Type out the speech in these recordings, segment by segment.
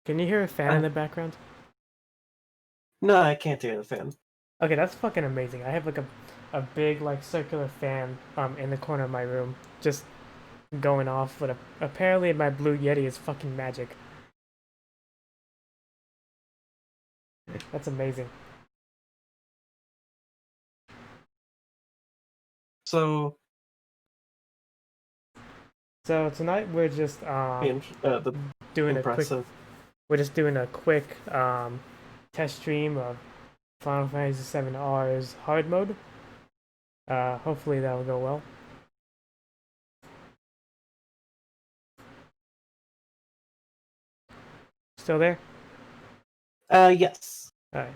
Can you hear a fan in Uh, the background? no, I can't hear the fan. Okay, that's fucking amazing. I have like a big like circular fan in the corner of my room just going off, but apparently my Blue Yeti is fucking magic. That's amazing. So, So tonight we're just the doing a quick impressive. test stream of Final Fantasy 7R's Hard Mode. Hopefully that will go well. Still there? Yes. All right.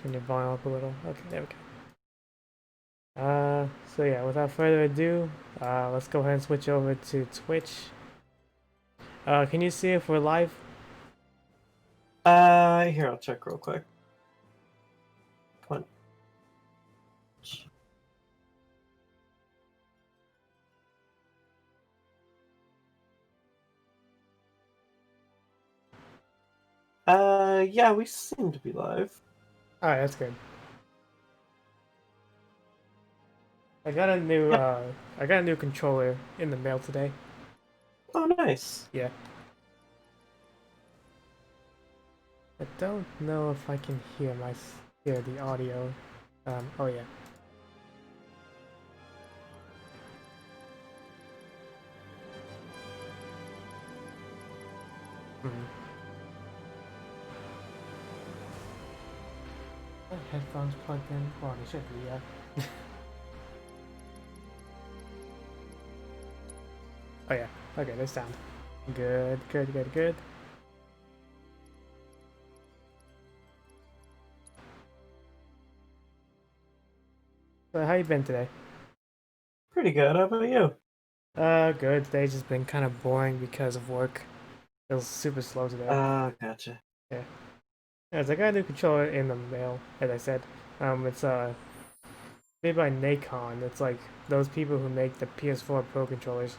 Turn your volume up a little. Okay, there we go. So yeah, without further ado, let's go ahead and switch over to Twitch. Can you see if we're live? Here, I'll check real quick. Come on. Yeah, we seem to be live. All right, that's good. I got a new Yep. controller in the mail today. Oh, nice. Yeah. I don't know if I can hear the audio. Oh yeah. Hmm. Are headphones plugged in? Oh, they should be. Yeah. Oh yeah. Okay, they sound good. Good. Good. Good. So how you been today? Pretty good. How about you? Good. Today's just been kind of boring because of work. It was super slow today. Gotcha. Yeah. As I got a new controller in the mail, as I said. It's made by Nacon. It's like those people who make the PS4 Pro controllers.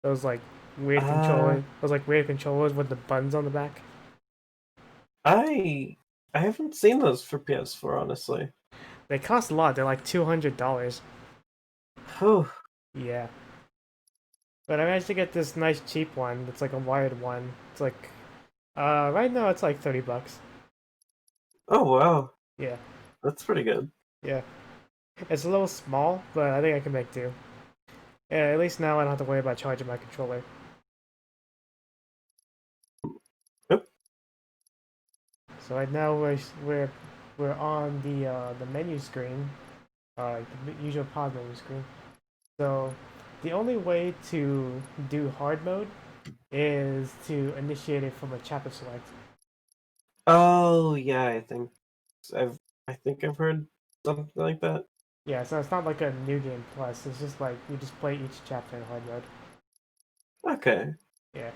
Those like Uh, weird controllers with the buttons on the back. I I haven't seen those for PS4, honestly. They cost a lot. They're like $200. Oh, Yeah. But I managed to get this nice cheap one. It's like a wired one. It's like right now it's like $30. oh wow, Yeah. that's pretty good. Yeah. It's a little small, but I think I can make do. Yeah, at least now I don't have to worry about charging my controller. Yep. So right now we're on the menu screen, the usual pod menu screen. So the only way to do hard mode is to initiate it from a chapter select. Oh yeah, I've I think I've heard something like that. Yeah, so it's not like a new game plus. It's just like you just play each chapter in hard mode. Okay. Yeah.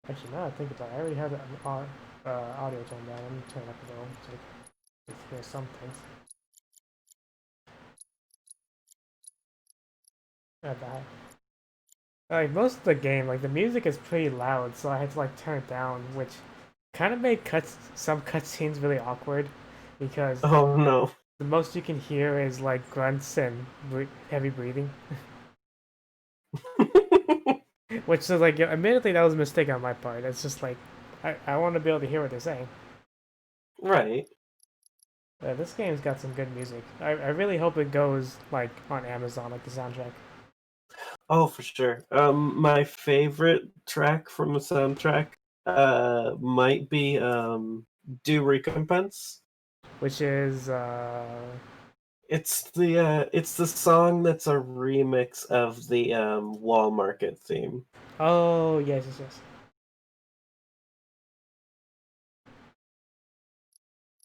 Actually, now I think about it, I already have the audio turned down. Let me turn it up a little so you can hear some things. Not that. Like most of the game, like the music is pretty loud, so I had to like turn it down, which kind of made some cutscenes really awkward because Oh no. the most you can hear is like grunts and heavy breathing, which is like admittedly that was a mistake on my part. It's just like I want to be able to hear what they're saying. Right. This game's got some good music. I really hope it goes like on Amazon, like the soundtrack. Oh, for sure. My favorite track from the soundtrack might be Due Recompense. Which is It's the song that's a remix of the Wall Market theme. oh yes yes yes.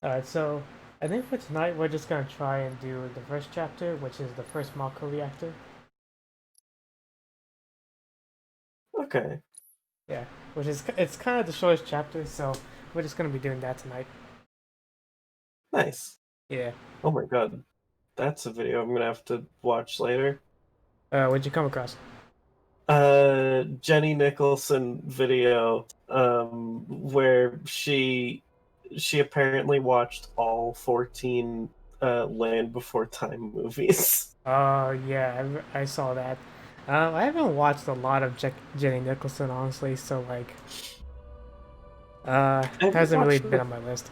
Alright, so I think for tonight we're just gonna try and do the first chapter, which is the first Mako reactor. Okay. Yeah, which is it's kind of the shortest chapter, so we're just gonna be doing that tonight. Nice. Yeah. Oh my god. That's a video I'm gonna have to watch later. What'd you come across? Jenny Nicholson video, where she apparently watched all 14 Land Before Time movies. Oh yeah, I saw that. I haven't watched a lot of Jenny Nicholson honestly, so like, I haven't hasn't really watched been on my list.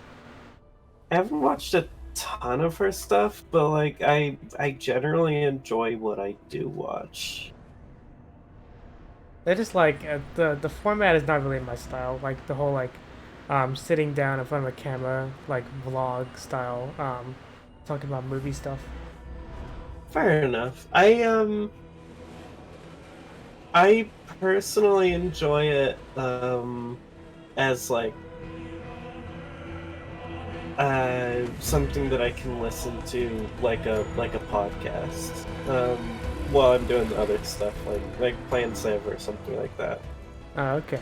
I haven't watched a ton of her stuff, but like I generally enjoy what I do watch. They're just like the format is not really my style. Like the whole like, sitting down in front of a camera, like vlog style, talking about movie stuff. Fair enough. I personally enjoy it as like something that I can listen to like a podcast while I'm doing other stuff like playing Civ or something like that. Oh, okay.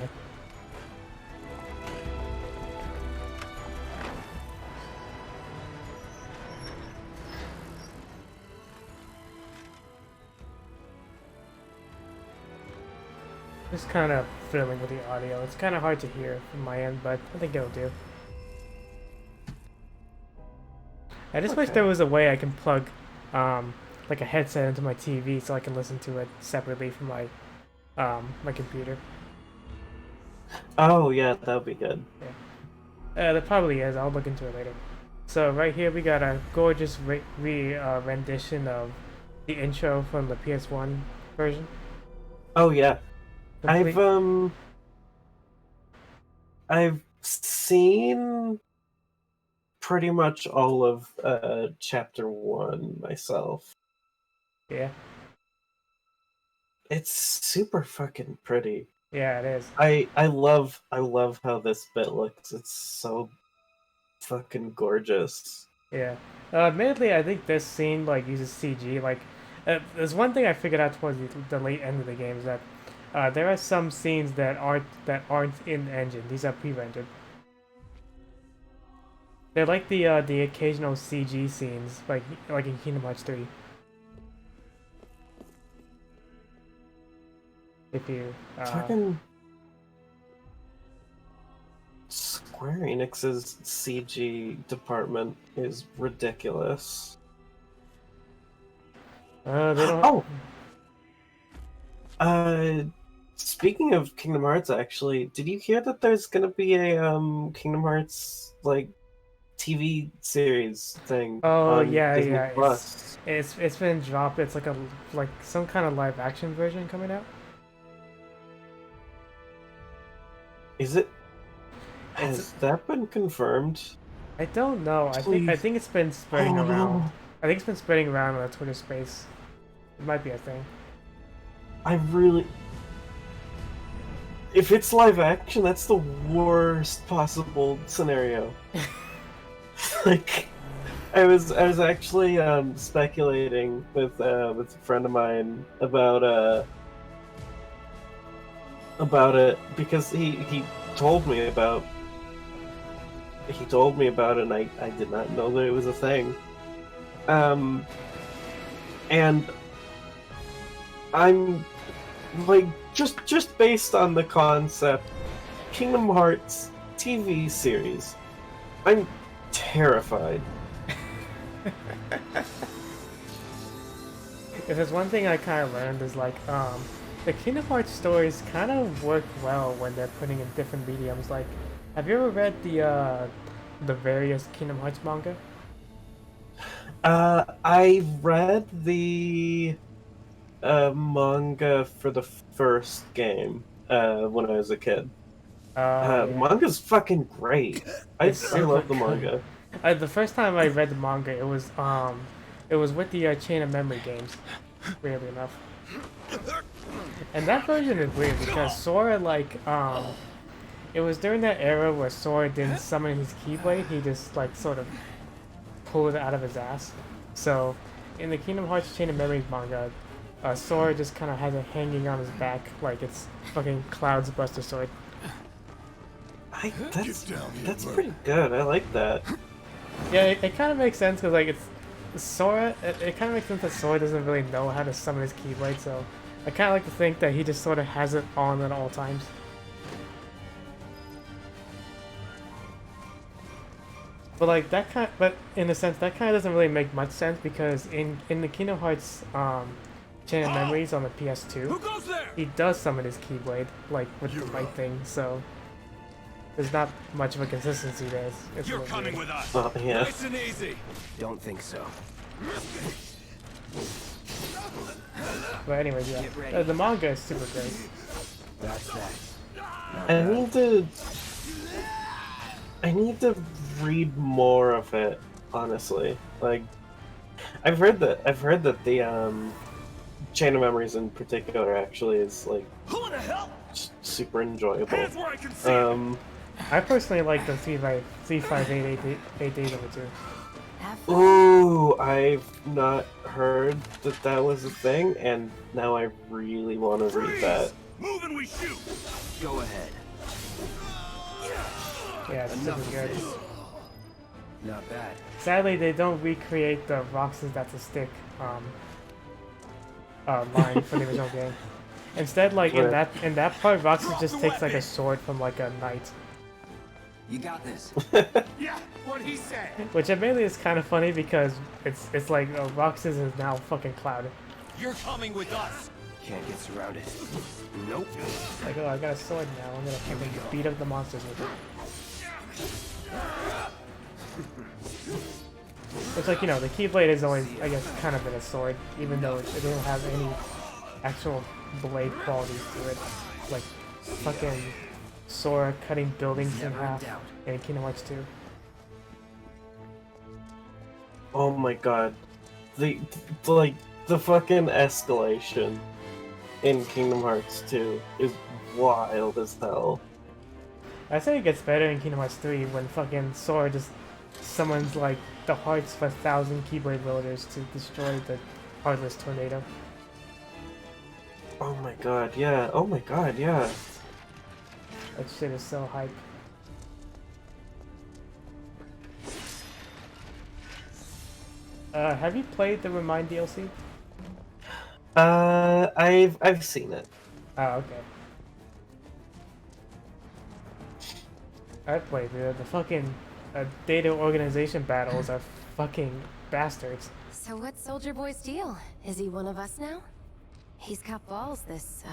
Just kind of fiddling with the audio. It's kind of hard to hear from my end, but I think it'll do. I just wish Okay. there was a way I can plug, um, like a headset into my TV so I can listen to it separately from my computer. Oh yeah, that would be good. Yeah, there probably is. I'll look into it later. So right here we got a gorgeous rendition of the intro from the PS1 version. Oh yeah. I've Complete. um I've seen pretty much all of chapter 1 myself. Yeah, It's super fucking pretty. yeah, it is. I love how this bit looks. It's so fucking gorgeous. Yeah. Admittedly, I think this scene like uses CG. Like, there's one thing I figured out towards the late end of the game is that there are some scenes that aren't in the engine. These are pre-rendered. They're like the occasional CG scenes, like in Kingdom Hearts 3. If you Fucking Square Enix's CG department is ridiculous. they don't. Oh, uh, speaking of Kingdom Hearts, actually, did you hear that there's gonna be a Kingdom Hearts like TV series thing Oh on yeah, Disney yeah. It's Plus? it's it's been dropped. It's like some kind of live action version coming out. Is it? It's Has that been confirmed? I don't know. I Please. think it's been spreading Oh around. no. I think it's been spreading around on the Twitter space. It might be a thing. I really. If it's live action, that's the worst possible scenario. Like, I was actually speculating with a friend of mine about it because he told me about it and I did not know that it was a thing. Um, and I'm like just based on the concept, Kingdom Hearts TV series, I'm terrified. If there's one thing I kind of learned is like the Kingdom Hearts stories kind of work well when they're putting in different mediums. Like, have you ever read the various Kingdom Hearts manga? I read the manga for the first game when I was a kid. Yeah, Manga's fucking great. it's I super love the good. manga. The first time I read the manga, it was with the Chain of Memory games, weirdly enough. And that version is weird because Sora it was during that era where Sora didn't summon his Keyblade, he just like sort of pulled it out of his ass. So in the Kingdom Hearts Chain of Memories manga, Sora just kind of has it hanging on his back like it's fucking Cloud's Buster Sword. That's pretty good. I like that. Yeah, it kind of makes sense because like Sora, it kind of makes sense that Sora doesn't really know how to summon his Keyblade, so I kind of like to think that he just sort of has it on at all times. But like that kind, but in a sense, that kind of doesn't really make much sense because in the Kingdom Hearts Chain of Memories on the PS2, he does summon his Keyblade like with the right thing, so there's not much of a consistency there. It's You're coming with us. Yeah. Nice and easy. Don't think so. But anyways, yeah, the manga is super great. That's that. I need to read more of it, honestly. Like, I've heard that the Chain of Memories in particular actually is like Who the hell? super enjoyable. Hands where I can see it. I personally like the 358 days of it too. Ooh, I've not heard that that was a thing, and now I really want to read that. Move and we shoot. Go ahead. Yeah, it's super good. Not bad. Sadly, they don't recreate the Roxas That's a Stick line from the original game. Instead, like in that part, Roxas just takes like a sword from like a knight, You got this. Yeah, what he said. which admittedly is kind of funny because it's like Roxas is now fucking Cloud. You're coming with us. Can't get surrounded. Nope. Like, oh, I got a sword now. I'm gonna fucking beat up the monsters with it. It's like, you know, the Keyblade has always, I guess, kind of been a sword, even though it doesn't have any actual blade qualities to it. Like, fucking Sora cutting buildings in Never in half doubt. in Kingdom Hearts 2. Oh my god, the fucking escalation in Kingdom Hearts 2 is wild as hell. I say it gets better in Kingdom Hearts 3 when fucking Sora just summons, like, the hearts of 1,000 Keyblade villagers to destroy the Heartless Tornado. Oh my god, yeah. Oh my god, yeah. That shit is so hype. Have you played the Remind DLC? I've seen it. Oh, okay. I played it. The fucking data organization battles are fucking bastards. So what's Soldier Boy's deal? Is he one of us now? He's got balls, this,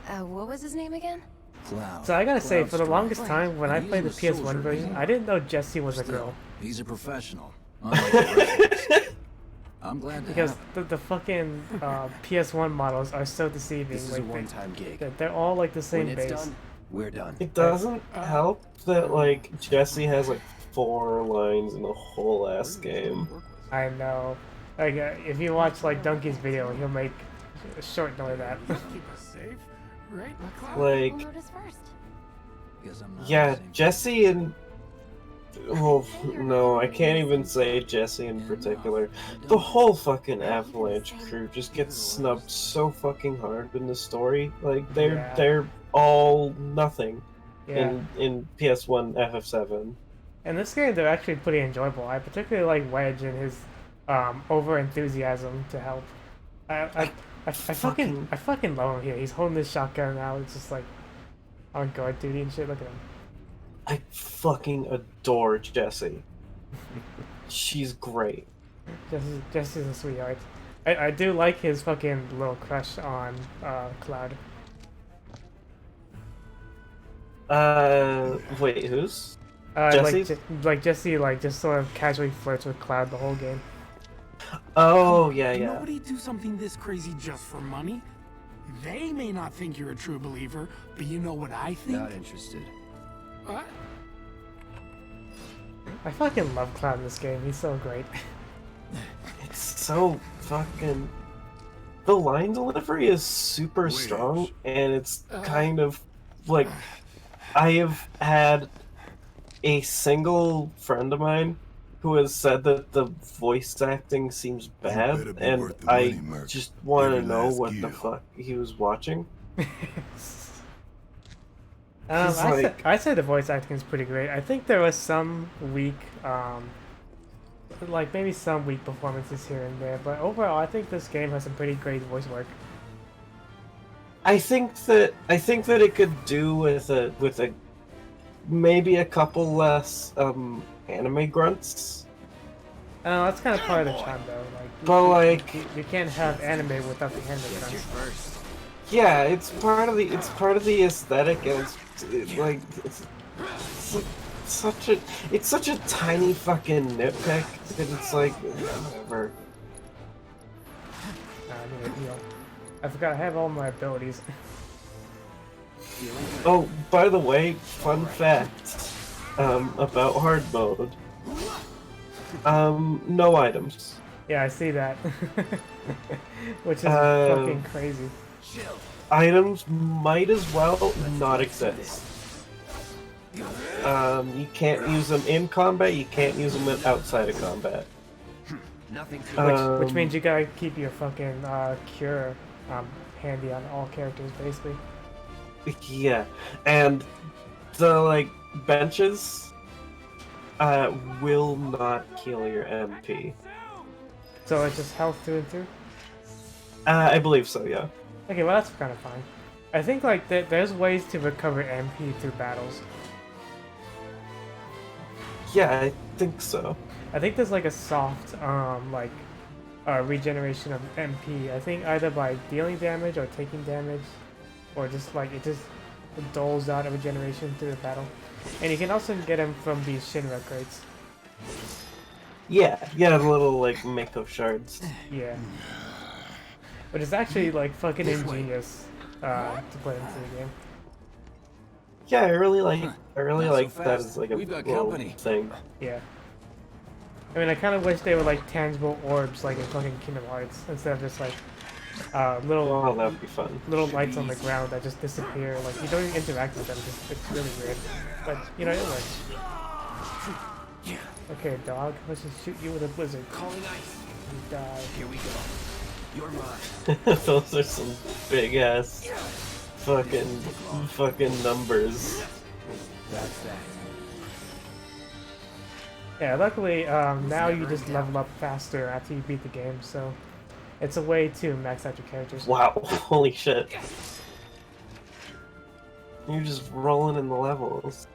what was his name again? Cloud. So I gotta say, Cloud for the strike. longest time, when I He's played the a PS1 soldier, version, man. I didn't know Jessie was a Still, girl. he's a professional. Unlike the rest of us. I'm glad to Because have the fucking PS1 models are so deceiving. This is a Like, one-time gig. they're all like the same When it's base. done, we're done. It doesn't help that, like, Jesse has, like, 4 lines in the whole ass game. I know. Like, if you watch like Donkey's video, he'll make a short note of that. Keep us safe, right, McCloud? Like, We'll notice first. Because I'm not yeah, the same. Jesse and... Well, no, I can't even say Jesse in particular. The whole fucking Avalanche crew just gets snubbed so fucking hard in the story. Like, Yeah. they're all nothing Yeah. in PS1 FF7. In this game, they're actually pretty enjoyable. I particularly like Wedge and his over enthusiasm to help. I fucking love him here. He's holding this shotgun now. It's just like on guard duty and shit. Look at him. I fucking adore Jessie. She's great. Jesse's a sweetheart. I do like his fucking little crush on Cloud. Wait, who's? Like, Jesse? like Jesse like just sort of casually flirts with Cloud the whole game. Oh, yeah, Can yeah. nobody do something this crazy just for money? They may not think you're a true believer, but you know what I think? Not interested. What? I fucking love Cloud in this game. He's so great. It's so fucking... The line delivery is super strong, and it's kind of like... I have had a single friend of mine who has said that the voice acting seems bad, better be and worth the I money, Merc. just want to Every know last what the gill. fuck he was watching. I, He's say, like- I say the voice acting is pretty great. I think there was some weak like maybe some weak performances here and there, but overall, I think this game has some pretty great voice work. I think that it could do with a maybe a couple less anime grunts. That's kind of part of the charm, though. But like, you can't have anime without the anime Guess you're grunts. first. yeah, it's part of the aesthetic, and it's such a tiny fucking nitpick that it's like whatever. I need a heal. I forgot I have all my abilities. Feeling good. Oh, by the way, fun fact about hard mode. No items. Yeah, I see that. Which is fucking crazy. Items might as well not exist. You can't use them in combat, you can't use them outside of combat. Nothing to Which means you gotta keep your fucking cure handy on all characters, basically. Yeah, and the like benches will not heal your MP. So it's just health through and through? I believe so, yeah. Okay, well that's kind of fine. I think like there's ways to recover MP through battles. Yeah, I think so. I think there's like a soft regeneration of MP. I think either by dealing damage or taking damage, or just like it just doles out a regeneration through the battle. And you can also get them from these Shinra crates. Yeah, the little like Mako shards. Yeah. But it's actually like fucking ingenious to put into the game. Yeah, I really like Not that so as fast. like a We've got little company. thing. Yeah. I mean, I kind of wish they were like tangible orbs, like in fucking Kingdom Hearts, instead of just like little Oh, that would be fun. little lights on the ground that just disappear. Like you don't even interact with them. It's really weird. But you know, it works. Okay, dog. Let's just shoot you with a blizzard. Calling ice. You die. Here we go. You're mine. Those are some big ass fucking numbers. That's that. Yeah, luckily now you just level up faster after you beat the game, so it's a way to max out your characters. Wow, holy shit. You're just rolling in the levels.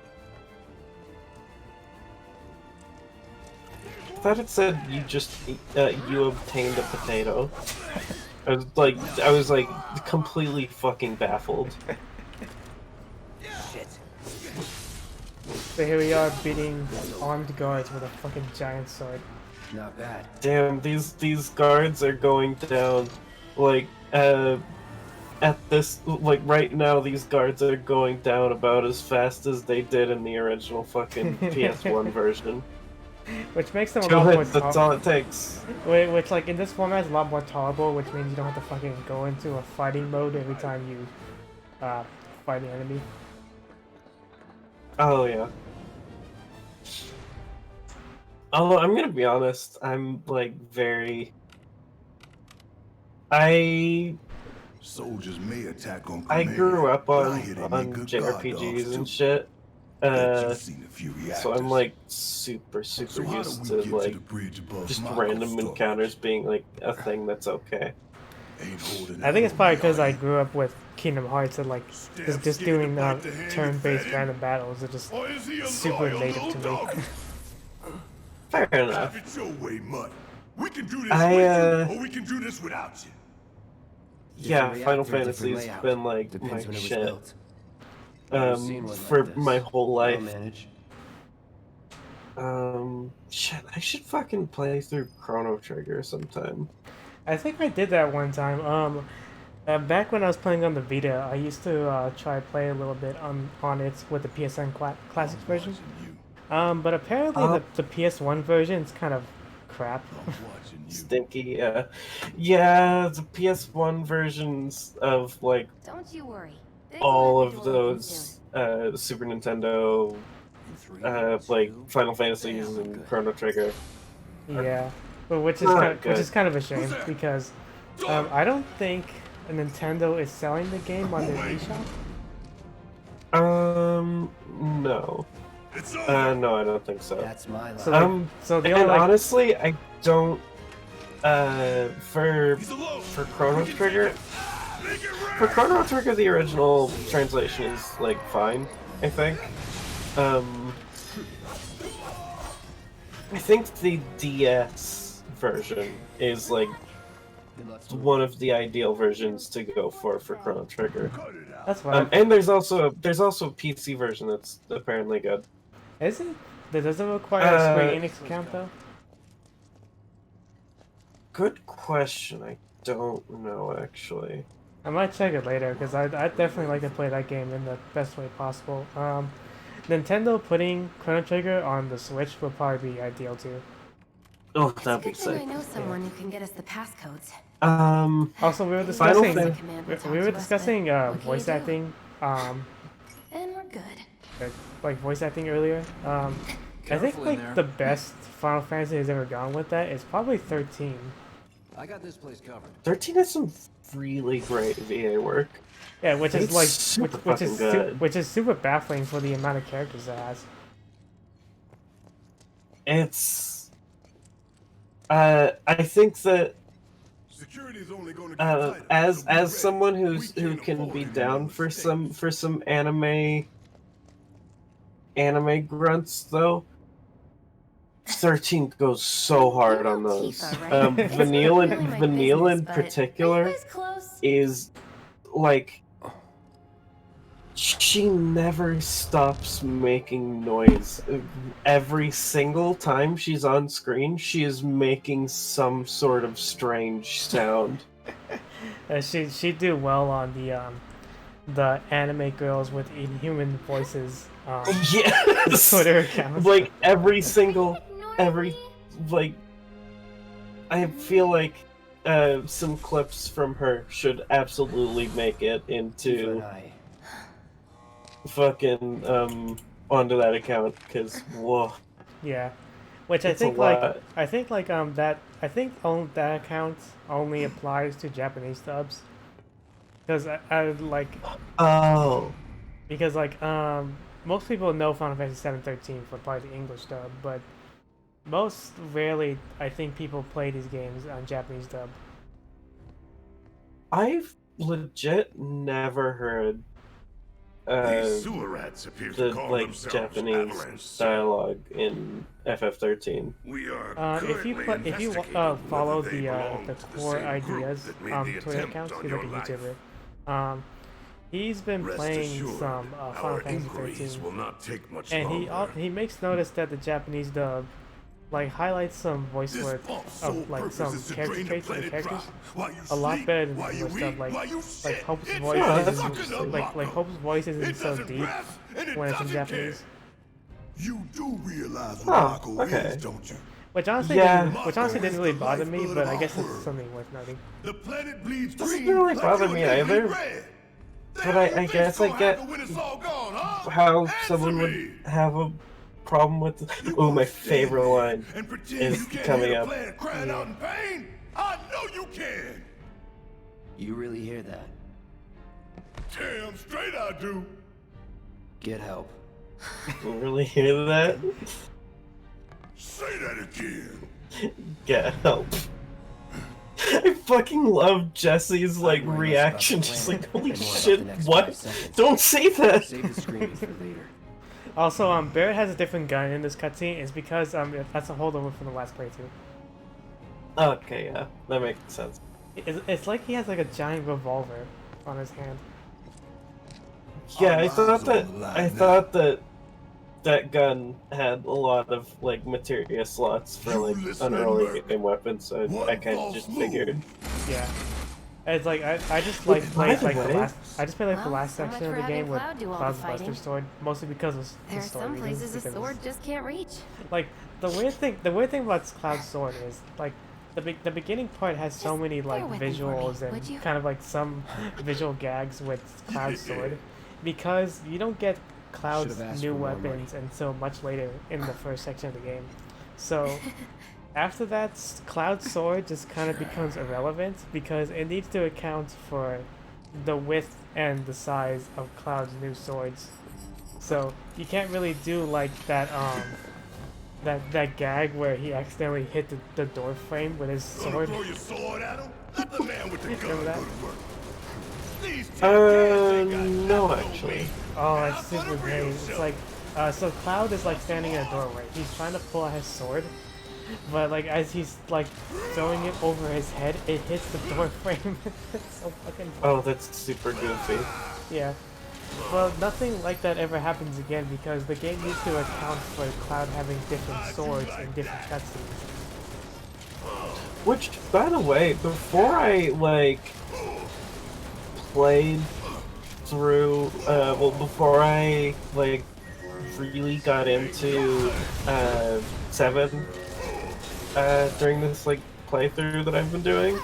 I thought it said you just you obtained a potato. I was like completely fucking baffled. Shit. So here we are beating armed guards with a fucking giant sword. Not bad. Damn, these guards are going down like at this like right now these guards are going down about as fast as they did in the original fucking PS1 version. Which makes them a 2 lot more hits, that's all it takes. Which like in this format is a lot more tolerable, which means you don't have to fucking go into a fighting mode every time you fight the enemy. Oh yeah. Although I'm gonna be honest, I'm like very Soldiers may attack on I command, grew up but I on hear they make good guard JRPGs dogs, and too. shit. Bet you've seen a few So I'm reactors. like super So used how do to we get like to the bridge above just Mako random storage? encounters being like a thing that's okay. Ain't holding I think it's out probably on me, because are I you? grew up with Kingdom Hearts and like just doing scared to bite the hand turn-based that fed him? random battles are just Or is he a super loyal native little to me. doggy? Fair Have enough. it your way, Mud. We can do this I, with you, or we can do this without you. Yeah, Different Final reactor, different Fantasy's layout. been like Depends my when it was shit built. Never seen one for like this. my whole I'll life. manage. Shit, I should fucking play through Chrono Trigger sometime. I think I did that one time. Back when I was playing on the Vita, I used to try play a little bit on it with the PSN Classics version. But apparently the PS1 version is kind of crap. I'm watching you. Stinky, yeah. Yeah, the PS1 versions of like Don't you worry. They all will have of the door open soon. those Super Nintendo like Final Fantasies and Chrono Trigger. Yeah, but which is Not kind of, which good. is kind of a shame because I don't think Nintendo is selling the game on their eShop. No. It's over. No, I don't think so. That's my life. So, like, so the only And like, honestly, I don't. For He's alone. Chrono Trigger, Make it for rain. Chrono Trigger, the original translation is like fine. I think. I think the DS version is like one of the ideal versions to go for Chrono Trigger. Cut it out. that's what And there's also a PC version that's apparently good. is it? Does it require a Square Enix account though? Good question. I don't know actually. I might check it later because I'd definitely like to play that game in the best way possible. Nintendo putting Chrono Trigger on the Switch would probably be ideal too. Oh, It's a that'd be good thing I sick. know someone who can get us the passcodes. Also, we were Final discussing Fan- we were discussing what can voice you do? acting, And we're good. like voice acting earlier. I think Careful in like there. the best Final Fantasy has ever gone with that is probably 13. I got this place covered. 13 has some really great VA work. Yeah, which is It's like super which is fucking good. which is super baffling for the amount of characters it has. It's I think that Security is only going to get tighter, as so be ready. someone We who can't can afford be any down more for some mistakes. anime grunts though, 13 goes so hard on those. Tifa, right? It's Vanille not really my Vanille in business, but are particular you guys close? is like she never stops making noise. Every single time she's on screen, she is making some sort of strange sound. She'd do well on the anime girls with inhuman voices Yes. Twitter accounts. Like every single Ignore every me. like I feel like some clips from her should absolutely make it into But I fucking onto that account because whoa. Yeah, which I It's a think like lot. that I think on that account only applies to Japanese dubs. Because I like Oh. because like most people know Final Fantasy 7-13 for probably the English dub, but most rarely I think people play these games on Japanese dub. I've legit never heard These sewer rats appear to the call like themselves Japanese Avalanche. dialogue in FF13. We are If you currently if you investigating follow whether they belong the to core same group ideas that made the Twitter attempt accounts, on he's like a your life. YouTuber. He's been Rest playing assured, some Final our Fantasy inquiries 13. will not take much And longer. he makes notice that the Japanese dub like highlights some voice This work pump's sole of like purpose some is to character drain the traits of the planet characters dry while you a lot sleep, better than while the you English dub. eat, Like while you shit. Hope's It's voice like isn't sucking a like loco. Hope's voice isn't It so doesn't deep rest, and it when it's in doesn't Japanese. care. You do realize Oh, what Mako okay. is, don't you? Which honestly Yeah. didn't really bother me, Lifeblood but of I our guess it's world. something worth noting. The planet bleeds Doesn't green really like bother your me name either. bleeds red. The But hell I you think's guess I gonna get happen when it's all gone, huh? how Answer someone me. would have a problem with You oh, my wanna stand favorite there line and pretend is you can't coming hear the up. planet crying out in pain? I know you can. You really hear that? Damn straight I do. Get help. You really hear that? Say that again. Get help. I fucking love Jesse's like I'm worried less reaction, about the just planet like holy and more about shit, the next 5 what? seconds. Don't say that! Save the screaming for later. Also, Barrett has a different gun in this cutscene. It's because that's a holdover from the last playthrough. Okay, yeah, that makes sense. It's like he has like a giant revolver on his hand. Yeah, Our I thought lives that on the line I now. thought that that gun had a lot of like materia slots for You like an listening, early Merc? game weapon, so One I kind of false just move. figured. Yeah. It's like I just Wait, like by played the like the way- last I just played like the Well, last so much section of for the game having with Cloud do all the Cloud's fighting. Buster Sword, mostly because of There the are story some reasons, places a because sword just can't reach. like the weird thing about Cloud's Sword is like the beginning part has so Just many like bear with me for me, visuals would and you? kind of like some visual gags with Cloud's Sword because you don't get Cloud's Should've asked new for more weapons until much later in the first section of the game. So after that, Cloud's Sword just kind of becomes irrelevant because it needs to account for the width and the size of Cloud's new swords. So you can't really do like that that gag where he accidentally hit the door frame with his Gonna sword. throw your sword at him? Let the man with the gun Remember that? go to work. These tin cans ain't got No, nothing on actually. me. Oh, Now it's for the super great. real It's show. like, so Cloud is like standing in a doorway. He's trying to pull out his sword, but like as he's like throwing it over his head, it hits the door frame. It's so fucking funny. Oh, that's super goofy. Yeah. Well, nothing like that ever happens again because the game needs to account for Cloud having different swords in different cutscenes. Which, by the way, before I like played through, before I like really got into 7 during this like playthrough that I've been doing,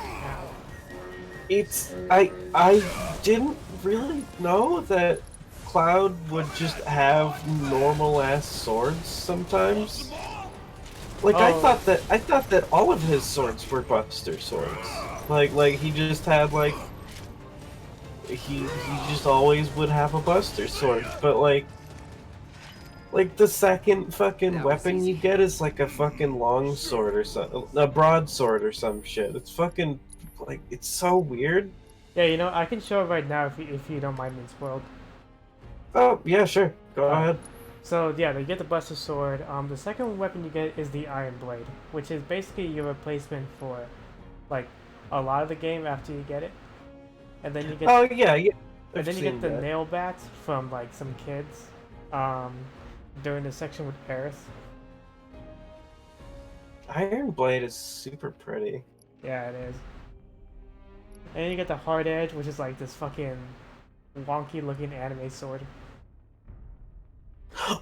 I didn't really know that Cloud would just have normal ass swords sometimes. Like Oh. I thought that all of his swords were Buster swords. Like he just had like he just always would have a Buster sword, but like the second fucking weapon you get is like a fucking long sword or something, a broadsword or some shit. It's fucking like it's so weird. Yeah, you know, I can show it right now if you don't mind being spoiled. Oh yeah, sure, go ahead. So yeah, you get the Buster Sword. The second weapon you get is the Iron Blade, which is basically your replacement for, like, a lot of the game after you get it. And then you get Oh yeah, yeah. and I've then you get seen the that. nail bat from like some kids, during the section with Aerith. Iron Blade is super pretty. Yeah, it is. And then you get the Hard Edge, which is like this fucking wonky looking anime sword.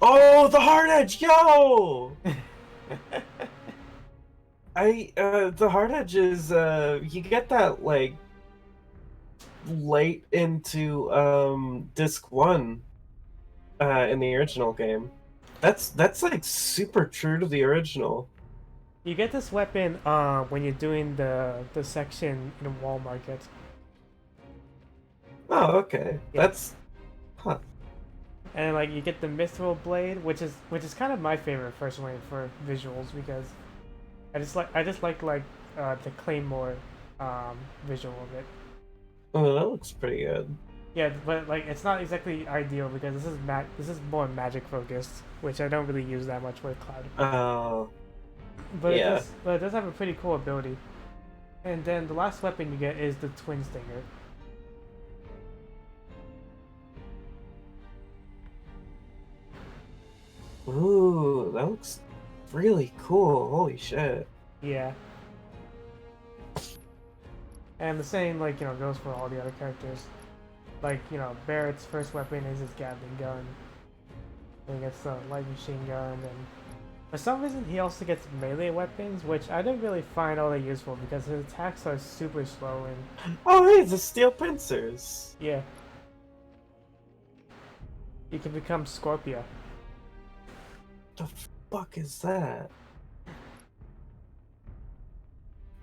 Oh, the hard edge, yo! The hard edge is you get that like late into disc 1 in the original game. That's like super true to the original. You get this weapon when you're doing the section in Wall Market. Oh, okay. Yeah. That's huh. And like you get the Mithril Blade, which is kind of my favorite personally for visuals because I just like the Claymore visual of it. Oh, that looks pretty good. Yeah, but like it's not exactly ideal because this is more magic focused, which I don't really use that much with Cloud. Oh, But yeah. it does have a pretty cool ability. And then the last weapon you get is the Twin Stinger. Ooh, that looks really cool. Holy shit. Yeah. And the same, like, you know, goes for all the other characters. Like, you know, Barrett's first weapon is his Gatling gun. Then he gets the light machine gun, and for some reason he also gets melee weapons, which I don't really find all that useful because his attacks are super slow and Oh, hey, the steel pincers. yeah. You can become Scorpia. The fuck is that?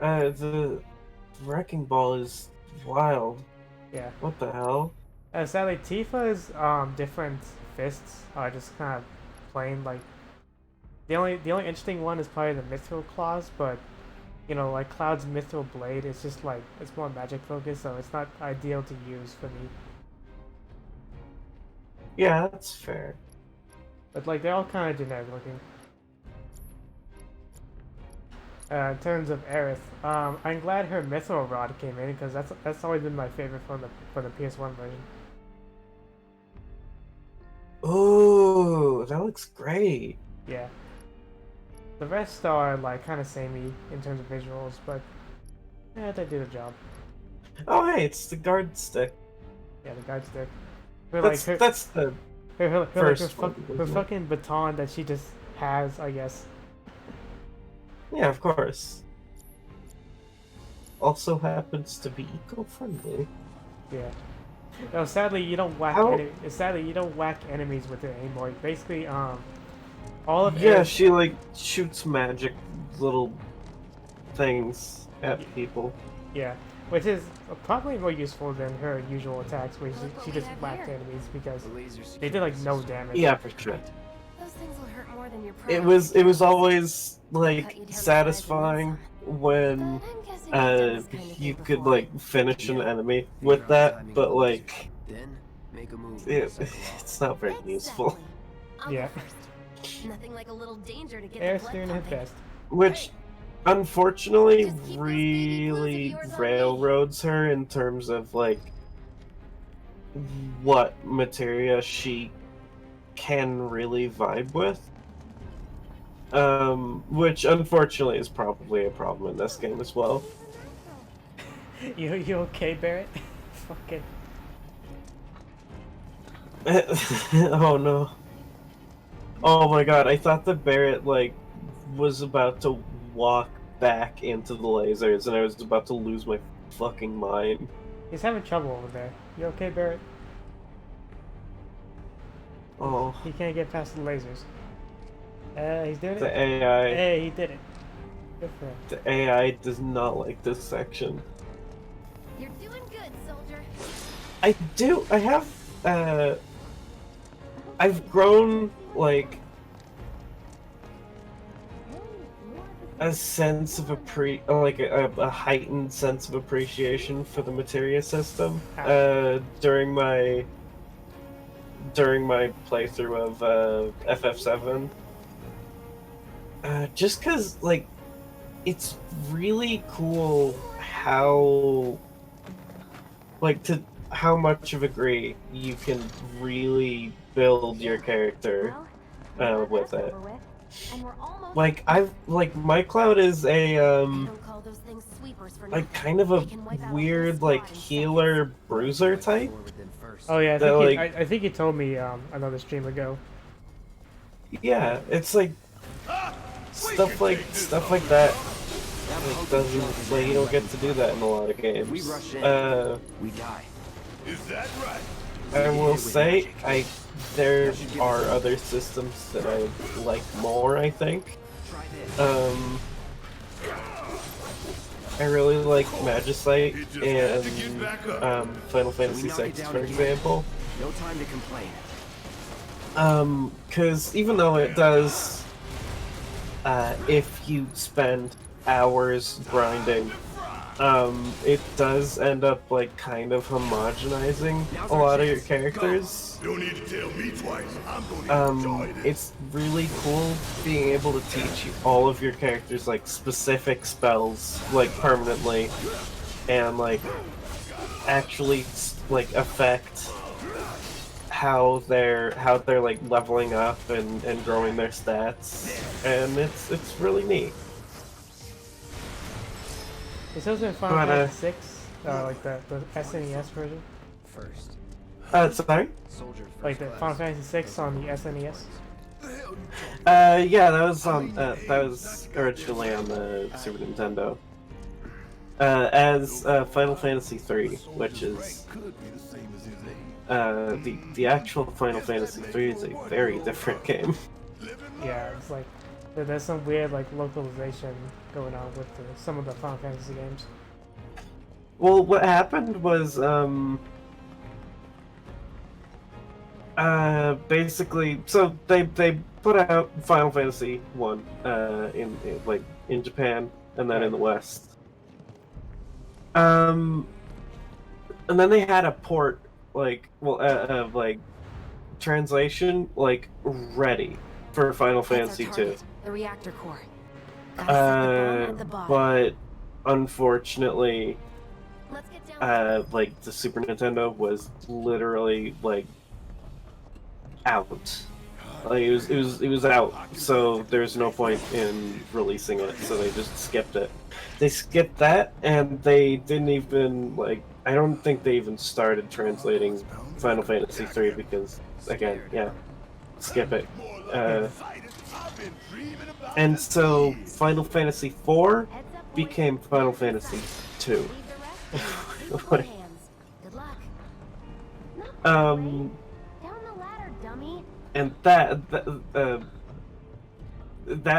The wrecking ball is wild. Yeah. What the hell? Sadly, Tifa's different fists are just kind of plain. Like the only interesting one is probably the Mithril claws, but you know, like Cloud's Mithril blade, it's just like it's more magic focused, so it's not ideal to use for me. Yeah, that's fair. But like they're all kind of generic looking. In terms of Aerith, I'm glad her Mithril Rod came in because that's always been my favorite from the PS1 version. Ooh, that looks great. Yeah. The rest are like kind of samey in terms of visuals, but they do the job. Oh, hey, it's the guard stick. Yeah, the guide stick. Her, That's the her first one, her isn't it? fucking baton that she just has, I guess. yeah, of course. Also happens to be eco-friendly. Yeah. No, sadly you don't whack. How- Sadly you don't whack enemies with it anymore. Basically, all of Yeah, Aerith- she like shoots magic little things at people. Yeah, which is probably more useful than her usual attacks, where she just whacked enemies because they did like no damage. Yeah, for sure. Those things will hurt more than your It was always like satisfying when you could like finish an enemy with that, but like it's not very useful. Yeah. Nothing like a little danger to get Air the blood Stern hit pumping. best. Which unfortunately really railroads her in terms of like what materia she can really vibe with. Which unfortunately is probably a problem in this game as well. You okay, Barrett? Fucking. Oh no. Oh my god, I thought that Barrett like was about to walk back into the lasers and I was about to lose my fucking mind. He's having trouble over there. You okay, Barrett? Oh, He can't get past the lasers. He's doing the it. AI. Hey, he did it. Good for him. The AI does not like this section. You're doing good, soldier. I have, I've grown, like, a sense of a heightened sense of appreciation for the materia system, during my playthrough of, FF7. Just cause, like, it's really cool how much of a degree you can really build your character with it. Like my cloud is a like kind of a weird like healer bruiser type. Oh yeah, I think you told me another stream ago. Yeah, it's like stuff like that. Like doesn't like you don't get to do that in a lot of games. We rush in. We die. Is that right? I will say there are other systems that I like more, I think. I really like Magicite and Final Fantasy VI, for example. No time to complain. Cause even though it does, if you spend hours grinding, it does end up like kind of homogenizing a lot of your characters. Don't need to tell me twice. I'm gonna enjoy this. It's really cool being able to teach all of your characters like specific spells like permanently and like actually like affect how they're like leveling up and growing their stats, and it's really neat. It's also in Final Fantasy VI, like the SNES version. First. Sorry? Soldier first. Like the Final Fantasy VI on the SNES. Yeah, that was on that was originally on the Super Nintendo. As Final Fantasy III, which is the actual Final Fantasy III is a very different game. Yeah, it's like there's some weird like localization going on with some of the Final Fantasy games. Well, what happened was basically, so they put out Final Fantasy 1 in Japan and then in the West. And then they had a port like translation like ready for Final Fantasy 2. The reactor core. Gotta set the bomb at the bottom. But unfortunately, Let's get down. like the Super Nintendo was literally like out. Like it was out, so there's no point in releasing it. So they just skipped it. They skipped that, and they didn't even like. I don't think they even started translating Final Fantasy 3 because, again, yeah, skip it. And so Final Fantasy 4 became Final Fantasy 2. Leave the rest in my hands. Good luck. Down the ladder, dummy. And that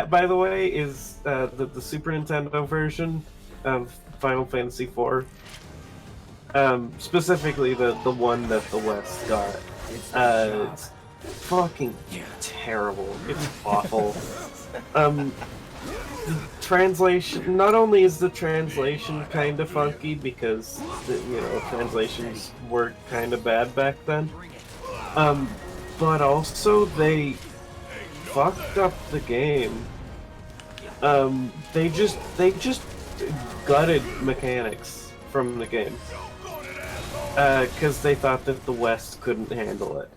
by the way is the Super Nintendo version of Final Fantasy IV. Specifically the one that the West got. It's fucking terrible. It's awful. The translation, not only is the translation kind of funky because translations were kind of bad back then, but also they fucked up the game. They just gutted mechanics from the game because they thought that the West couldn't handle it.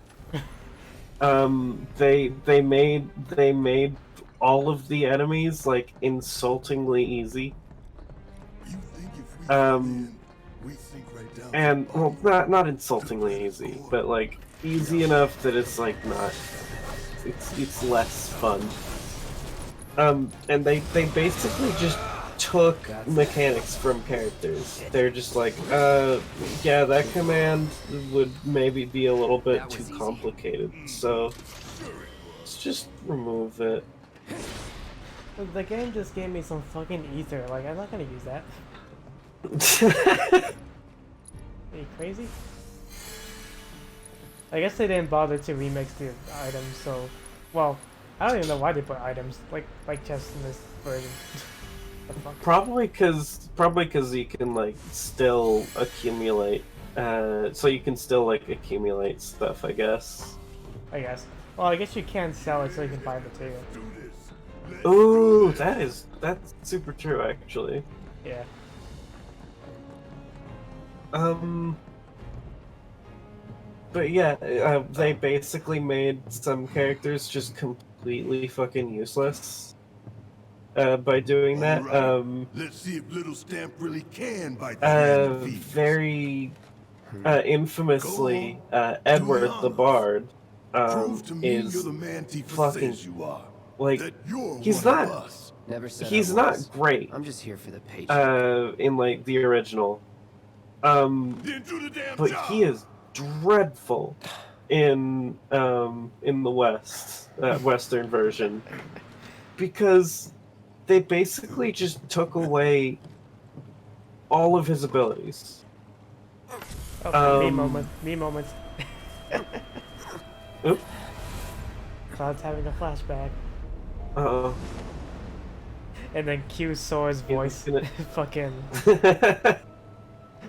They made all of the enemies like insultingly easy. And well, not insultingly easy, but like easy enough that it's like not. It's less fun. And they basically just took mechanics from characters. They're just like, yeah, that command would maybe be a little bit too complicated, so let's just remove it. The game just gave me some fucking ether. Like, I'm not gonna use that. Are you crazy? I guess they didn't bother to remix the items, so... Well, I don't even know why they put items, like chests in this version. The fuck? Probably cause you can, like, still accumulate, so you can still, like, accumulate stuff, I guess. Well, I guess you can sell it so you can buy material. Ooh, that's super true, actually. Yeah. But yeah, they basically made some characters just completely fucking useless by doing that. Right. Let's see if Little Stamp really can bite the hand that feeds. Very infamously, Edward the Bard is the man Tifa fucking says you are. like You're he's one of not us. Never said he's I not was. great I'm just here for the page. in like the original. Then do the damn But job. he is dreadful in the West, Western version, because they basically just took away all of his abilities. Oh, me moment. Oop. Cloud's having a flashback. Uh-oh. And then Q saw his voice fucking...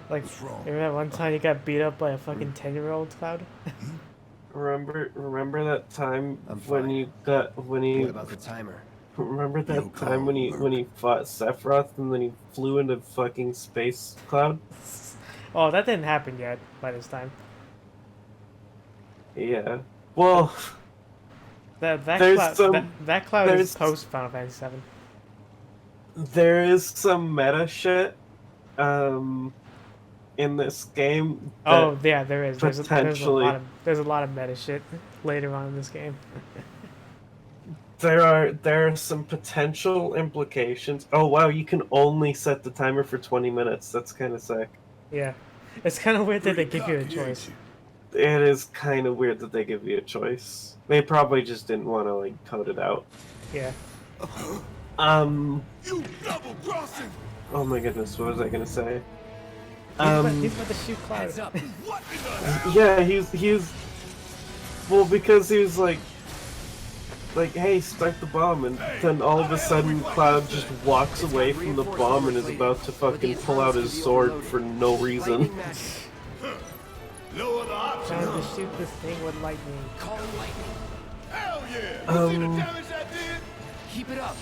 Like, remember that one time you got beat up by a fucking 10-year-old, Cloud? Remember that time What when about the timer? Remember that time when he fought Sephiroth and then he flew into fucking space, Cloud? Oh, that didn't happen yet by this time. Yeah. Well, That there's Cloud is there's- post Final Fantasy VII. there is some meta shit in this game. Oh yeah, there is. Potentially. There's a lot of meta shit later on in this game. There are some potential implications. Oh wow, you can only set the timer for 20 minutes. That's kind of sick. Yeah, it's kind of weird that they give you a choice. It is kind of weird that they give you a choice. They probably just didn't want to like code it out. Yeah. You double crossing. Oh my goodness, what was I gonna say? He's about to shoot Cloud. Heads up. What in the Yeah, he's well because he was like, hey, start the bomb, and then all of a sudden Cloud just walks away from the bomb and is about to fucking pull out his sword for no reason. no other option? Trying to shoot this thing with lightning. Call lightning. Hell yeah! You see the damage I did? Keep it up.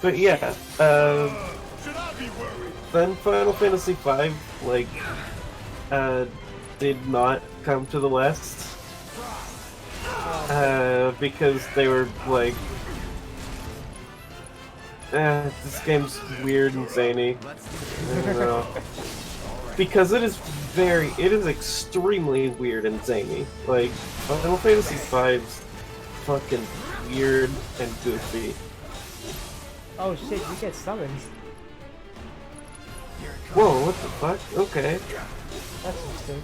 But yeah, Should I be worried? then Final Fantasy V did not come to the West because they were like, this game's weird and zany. I don't know. Because it is extremely weird and zany. Like, Final Fantasy V's fucking weird and goofy. Oh shit, you get summons. Whoa, what the fuck? Okay. That's interesting.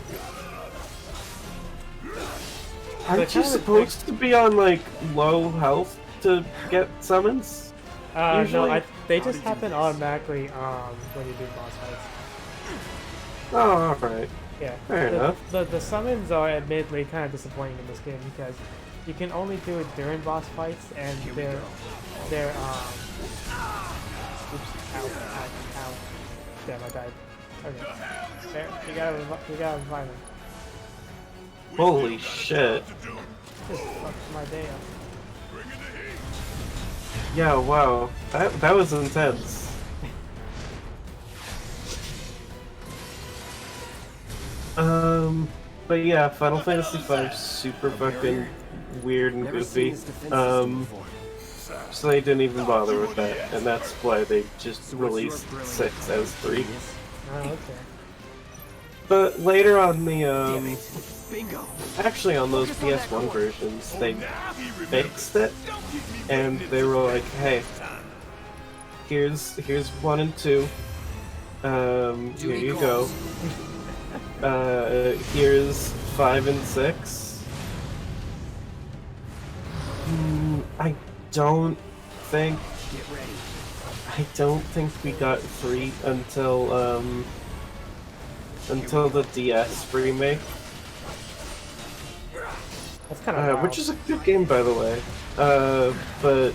Aren't you supposed to be on, like, low health to get summons? Usually... No, they just happen automatically when you do boss fights. Oh, alright. Yeah. Fair enough. The summons are admittedly kind of disappointing in this game because you can only do it during boss fights and they're oops, ow, ow, ow. Damn, I died. Okay. There, you gotta revive him. Holy shit. Just fucked my day up. Yeah, wow. That was intense. But yeah, Final Fantasy V super fucking weird and goofy. So they didn't even bother with that, and that's why they just released 6 as 3. Oh, okay. But later on the Bingo. actually on those PS1 versions, they fixed it, and they were like, hey, here's 1 and 2. Here you go. Here's 5 and 6. I don't think we got 3 until the DS remake. That's kind of Which is a good game, by the way. But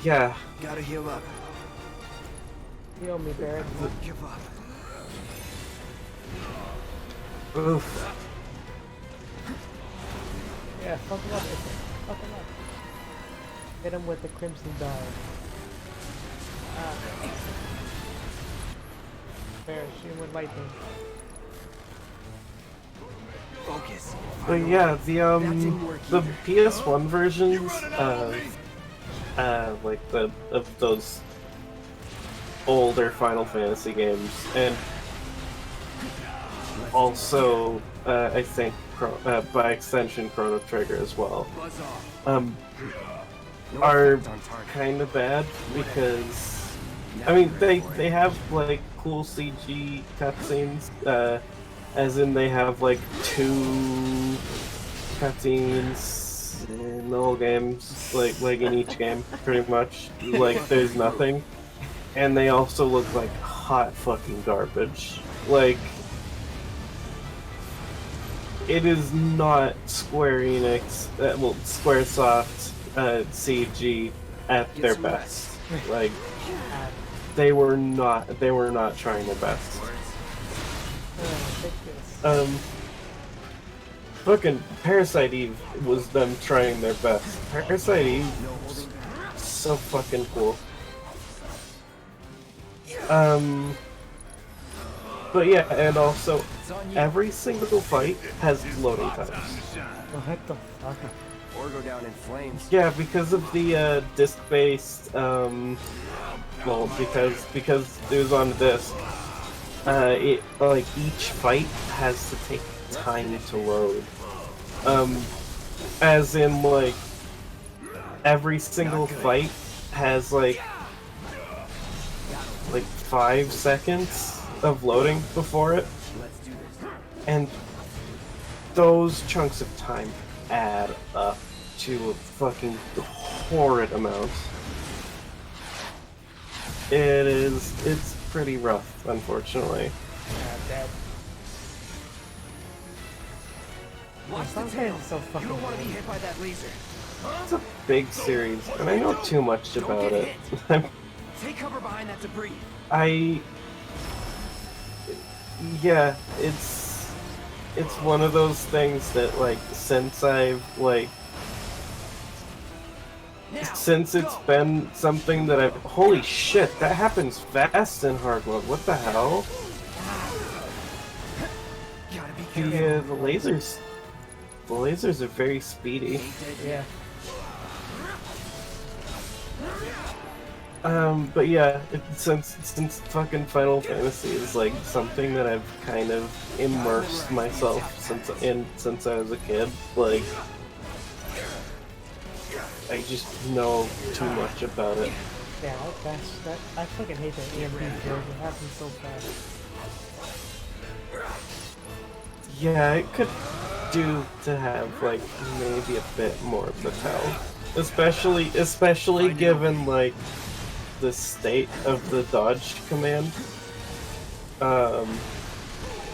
yeah. Gotta heal up. Heal me, Barrett. Don't give up. Oof. Yeah, fuck him up. Fuck him up. Hit him with the Crimson Dog. Barrett, shoot him with lightning. Focus. But yeah, the PS1 versions of like of those older Final Fantasy games, and also I think by extension Chrono Trigger as well, Buzz off. are kind of bad because I mean they have like cool CG cutscenes. As in, they have like 2 cutscenes in the whole games, like in each game, pretty much. Like, there's nothing, and they also look like hot fucking garbage. Like, it is not Square Enix, well, SquareSoft CG at their best. Like, they were not trying their best. Fucking Parasite Eve was them trying their best. Parasite Eve was so fucking cool. But yeah, and also every single fight has loading times. What the fuck? Or go down in flames. Yeah, because of the disc-based, well, because it was on the disc. It like each fight has to take time to load. As in like every single fight has like 5 seconds of loading before it, and those chunks of time add up to a fucking horrid amount. It's pretty rough, unfortunately. Dead. Watch the Some tail. games are so You fucking don't want to be good. hit by that laser. It's a big series, and I know too much Don't about get it. Take cover behind that debris. Yeah, it's one of those things that like since it's been something that I've holy shit, that happens fast in hard mode. What the hell? Gotta be careful. The lasers are very speedy. Yeah. But yeah, since fucking Final Fantasy is like something that I've kind of immersed myself since I was a kid, like I just know too much about it. Yeah, that I fucking hate that EMP build. It happens so fast. Yeah, it could do to have like maybe a bit more of the tell, especially given like the state of the dodge command.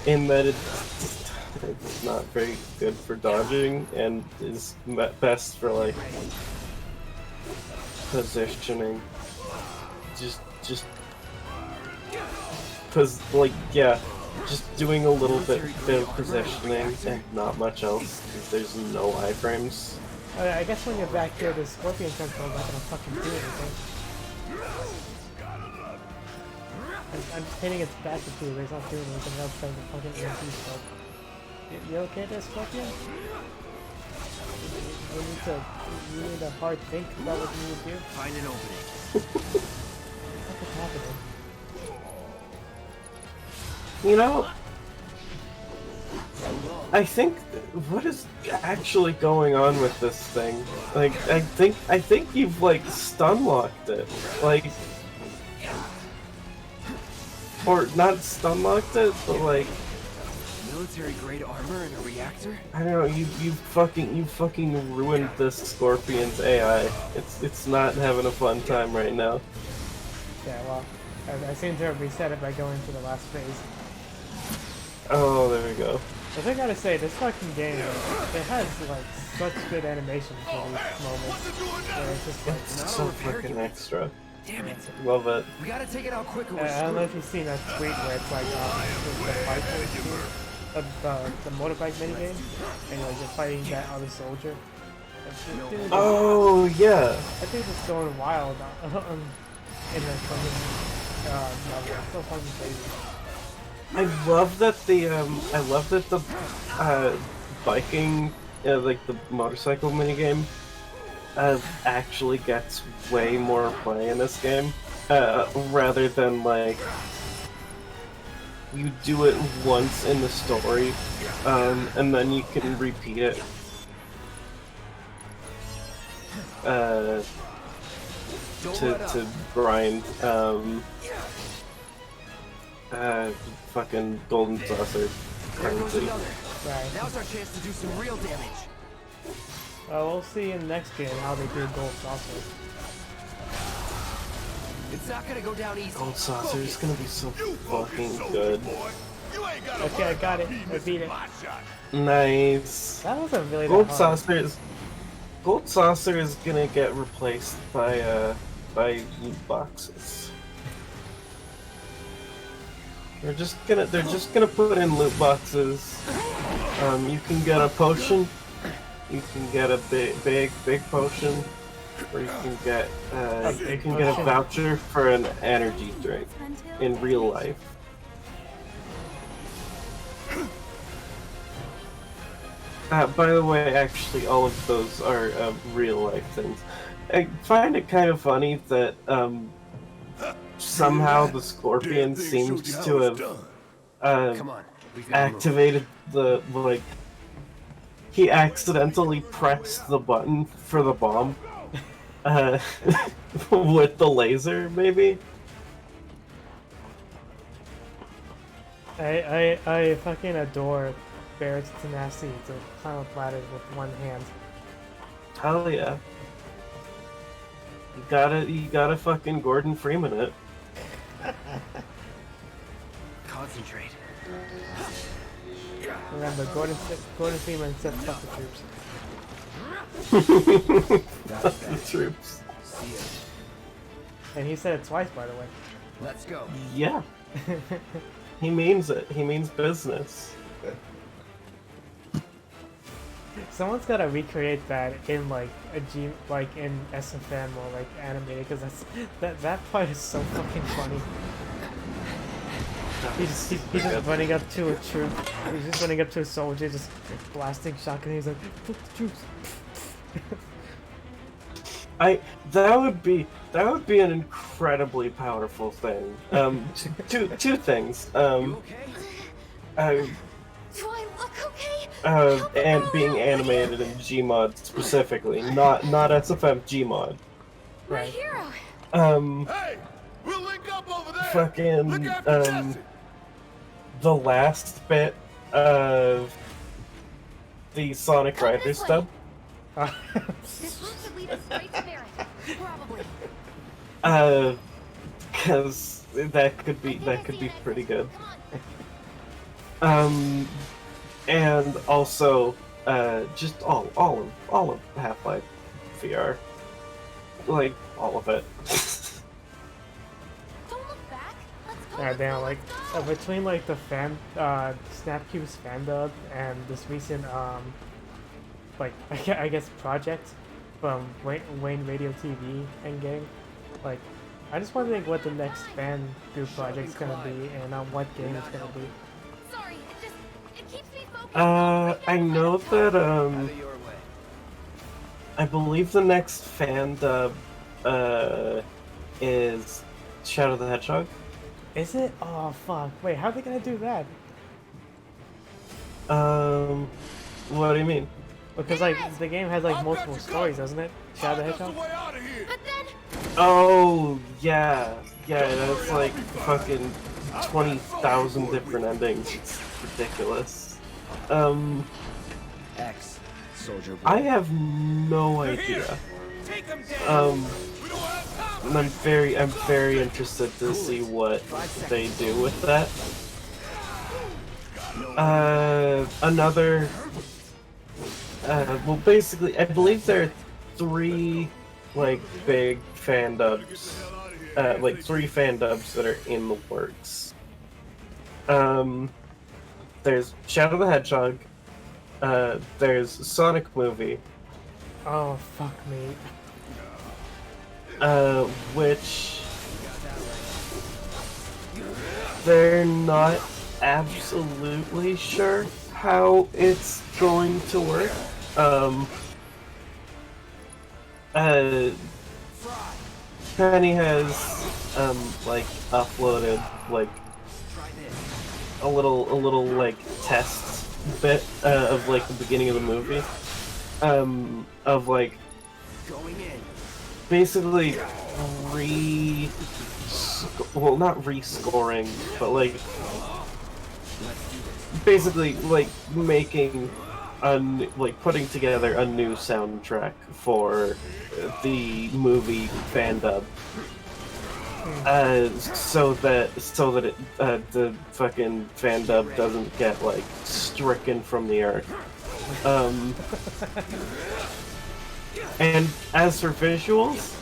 In that it's not very good for dodging and is best for like positioning. Just cause like yeah, just doing a little bit of positioning and not much else. Cause there's no iframes. I guess when you're back here, the Scorpion Sentinel is not gonna fucking do anything. I'm just hitting its back with two, but it's not doing anything else than the fucking EMP scope. You okay there, Scorpion? You need to hard think about what you need to do. Find an opening. What is happening? You know, I think what is actually going on with this thing? Like, I think you've like stun locked it, like, or not stun locked it, but like Military grade armor and a reactor? I don't know. You fucking ruined this Scorpion's AI. It's not having a fun time right now. Yeah, well, I seem to have reset it by going to the last phase. Oh, there we go. But I gotta say, this fucking game, it has like such good animation for these moments. Where it's just like, It's so fucking extra. Damn it. Love it. We gotta take it out quick or I don't know we're if you've seen that tweet where it's like the motorbike minigame, and like you're fighting that other soldier. Dude, Oh yeah. I think it's going wild in the fucking level. It's so fucking crazy. I love that the biking, like the motorcycle minigame, actually gets way more play in this game, rather than like you do it once in the story, and then you can repeat it. To grind fucking golden saucer currency. Right. Now's our chance to do some real damage. We'll see in the next game how they do gold saucer. It's not gonna go down easy. Gold saucer is gonna be so fucking good. Okay, I got it. I beat it. Nice. That wasn't really that Gold hard. Gold saucer is gonna get replaced by loot boxes. They're just gonna put in loot boxes. You can get a potion. You can get a big potion, or you can get a voucher for an energy drink in real life. By the way, actually, all of those are real life things. I find it kind of funny that somehow the Scorpion seems to have Come on. We gotta move. activated the like. He accidentally pressed the button for the bomb with the laser, maybe. I fucking adore Barrett's tenacity to climb up ladders with one hand. Hell yeah. You gotta fucking Gordon Freeman it. Concentrate. Remember, Gordon Freeman said fuck the troops. Fuck the troops. See ya. And he said it twice, by the way. Let's go. Yeah. He means it. He means business. Someone's gotta recreate that in like in SFM or like animated, because that part is so fucking funny. He's just running up to a troop. He's just running up to a soldier, just blasting shotgun. He's like, "Fuck the troops." That would be an incredibly powerful thing. Two things. You okay? Do I look okay? And being animated in Gmod specifically, not SFM Gmod. My Right. hero. Hey, we'll link up over there. Fucking Look after Jesse. the last bit of the Sonic Come Riders this way. dub. This route should lead us straight to Barrett. Probably. because that could be pretty good. And also just all of Half-Life VR, like all of it. Yeah, damn, like between like the Snapcube's fan dub and this recent like I guess project from Wayne Radio TV Endgame, like I just wondering what the next fan group project's gonna be and what game it's gonna be. Sorry, it keeps me focused. I know that I believe the next fan dub is Shadow the Hedgehog. Is it? Oh fuck! Wait, how are they gonna do that? What do you mean? Because like the game has like multiple stories, doesn't it? Shadow the Hedgehog. But then, Oh yeah, that's like fucking 20,000 different endings. It's ridiculous. X, soldier boy. I have no idea. And I'm very interested to see what they do with that. Well, basically, I believe there are 3 like big fan dubs, like 3 fan dubs that are in the works. There's Shadow the Hedgehog. There's Sonic movie. Oh fuck me. Which they're not absolutely sure how it's going to work. Penny has like uploaded like a little like test bit of like the beginning of the movie of like basically not rescoring, but like basically like making like putting together a new soundtrack for the movie fan dub, so that it, the fucking fan dub doesn't get like stricken from the earth. And as for visuals,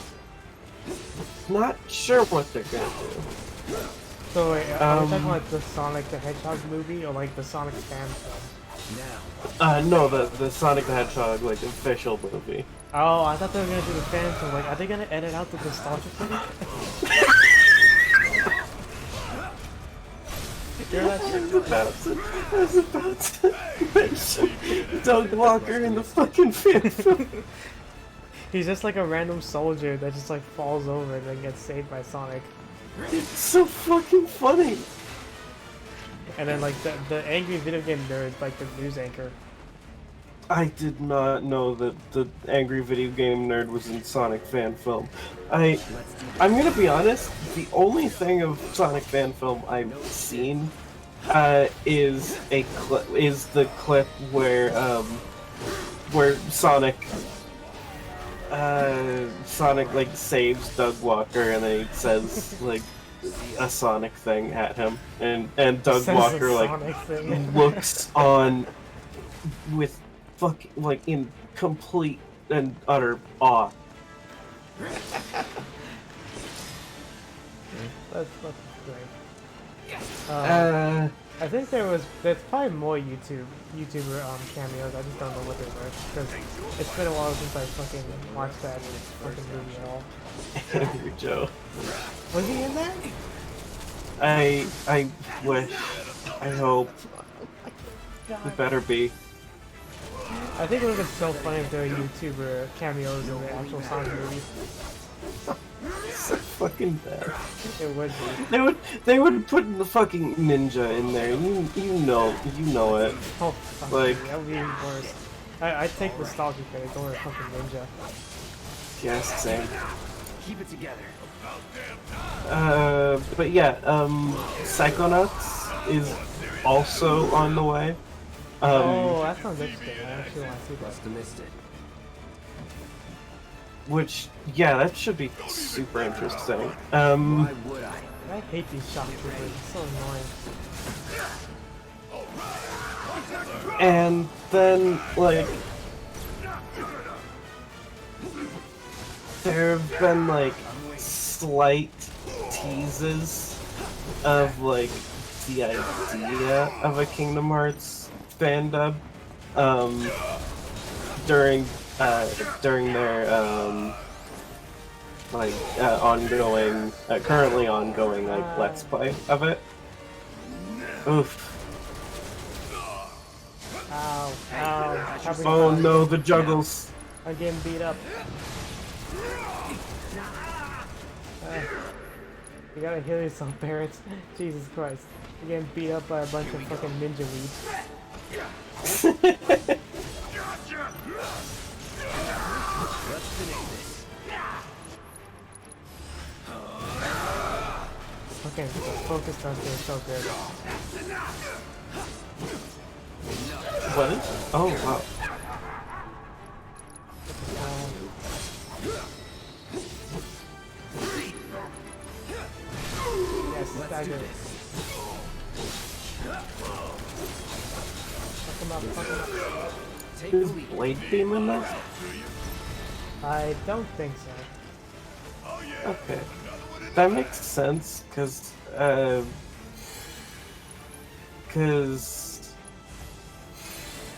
not sure what they're gonna do. So wait, are we talking about the Sonic the Hedgehog movie or like the Sonic fan film? No, the Sonic the Hedgehog like official movie. Oh, I thought they were gonna do the fan film. Like, are they gonna edit out the nostalgia thing? I was about to mention Doug Walker in the fucking fan film. He's just like a random soldier that just like falls over and then gets saved by Sonic. It's so fucking funny. And then like the angry video game nerd, like the news anchor. I did not know that the angry video game nerd was in Sonic fan film. I'm gonna be honest, the only thing of Sonic fan film I've seen is the clip where Sonic like saves Doug Walker and then he says like a Sonic thing at him, and Doug Walker like looks on with like in complete and utter awe. That's great. I think there's probably more YouTuber cameos. I just don't know what they were because it's been a while since I fucking watched that fucking movie at all. Angry Joe. Was he in that? I wish. I hope. It better be. I think it would have been so funny if there were YouTuber cameos in the actual Sonic movie. So fucking bad. It would be. They would put the fucking ninja in there. You know it. Oh, fuck like me. That would be even worse. I'd take nostalgia credit over fucking ninja. Yes, same. Keep it together. But yeah, Psychonauts is also on the way. Oh, that sounds interesting. I actually want to see that. Must have missed it. Which, yeah, that should be super interesting. Why would I? I hate these shock troopers. It's so annoying. And then, like, there have been, like, slight teases of, like, the idea of a Kingdom Hearts fan dub, during their, like, ongoing, currently ongoing, like, Let's Play of it. Oof. Ow, ow. Oh no, the juggles. I'm getting beat up. You gotta heal yourself, parents. Jesus Christ. You're getting beat up by a bunch of fucking ninja weeds. Let's finish this. Okay, focus stunts are so good. What is? Oh wow. Yes, stagger. Fuck him up, fuck him up. Take Is the lead. Blade Beam in this? I don't think so. Okay. That makes sense, cause at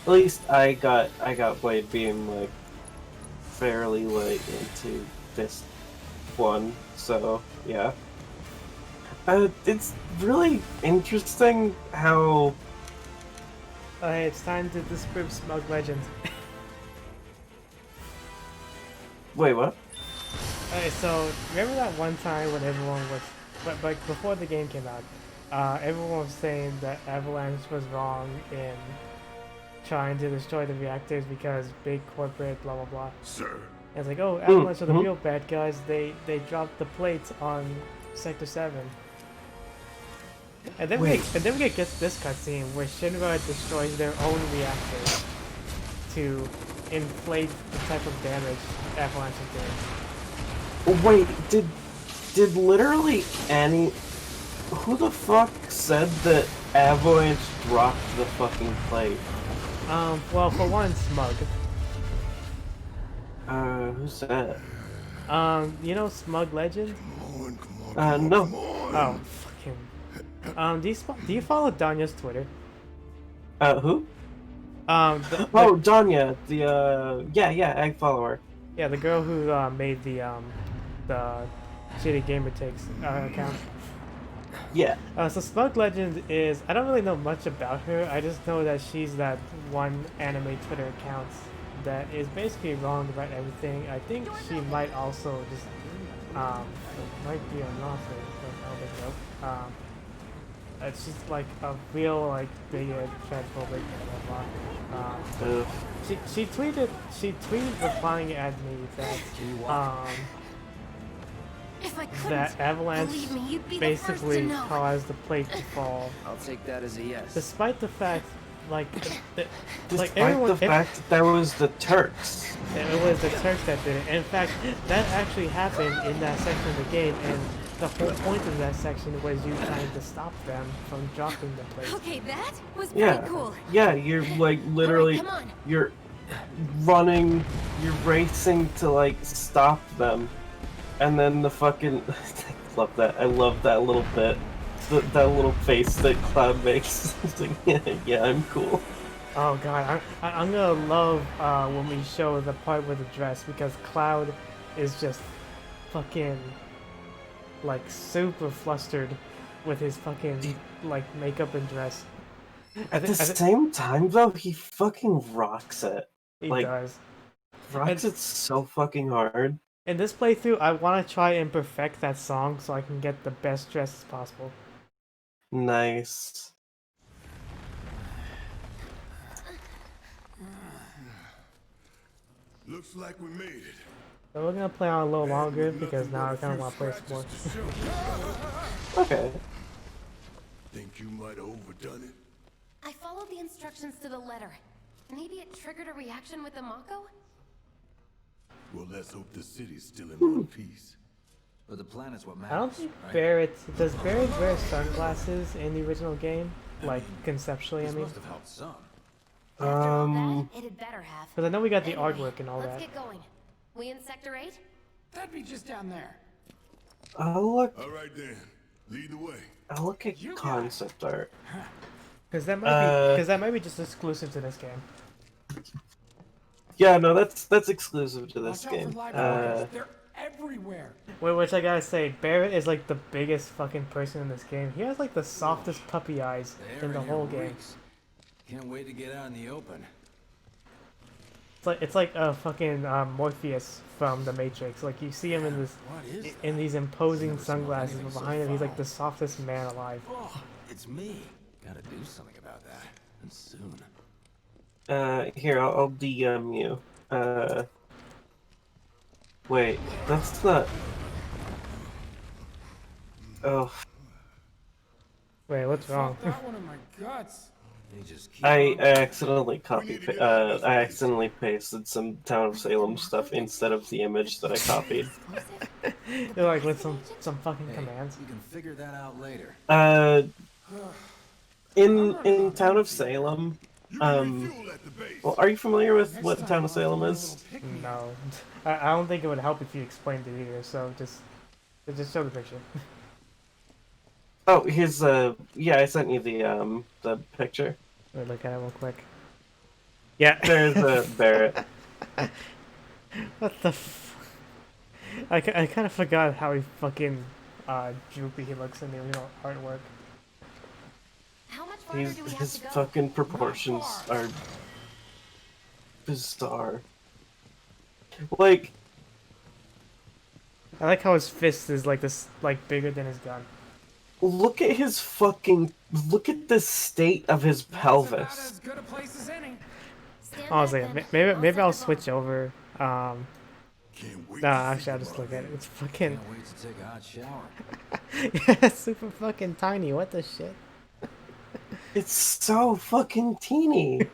least I got Blade Beam like fairly late into this one, so yeah. It's really interesting how. Okay, it's time to disprove Smug Legends. Wait, what? Okay, so remember that one time when everyone was, but before the game came out, everyone was saying that Avalanche was wrong in trying to destroy the reactors because big corporate blah blah blah. Sir. And it's like, oh, Avalanche are the real bad guys. They dropped the plates on Sector 7. And then we get this cutscene where Shinra destroys their own reactors to inflate the type of damage Avalanche is doing. Wait, did literally any? Who the fuck said that Avalanche dropped the fucking plate? Well, for one, Smug. Who's that? You know Smug Legend? No. Oh, fuck him. Do you follow Danya's Twitter? Who? Oh, Danya, yeah, I follow her. Yeah, the girl who made the Shitty Gamer Takes account. Yeah. So Smug Legend is, I don't really know much about her. I just know that she's that one anime Twitter account that is basically wrong about everything. I think she might also just it might be an author, but I don't know. She's like a real like bigot, transphobic, blah blah blah. She tweeted replying at me that If I couldn't, that Avalanche believe me, you'd be basically the first to know. caused the plate to fall, I'll take that as a yes. despite the fact, like, Despite the fact that there was the Turks. it was the Turks that did it. In fact, that actually happened in that section of the game, and the whole point of that section was you trying to stop them from dropping the plate. Okay, that was pretty Yeah. cool. Yeah, you're like literally, Alright, come on. you're running, you're racing to like stop them, and then the fucking. I love that. I love that little bit. That little face that Cloud makes. It's like, yeah, I'm cool. Oh god, I'm gonna love when we show the part with the dress, because Cloud is just fucking like super flustered with his fucking like makeup and dress. At the same time, though, he fucking rocks it. He like, does. Rocks it so fucking hard. In this playthrough, I want to try and perfect that song so I can get the best dress as possible. Nice. Looks like we made it. So we're gonna play on a little longer because now I kind of want to play some more. Okay. Think you might have overdone it? I followed the instructions to the letter. Maybe it triggered a reaction with the Mako? Well, let's hope the city's still in one piece. But the planet's what I matters. don't think right? Barrett does Barrett wear sunglasses in the original game? Like conceptually, I This mean. must have helped some. After all that, it'd better have. Because I know we got the Anyway, artwork and all let's that. get going. We in Sector 8? That'd be just down there. Look. All right then, lead the way. I'll look at concept art. Because that might be just exclusive to this game. Yeah, no, that's exclusive to this Watch out game. for live wires. They're everywhere. Which I gotta say, Barrett is like the biggest fucking person in this game. He has like the softest puppy eyes The in air the here whole game. reeks. Can't wait to get out in the open. It's like a fucking Morpheus from the Matrix. Like you see him in this What is that? in these imposing Never smelled sunglasses, anything but so behind him he's like foul. the softest man alive. Oh, it's me. Gotta do something about that. And soon. Here, I'll DM you. Wait, that's not. Oh, Wait, what's wrong? Fuck that one in my guts. They just keep I on- accidentally I accidentally pasted some Town of Salem stuff instead of the image that I copied. You're like with some fucking Hey, commands. you can figure that out later. In Town of Salem, You can refuel at the base. well, are you familiar with what Town of Salem is? No, I don't think it would help if you explained it either. So just show the picture. Oh, his yeah, I sent you the picture. Wait, look at it real quick. Yeah. There's Barrett. What the I kind of forgot how he fucking droopy he looks in the original artwork. How much farther do we have His to go? fucking proportions are bizarre. Like, I like how his fist is like this, like bigger than his gun. look at his fucking. Look at the state of his About pelvis. as good a place as any. Stand I was back like, then. maybe I'll set the switch over. Can't wait No, to actually, see I'll just tomorrow. look at it. It's fucking, Can't wait to take a hot shower. yeah, it's super fucking tiny. What the shit? It's so fucking teeny.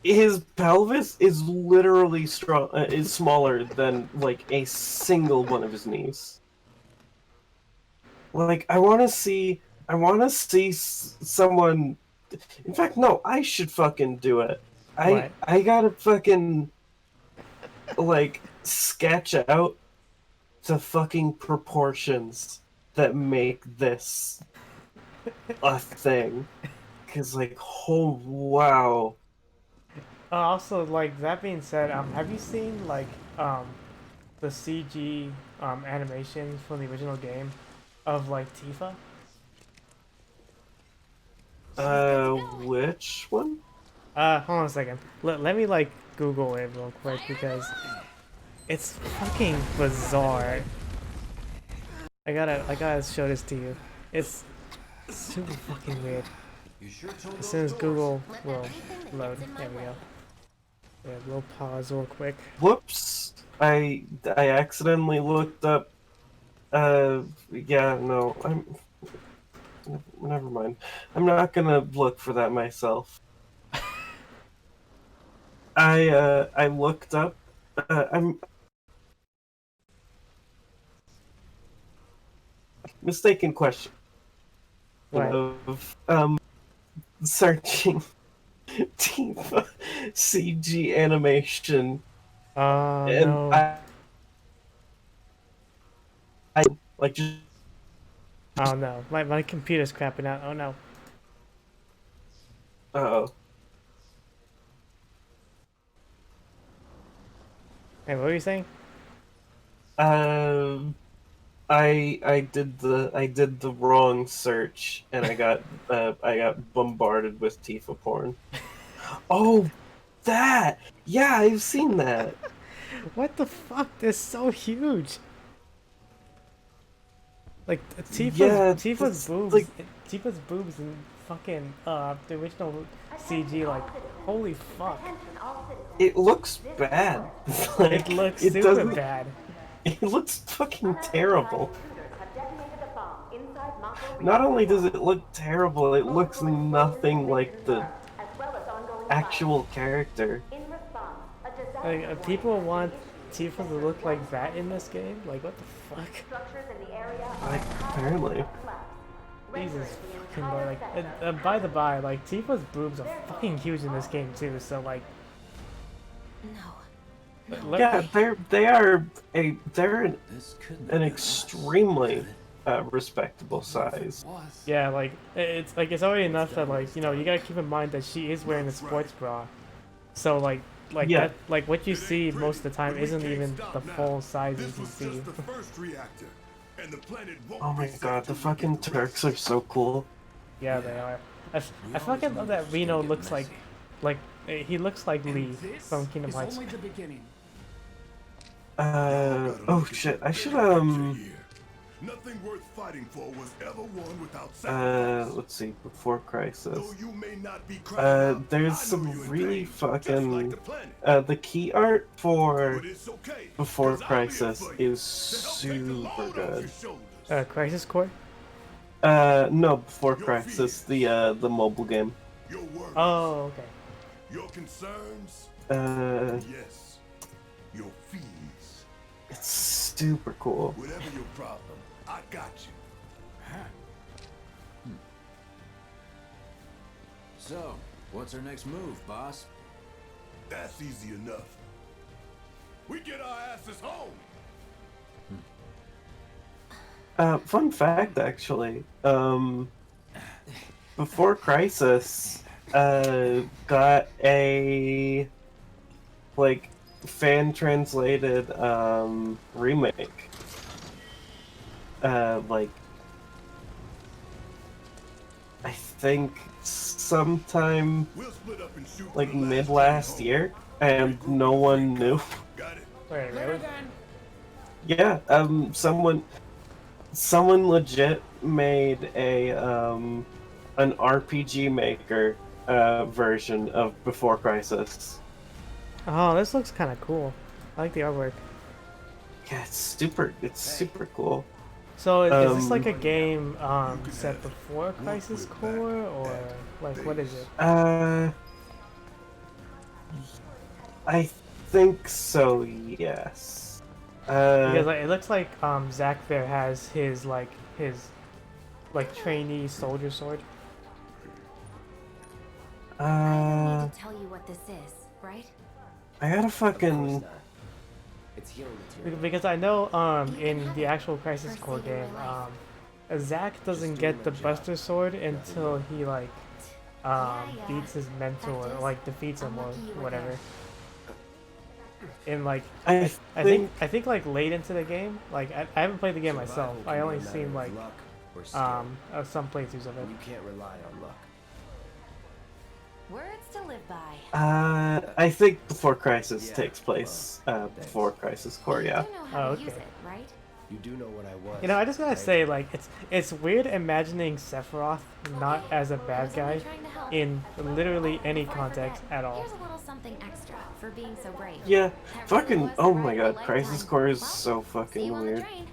His pelvis is literally strong. Is smaller than like a single one of his knees. Like I want to see someone. In fact, no, I should fucking do it. What? I gotta fucking like sketch out the fucking proportions that make this a thing. Cause like, oh wow. Also, like that being said, have you seen like the CG animations from the original game of like Tifa? Which one? Hold on a second. Let me like Google it real quick because it's fucking bizarre. I gotta show this to you. It's super fucking weird. You sure told As soon as Google Let will everything that load, gets in my there we way. go. Yeah, we'll pause real quick. Whoops! I accidentally looked up. Yeah, no, never mind. I'm not gonna look for that myself. I looked up. I'm mistaken question Right. of searching Tifa CG animation, and No. I like just. Oh no, my computer's crapping out. Oh no. Oh. Hey, what were you saying? I did the wrong search and I got bombarded with Tifa porn. Oh, that! Yeah, I've seen that. What the fuck? They're so huge. Like Yeah, Tifa's it's boobs, like- Tifa's boobs and fucking the original CG. Like, holy fuck! It looks bad. Like, It looks it super doesn't- bad. It looks fucking terrible. Not only does it look terrible, it looks nothing like the actual character. Like, people want Tifa to look like that in this game? Like, what the fuck? Like, apparently. Jesus fucking Lord. Like, by the by, like, Tifa's boobs are fucking huge in this game too, so like... No. Look, Yeah, they're an This couldn't an be extremely respectable size. yeah, like, it's already enough that, like, you know, you gotta keep in mind that she is wearing a sports bra. So, like Yeah. that, like, what you see most of the time isn't even the full size This you was see. just the first reactor, and the planet won't Oh my be safe god, till the we fucking get the Turks are so cool. Yeah, they are. I fucking love that Reno looks like he looks like Lee from Kingdom Hearts. Only the beginning. Oh shit, I should Nothing worth fighting for was ever won without sacrifice. let's see, Before Crisis. Though you may not be crying out, There's I know some you're in really pain, just like fucking the planet. the key art for But it's okay, Before 'cause I'll be here Crisis for you is to help take the super load off good. your shoulders. Crisis Core? No, Before Crisis, the mobile game. Your worries, Oh, okay. your concerns, yes, your fears. It's super cool. Whatever your problem, I got you. So, what's our next move, boss? That's easy enough. We get our asses home. Fun fact, actually. Before Crisis, got a like fan translated remake. Like I think sometime We'll split up and shoot like for the mid last last train year, and no one knew. home. Got it. Wait, really? Yeah, someone legit made a an RPG Maker version of Before Crisis. Oh, this looks kind of cool. I like the artwork. Yeah, it's super cool. So is this like a game set before Crisis Core, or like what is it? I think so. Yes. Because like, it looks like Zack there has his trainee soldier sword. I don't need to tell you what this is, right? I gotta fucking. It's not. It's healing material. Because I know in the actual Crisis Core game, Zack doesn't get the Buster Sword until he like beats his mentor, or like defeats him or whatever. In like I I think like late into the game, like I haven't played the game myself. Survival I can be only a matter seen of like luck or skill. some playthroughs of it. You can't rely on luck. Words to live by. I think Before Crisis Yeah, takes place thanks. before Crisis Core. You Yeah. do know how Oh, to use okay. it, right? You do know what I was. You know, I just gotta right? say, like, it's weird imagining Sephiroth not as a bad I was only guy trying to help. in literally any Before I context forget, at all. Here's a little something extra for being so brave. Yeah. That Fucking. really was Oh the my ride god, of a Crisis lifetime. Core is Well, so see fucking you on the weird. train.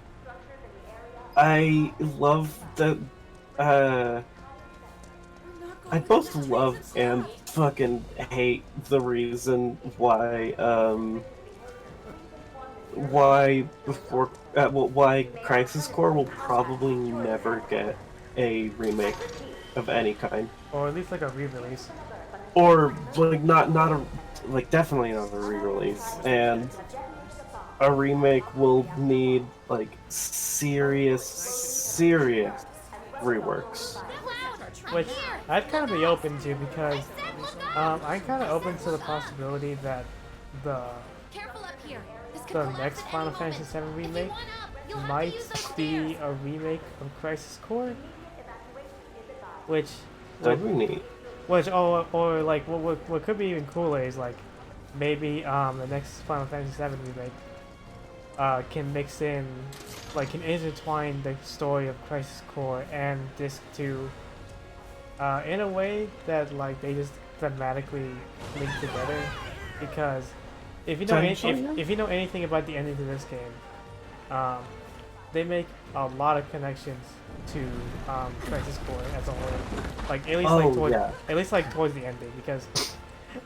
I love that. I both love and fucking hate the reason why Crisis Core will probably never get a remake of any kind, Or at least like a re-release. or like not a like definitely not a re-release, and a remake will need like serious reworks. Which I'd kind of be open to because I'm kind of open to the possibility that the Careful up here. This could the collapse next at Final any Fantasy moment. VII If you remake want up, you'll have to might use those be stairs. a remake of Crisis Core, which That'd be neat. or like what could be even cooler is like maybe the next Final Fantasy VII remake can mix in can intertwine the story of Crisis Core and Disc 2 in a way that like they just thematically link together, because if you know Potentially. if you know anything about the ending to this game, they make a lot of connections to Crisis Core as a whole, like at least Oh, like towards yeah. at least like towards the ending, because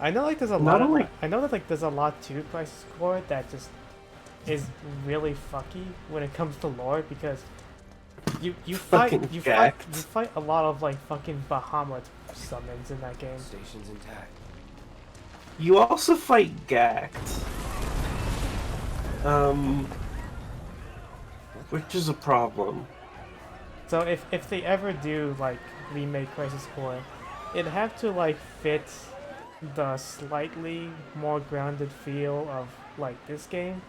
I know like there's a Not lot of only- I know that like there's a lot to Crisis Core that just is really fucky when it comes to lore because you fight Fucking you gacked. fight a lot of like fucking Bahamut summons in that game. Station's intact. You also fight Gact. Which is a problem. So if they ever do like remake Crisis Core, it'd have to like fit the slightly more grounded feel of like this game,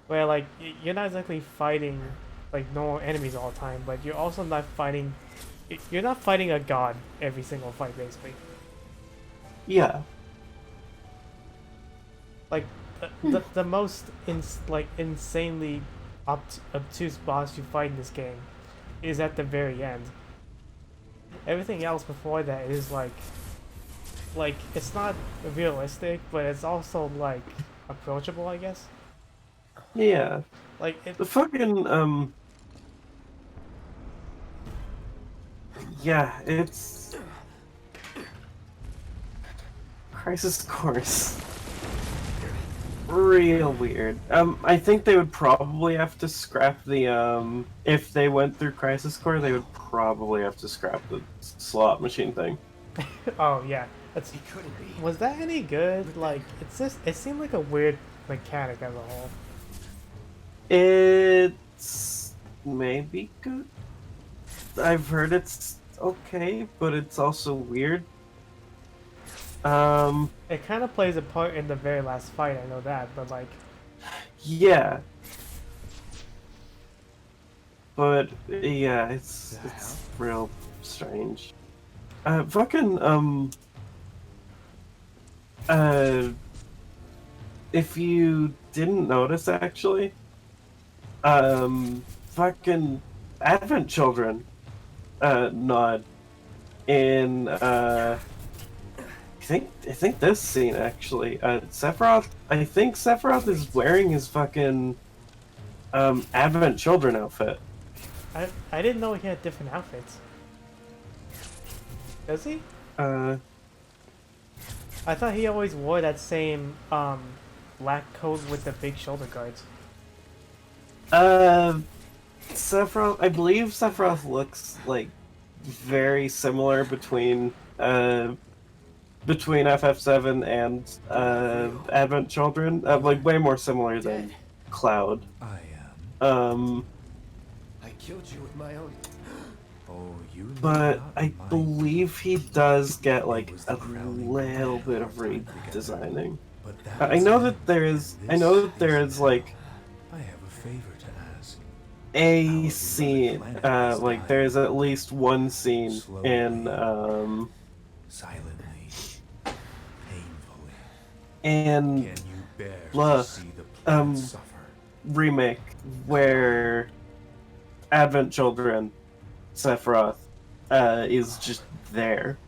where like you're not exactly fighting like normal enemies all the time, but you're also not fighting. You're not fighting a god every single fight, basically. Yeah. Like the most insanely obtuse boss you fight in this game is at the very end. Everything else before that is like it's not realistic, but it's also like approachable, I guess. Yeah. Like it, The fucking, yeah, it's... Crisis Course. Real weird. I think they would probably have to scrap the, if they went through Crisis Core, they would probably have to scrap the slot machine thing. oh yeah, that's. He couldn't be. Was that any good? Like it seemed like a weird mechanic as a whole. It's maybe good. I've heard it's okay, but it's also weird. It kind of plays a part in the very last fight, I know that, but like, Yeah. But yeah, it's real strange. If you didn't notice actually, fucking Advent Children, nod in I think this scene actually, Sephiroth. I think Sephiroth is wearing his fucking Advent Children outfit. I didn't know he had different outfits. Does he? I thought he always wore that same black coat with the big shoulder guards. Sephiroth. I believe Sephiroth looks like very similar between FF7 and Advent Children. Like way more similar than Cloud. I am. I killed you with my own. Oh, you. But not I mind. believe he does get like was the a crowning little plan bit of of our time together. redesigning. But that I was know then, that there is. and I know this that there is like I have a favor to ask. a scene. Like there is at least one scene in Silently, painfully. in Can you bear La- to see the planet suffer? remake where Advent Children Sephiroth is just there,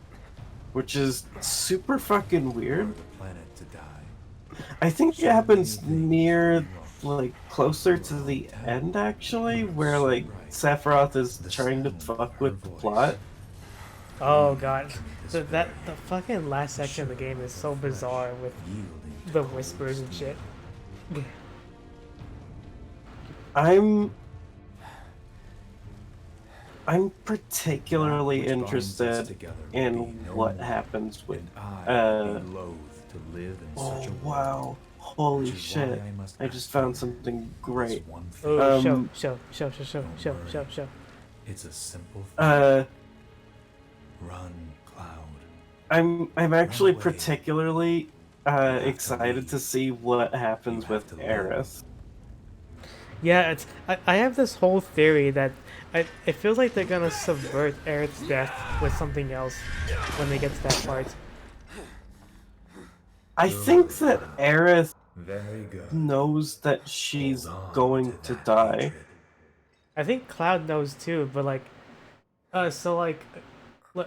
which is super fucking weird. For the planet to die. I think it happens near, like, closer to the end, actually, where, like, Sephiroth is trying to fuck with the plot. Oh god, the fucking last section of the game is so bizarre with the whispers and shit. I'm particularly interested in what happens with, oh wow, holy shit, I just found something great. Oh, show. It's a simple thing. Run, Cloud. I'm actually away. particularly have to excited leave. to see what happens You have with to leave. Aerith. Yeah, I have this whole theory that it feels like they're gonna subvert Aerith's death with something else when they get to that part. I think that Aerith Very good. knows that she's Hold on going to that die. hatred. I think Cloud knows too, but like, so like,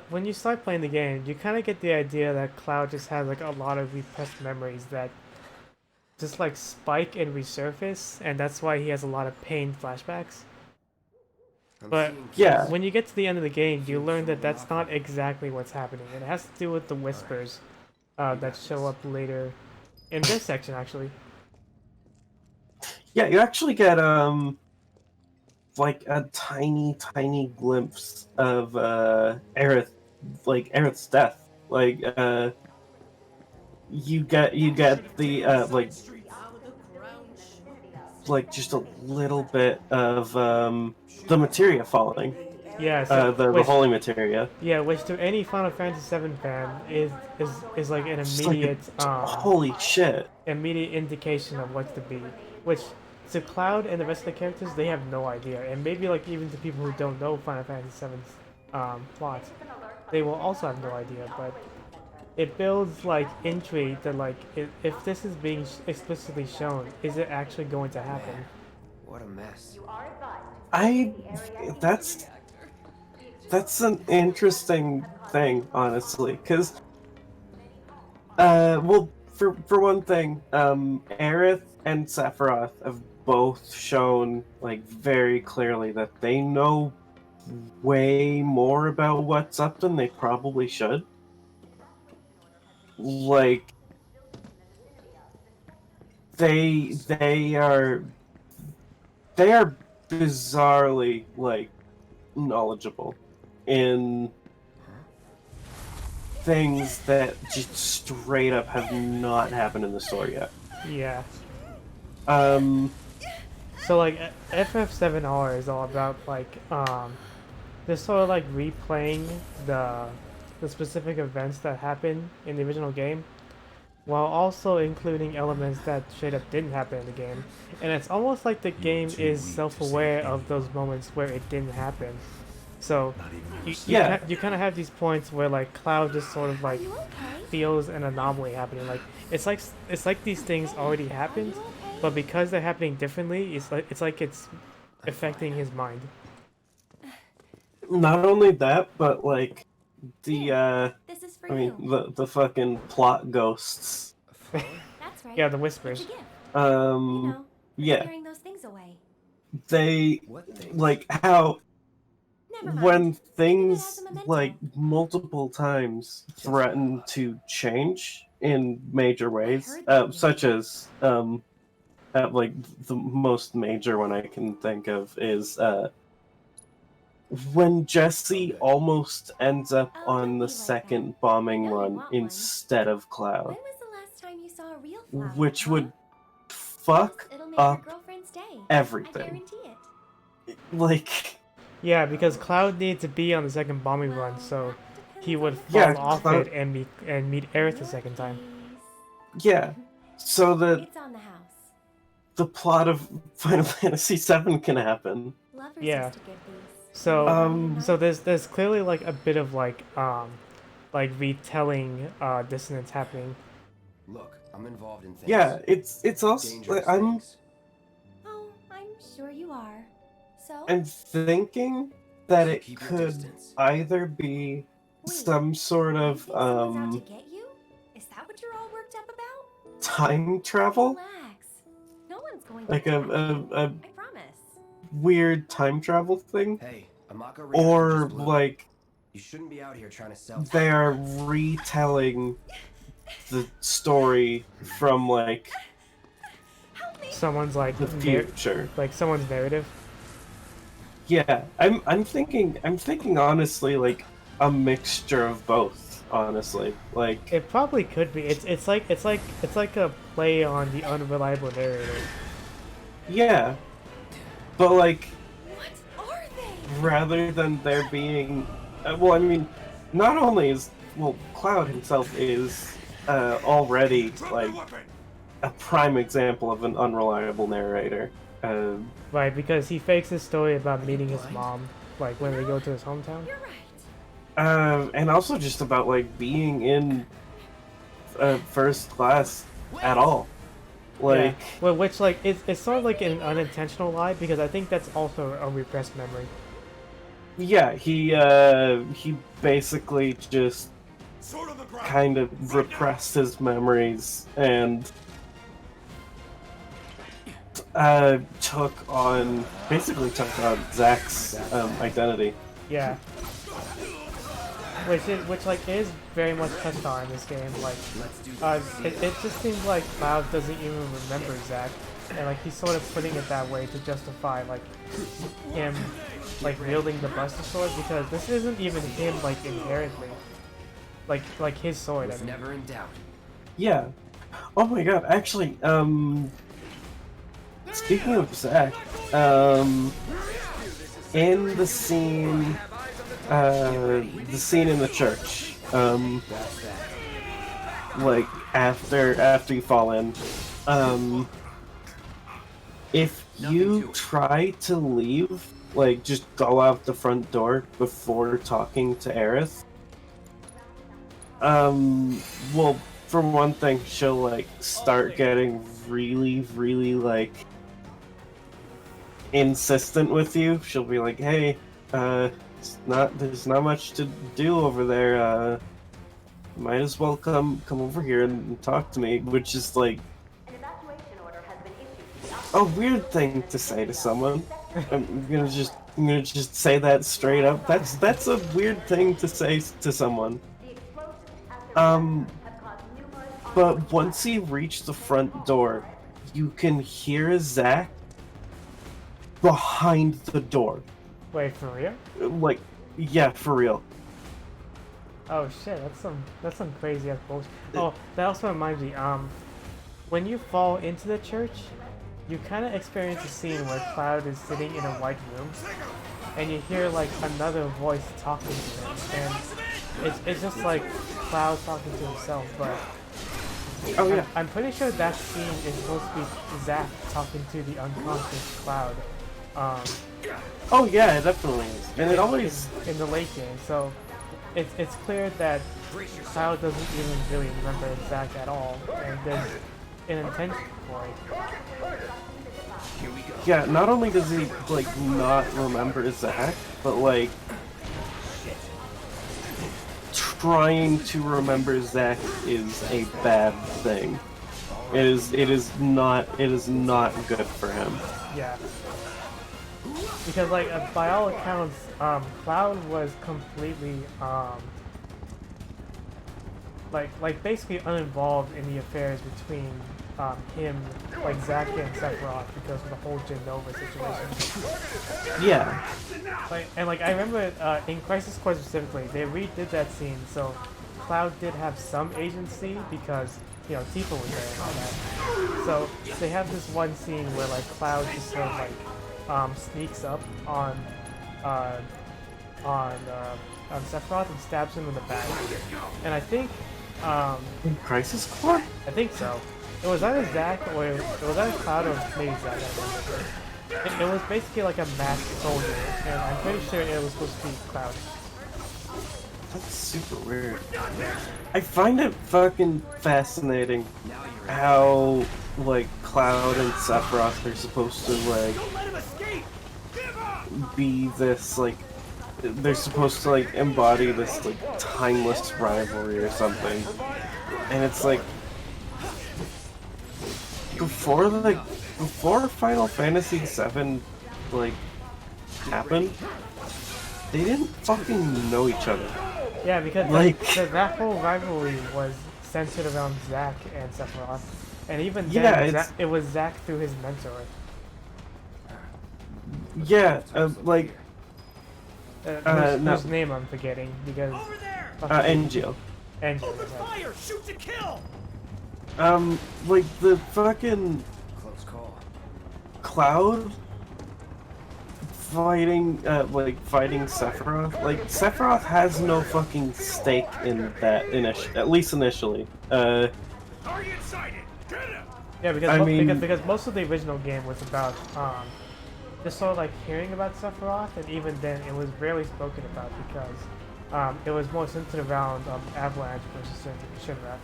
when you start playing the game, you kind of get the idea that Cloud just has like a lot of repressed memories that just like spike and resurface, and that's why he has a lot of pain flashbacks. But Yeah. when you get to the end of the game, you learn that that's not exactly what's happening. It has to do with the whispers that show up later in this section, actually. Yeah, you actually get like a tiny glimpse of Aerith's death. Like you get the like just a little bit of the materia falling. Yeah, so The holy materia. yeah, which to any Final Fantasy VII fan is like an Just like immediate holy shit. immediate indication of what's to be. Which to Cloud and the rest of the characters, they have no idea, and maybe like even to people who don't know Final Fantasy VII's plots, they will also have no idea. But it builds like intrigue that like if this is being explicitly shown, is it actually going to happen? What a mess. That's an interesting thing, honestly, because well, for one thing, Aerith and Sephiroth have both shown like very clearly that they know way more about what's up than they probably should. Like they are bizarrely like knowledgeable in things that just straight up have not happened in the story yet. Yeah. Um, So like FF7R is all about like just sort of like replaying the specific events that happened in the original game, while also including elements that straight up didn't happen in the game. And it's almost like the game is self-aware of those moments where it didn't happen. So you kind of have these points where like Cloud just sort of like feels an anomaly happening. Like it's like these things already happened, but because they're happening differently, it's like it's affecting his mind. Not only that, but like the This is for I mean you. the fucking plot ghosts. That's right. Yeah, the whispers. It's a gift. Yeah, Scaring those things away. they What things? like how Never mind. when Think of it things as a memento. like multiple times threaten to change in major ways, such as like the most major one I can think of is when Jesse almost ends up Oh, on don't the be like second that. bombing I know you run want one. instead of Cloud, When was the last time you saw a real flower? which huh? would fuck It'll make your up girlfriend's day. I everything. guarantee it. Like, Yeah, because Cloud needed to be on the second bombing run, so he would fall Yeah, off Cloud- it and meet Aerith the second time. yeah, so that It's on the house. the plot of Final Fantasy VII can happen. Lovers Yeah. used to give these. So so there's clearly like a bit of like retelling dissonance happening. Look, I'm involved in things. Yeah, it's also Dangerous I'm things. Oh, I'm sure you are. So? I'm thinking that it Keep your could distance. either be Wait, some sort you of think someone's out to get you? Is that what you're all worked up about? time travel, Relax. No one's going like to a I promise. weird time travel thing, Hey, Amaka reactor or just blew. like You shouldn't be out here trying to sell. they are retelling the story from like Someone's like the future. like someone's narrative. Yeah, I'm thinking honestly like a mixture of both. Honestly, like It probably could be. It's like a play on the unreliable narrator. yeah, but like What are they? rather than there being, well, I mean, not only is Cloud himself is already like a prime example of an unreliable narrator. Right, because he fakes his story about meeting his mom, like when they go to his hometown. You're right. And also just about like being in first class at all. Like, Yeah. Well, which like it's sort of like an unintentional lie because I think that's also a repressed memory. yeah, he basically just Sword on the ground. kind of repressed his memories and basically took on Zack's identity. Yeah. which like is very much touched on in this game. Like, Let's do it just seems like Cloud doesn't even remember Zack, and like he's sort of putting it that way to justify like him like wielding the Buster Sword, because this isn't even him like inherently, like his sword. I Was mean. never in doubt. Yeah. Oh my god, actually, speaking of Zack, in the scene in the church, like after you fall in, if you try to leave, like just go out the front door before talking to Aerith, well, for one thing, she'll like start getting really like insistent with you. She'll be like, "Hey, there's not much to do over there. Might as well come over here and talk to me," which is like a weird thing to say to someone. I'm gonna just say that straight up. That's a weird thing to say to someone. But once you reach the front door, you can hear Zack behind the door. Wait, for real? Like, yeah, for real. Oh shit, that's some crazy ass bullshit. Oh, that also reminds me, when you fall into the church, you kind of experience a scene where Cloud is sitting in a white room, and you hear like another voice talking to him, and it's just like Cloud talking to himself, but Oh yeah. I'm pretty sure that scene is supposed to be Zack talking to the unconscious Cloud. Oh yeah, it definitely is, and it always in the late game, so it's clear that Cloud doesn't even really remember Zack at all, and there's an intention for it. yeah. Not only does he like not remember Zack, but like trying to remember Zack is a bad thing. It is not good for him. Yeah. Because like by all accounts, Cloud was completely like basically uninvolved in the affairs between him, like Zack and Sephiroth, because of the whole Genova situation. Yeah. Like I remember in Crisis Core specifically, they redid that scene, so Cloud did have some agency because you know Tifa was there and all that. So they have this one scene where like Cloud just sort of like sneaks up on Sephiroth and stabs him in the back. And I think In Crisis Core? I think so. It was either Zack or it was either Cloud or maybe Zack. I remember. It was basically like a masked soldier, and I'm pretty sure it was supposed to be Cloud. That's super weird. I find it fucking fascinating how like Cloud and Sephiroth are supposed to like be this like they're supposed to like embody this like timeless rivalry or something, and it's like before Final Fantasy VII like happened, they didn't fucking know each other. Yeah, because like that whole rivalry was centered around Zack and Sephiroth, and even then, yeah, it was Zack through his mentor. Yeah, like whose name I'm forgetting because Angel. Angel. Fire! Shoot to kill! Like the fucking Close call. Cloud fighting Sephiroth. Like Sephiroth has no fucking stake in that at least initially. Target sighted. Get him. Yeah, because most of the original game was about just sort of like hearing about Sephiroth, and even then it was rarely spoken about because it was more centered around Avalanche versus Shinra.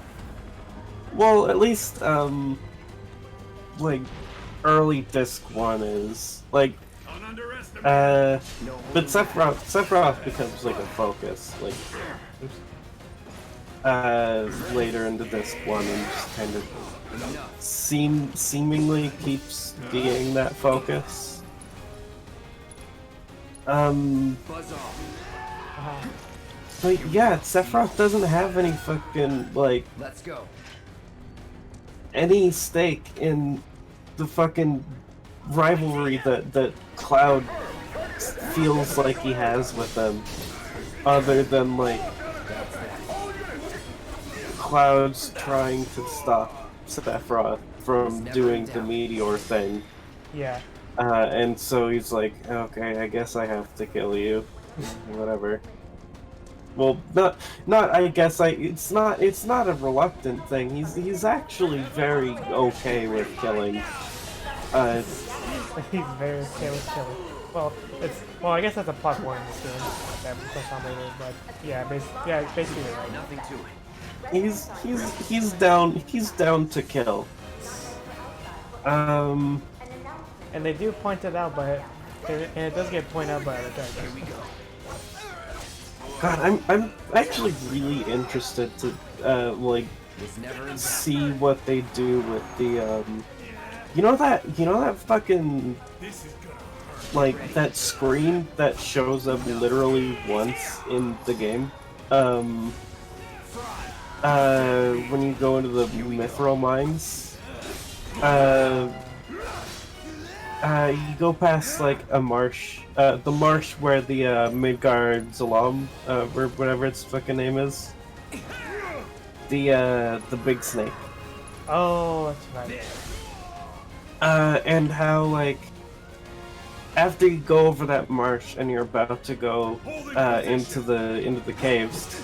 Well, at least like early disc 1 is like but Sephiroth becomes like a focus like later into disc 1 and just kind of seemingly keeps being that focus. Buzz off. But yeah, Sephiroth doesn't have any fucking, like, Let's go. any stake in the fucking rivalry that Cloud feels like he has with them. Other than, like, Cloud's trying to stop Sephiroth from doing the meteor thing. Yeah. And so he's like, okay, I guess I have to kill you. Whatever. Well, I guess it's not a reluctant thing. He's actually very okay with killing. He's very okay with killing. Well, I guess that's a plot point in this game that we'll touch on later. But yeah, basically you're right. Nothing to it. He's down to kill. And they do point it out, and it does get pointed out by the guy. Here we go. God, I'm actually really interested to like It's never in doubt. see what they do with the you know that fucking like that screen that shows up literally once in the game when you go into the mithril mines you go past like a marsh, the marsh where the Midgard Zalam, or whatever its fucking name is, the big snake. Oh, that's right. And how like after you go over that marsh and you're about to go into the caves,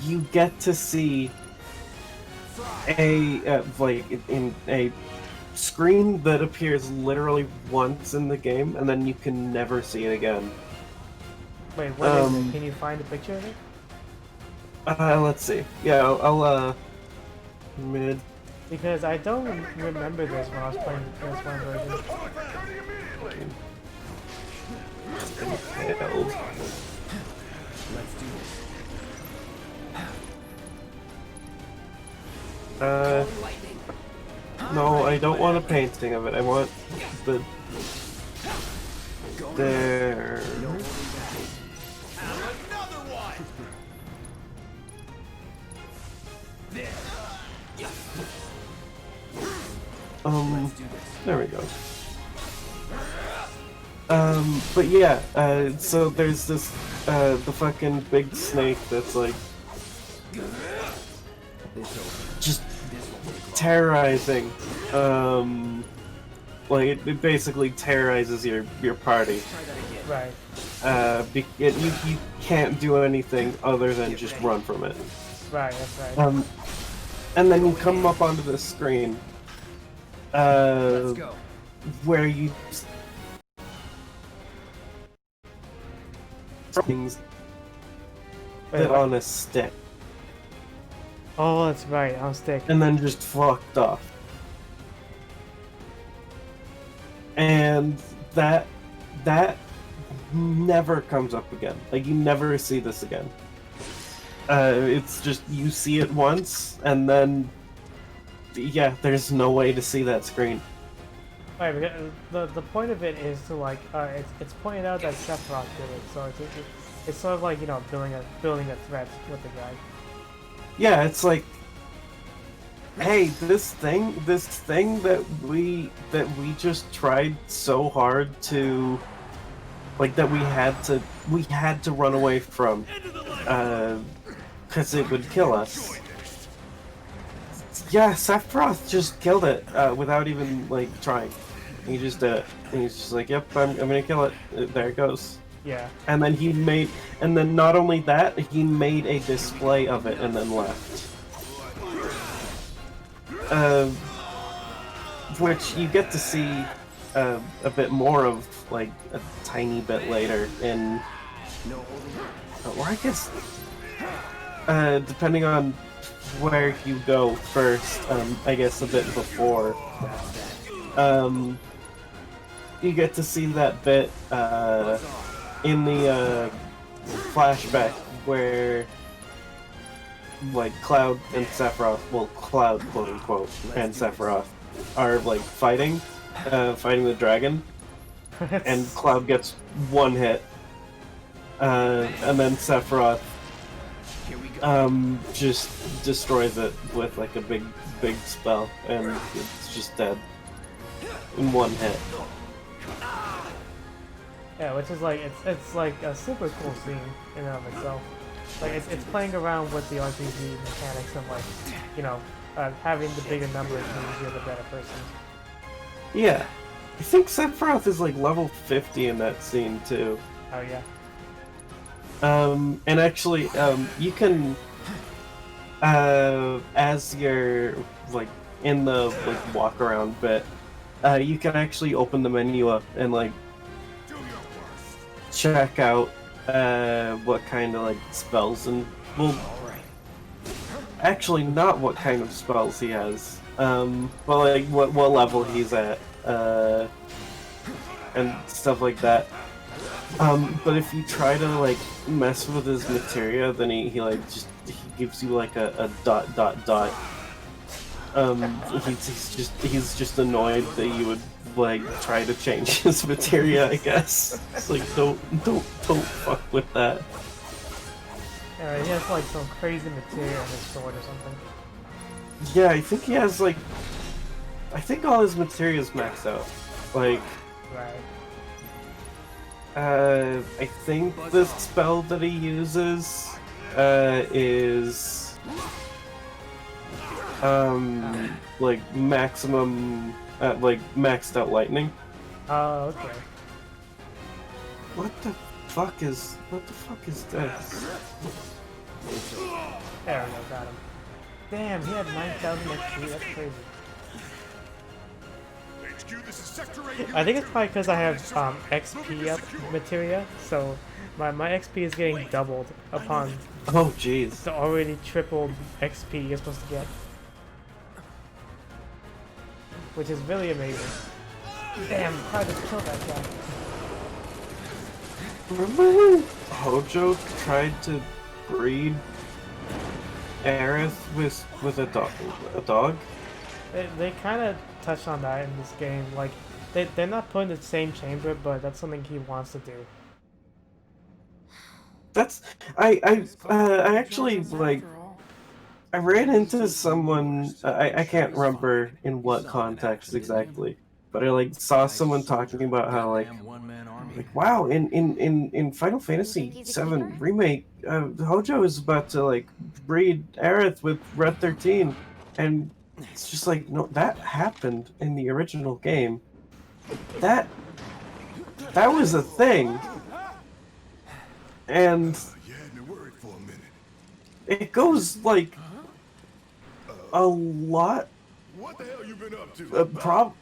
you get to see a like in a screen that appears literally once in the game, and then you can never see it again. Wait, what is it? Can you find a picture of it? Let's see. Yeah, I'll mid. Because I don't remember this when I was playing the PS1 version. Failed. Let's do Uh, no, I don't want a painting of it. I want the there. There we go. But yeah, so there's this, the fucking big snake that's like, just terrorizing, like it basically terrorizes your party. Right. You can't do anything other than just run from it. Right, that's right. And then you come up onto the screen, Let's go. where you things that on a stick, Oh, that's right, on stick. and then just fucked off. And that never comes up again. Like, you never see this again. It's just, you see it once, and then, yeah, there's no way to see that screen. Right, because the point of it is to like, it's pointed out that Sephiroth did it, so it's sort of like, you know, building a threat with the guy. Yeah, it's like, hey, this thing that we just tried so hard to, like, that we had to run away from, because it would kill us. Yeah, Sephiroth just killed it without even like trying. He just did it. And he's just like, "Yep, I'm gonna kill it." There it goes. Yeah. And then not only that, he made a display of it and then left. Which you get to see a bit more of, like a tiny bit later in, or I guess, depending on where you go first, I guess a bit before, you get to see that bit in the flashback where, like, Cloud and Sephiroth, well, Cloud, quote unquote, and Sephiroth are like fighting the dragon, and Cloud gets one hit, and then Sephiroth Here we go. just destroys it with like a big spell, and it's just dead in one hit. Yeah, which is like it's like a super cool scene in and of itself. Like it's playing around with the RPG mechanics of like, you know, having the bigger numbers means you're the better person. Yeah, I think Sephiroth is like level 50 in that scene too. Oh yeah. And actually, you can, as you're like in the like walk around bit, you can actually open the menu up and like check out what kind of like spells and well, actually not what kind of spells he has, but like what level he's at, and stuff like that. But if you try to like mess with his materia, then he like just he gives you like a dot dot dot. He's just annoyed that you would like try to change his materia, I guess. It's like don't fuck with that. Yeah, he has like some crazy material on his sword or something. Yeah, I think he has like I think all his materia is maxed out. Like Right. I think the spell that he uses is like maximum like maxed out lightning. Oh, okay. What the fuck is this? There we go, got him. Damn, he had 9,000 XP, that's crazy. HQ, this is Sector 8. I think it's probably because I have XP up materia, so my XP is getting doubled upon Oh jeez. the already tripled XP you're supposed to get. Which is really amazing. Damn, I just killed that guy. Remember when Hojo tried to breed Aerith with a dog? They kind of touched on that in this game. Like, they're not put in the same chamber, but that's something he wants to do. That's I actually like I ran into someone I can't remember in what context exactly, but I like saw someone talking about how like wow in Final Fantasy VII Remake Hojo is about to like breed Aerith with Red 13, and it's just like no, that happened in the original game. That was a thing. And You had me worried for a minute. it goes like a lot. What the hell you been up to?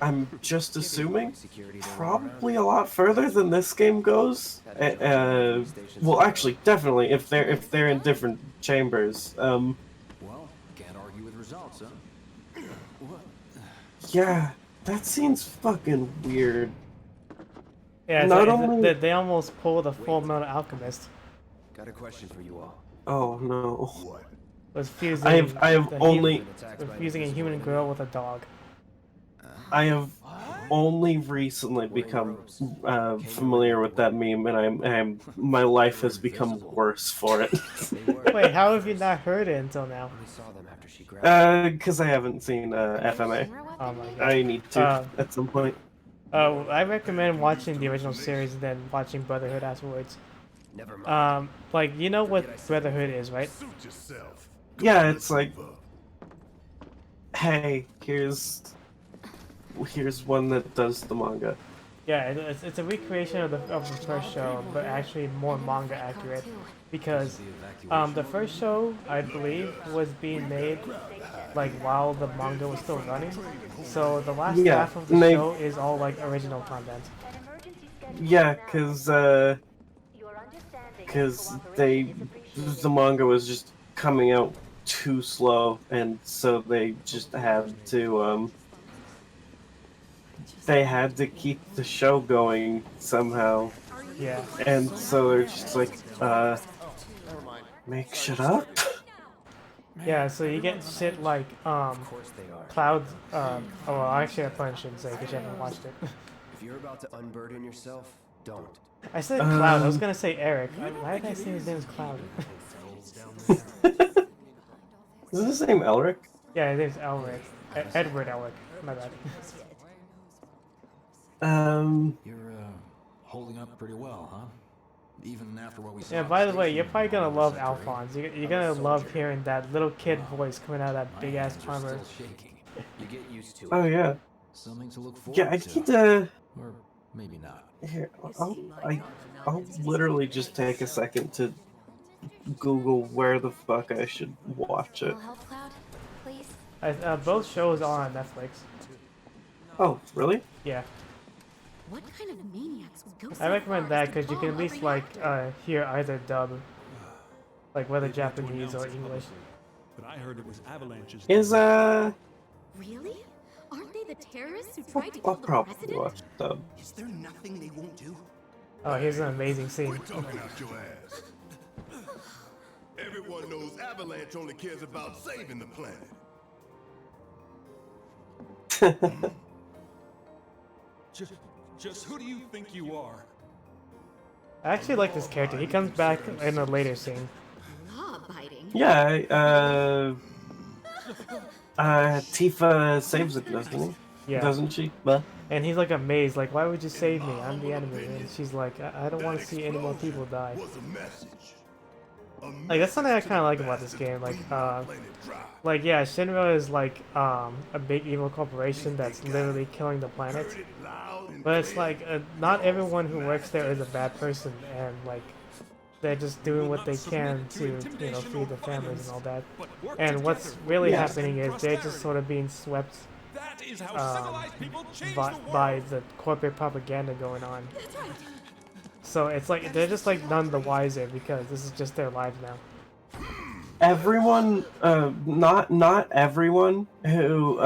I'm just assuming probably a lot further than this game goes. Well, actually, definitely if they're in different chambers. Well, can't argue with results, huh? Yeah, that seems fucking weird. Yeah, Not only- they almost pulled a Full Metal Alchemist. Got a question for you all. Oh no. What? Was fusing. I have only was fusing a human girl with a dog. I have only recently become familiar with that meme, and my life has become worse for it. Wait, how have you not heard it until now? Only saw them after she grabbed Because I haven't seen FMA. Oh my god. I need to at some point. I recommend watching the original series and then watching Brotherhood afterwards. Never mind. Like, you know what Brotherhood is, right? Suit yourself. Yeah, it's like, hey, here's one that does the manga. Yeah, it's a recreation of the first show, but actually more manga accurate. Because the first show, I believe, was being made like while the manga was still running. So the last Yeah, half of the show is all like original content. Yeah, because the manga was just coming out too slow, and so they just had to keep the show going somehow. Yeah. And so they're just like, make shit up. Yeah, so you get shit like Clouds. Oh well, actually I probably shouldn't say because you haven't watched it. If you're about to unburden yourself, Don't. I said Cloud. I was gonna say Eric. Why did I say his name is Cloud? Is his name Elric? Yeah, his name's Elric. Edward Elric. My bad. You're holding up pretty well, huh? Even after what we saw. Yeah, by the way, you're probably gonna love Alphonse. You're gonna love hearing that little kid voice coming out of that big ass armor. You get used to it. Oh yeah. Something to look forward Yeah, I to. need to. Or maybe not. Here, I'll literally just take a second to Google where the fuck I should watch it. I'll help Cloud, please. Both shows are on Netflix. Oh, really? Yeah, What kind of maniacs would go I so recommend far as that to because you can at bomb least every like actor? hear either dub, like whether Japanese or English. But I heard it was avalanches. Is Really? Aren't they the terrorists who tried to kill I'll the probably president? watch dub. Is there nothing they won't do? Oh, here's an amazing scene. Quit talking out your ass. Everyone knows Avalanche only cares about saving the planet. Just who do you think you are? I actually like this character. He comes back in a later scene. Law-abiding. Yeah, Tifa saves it, doesn't he? Yeah. Doesn't she? But And he's like amazed, like, why would you save me? I'm the enemy. And she's like, I don't want to see any more people die. Was a message. Like, that's something I kind of like about this game. Like, yeah, Shinra is like a big evil corporation that's literally killing the planet. But it's like, not everyone who works there is a bad person, and like, they're just doing what they can to, you know, feed their families and all that. And what's really happening is they're just sort of being swept That is how civilized people change the world. by the corporate propaganda going on. So it's like they're just like none the wiser because this is just their lives now. everyone, not everyone who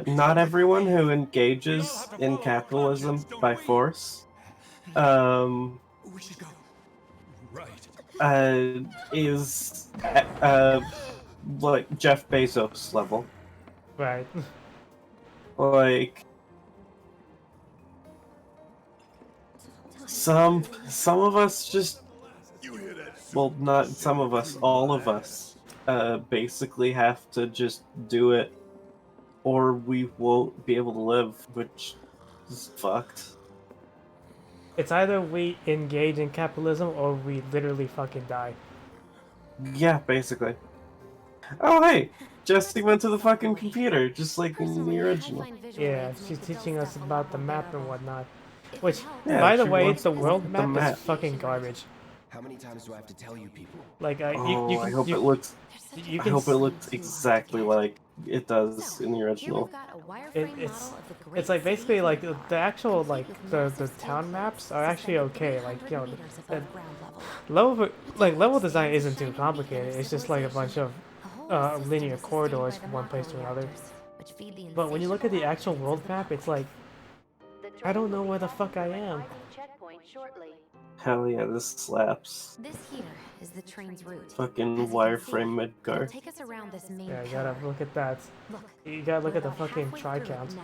not everyone who engages in capitalism by force, We should go. Right. is like Jeff Bezos level. Right. Like some of us just, well, not some of us, all of us, basically have to just do it, or we won't be able to live, which is fucked. It's either we engage in capitalism or we literally fucking die. Yeah, basically. Oh hey, Jessie went to the fucking computer, just like in the original. Yeah, she's teaching us about the map and whatnot. Which, Yeah, by the she way, wants the world the map map. is fucking garbage. How many times do I have to tell you people? Like, I hope it looks. you I can hope it looks exactly like it does in the Here original. we've got a wireframe it's model of the Great it's like basically Sea like Wall, the actual complete like with the massive town steel maps posts are actually suspended okay. Like, 300 you know, meters the above ground level. level design isn't too complicated. It's just like a bunch of The whole system linear is sustained corridors by from the one place to another. macro-reactors, which feed the But when you look at the insatiable actual appetites world of the map, it's like populace. I don't know where the fuck I am. Hell yeah, this slaps. This here is the train's route. Fucking As you can wireframe see, it'll Midgar. take us around this main Yeah, you pillar. gotta look at that. Look, You gotta look we're at the about fucking halfway try through it count. now.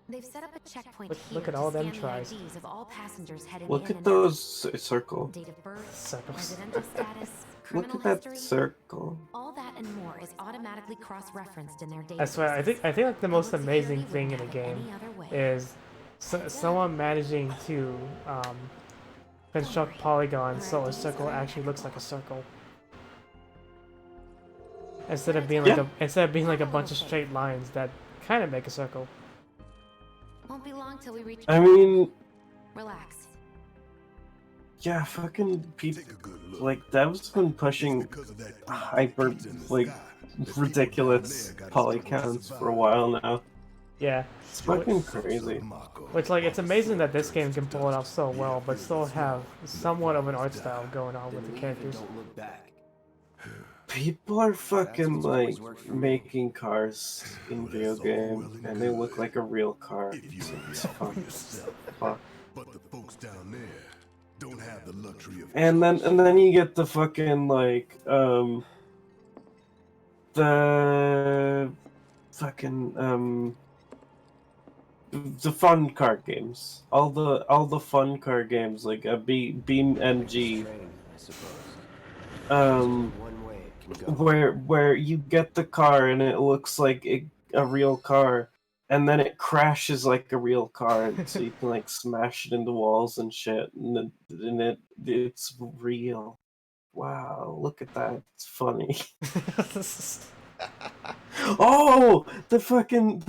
They've set up a checkpoint Look- here look at to all them scan the tries. IDs of all passengers headed Look in at and those circle. out. Date of birth, Circles. residential status, Look criminal at that history. circle. All that and more is automatically cross-referenced in their database. I swear, I think like the most amazing thing in the game is someone managing to construct polygons so a circle actually looks like a circle instead of being like a bunch of straight lines that kind of make a circle. Won't be long till we reach. I mean, Relax. yeah, fucking people, like, devs been pushing hyper, like, ridiculous poly counts for a while now. Yeah. It's fucking crazy. Which, like, it's amazing that this game can pull it off so well, but still have somewhat of an art style going on with the characters. Don't look back. People are fucking, like, making cars in video game, and they look like a real car. It's fun. Fuck. But the folks down there don't have the luxury of And then you get the fucking, like, the fucking the fun card games, all the fun card games like a Beam MG, Train, I suppose. um, One way it can go. where you get the car and it looks like a real car, and then it crashes like a real car, so you can like smash it into walls and shit, and it's real. Wow, look at that. It's funny. Oh, the fucking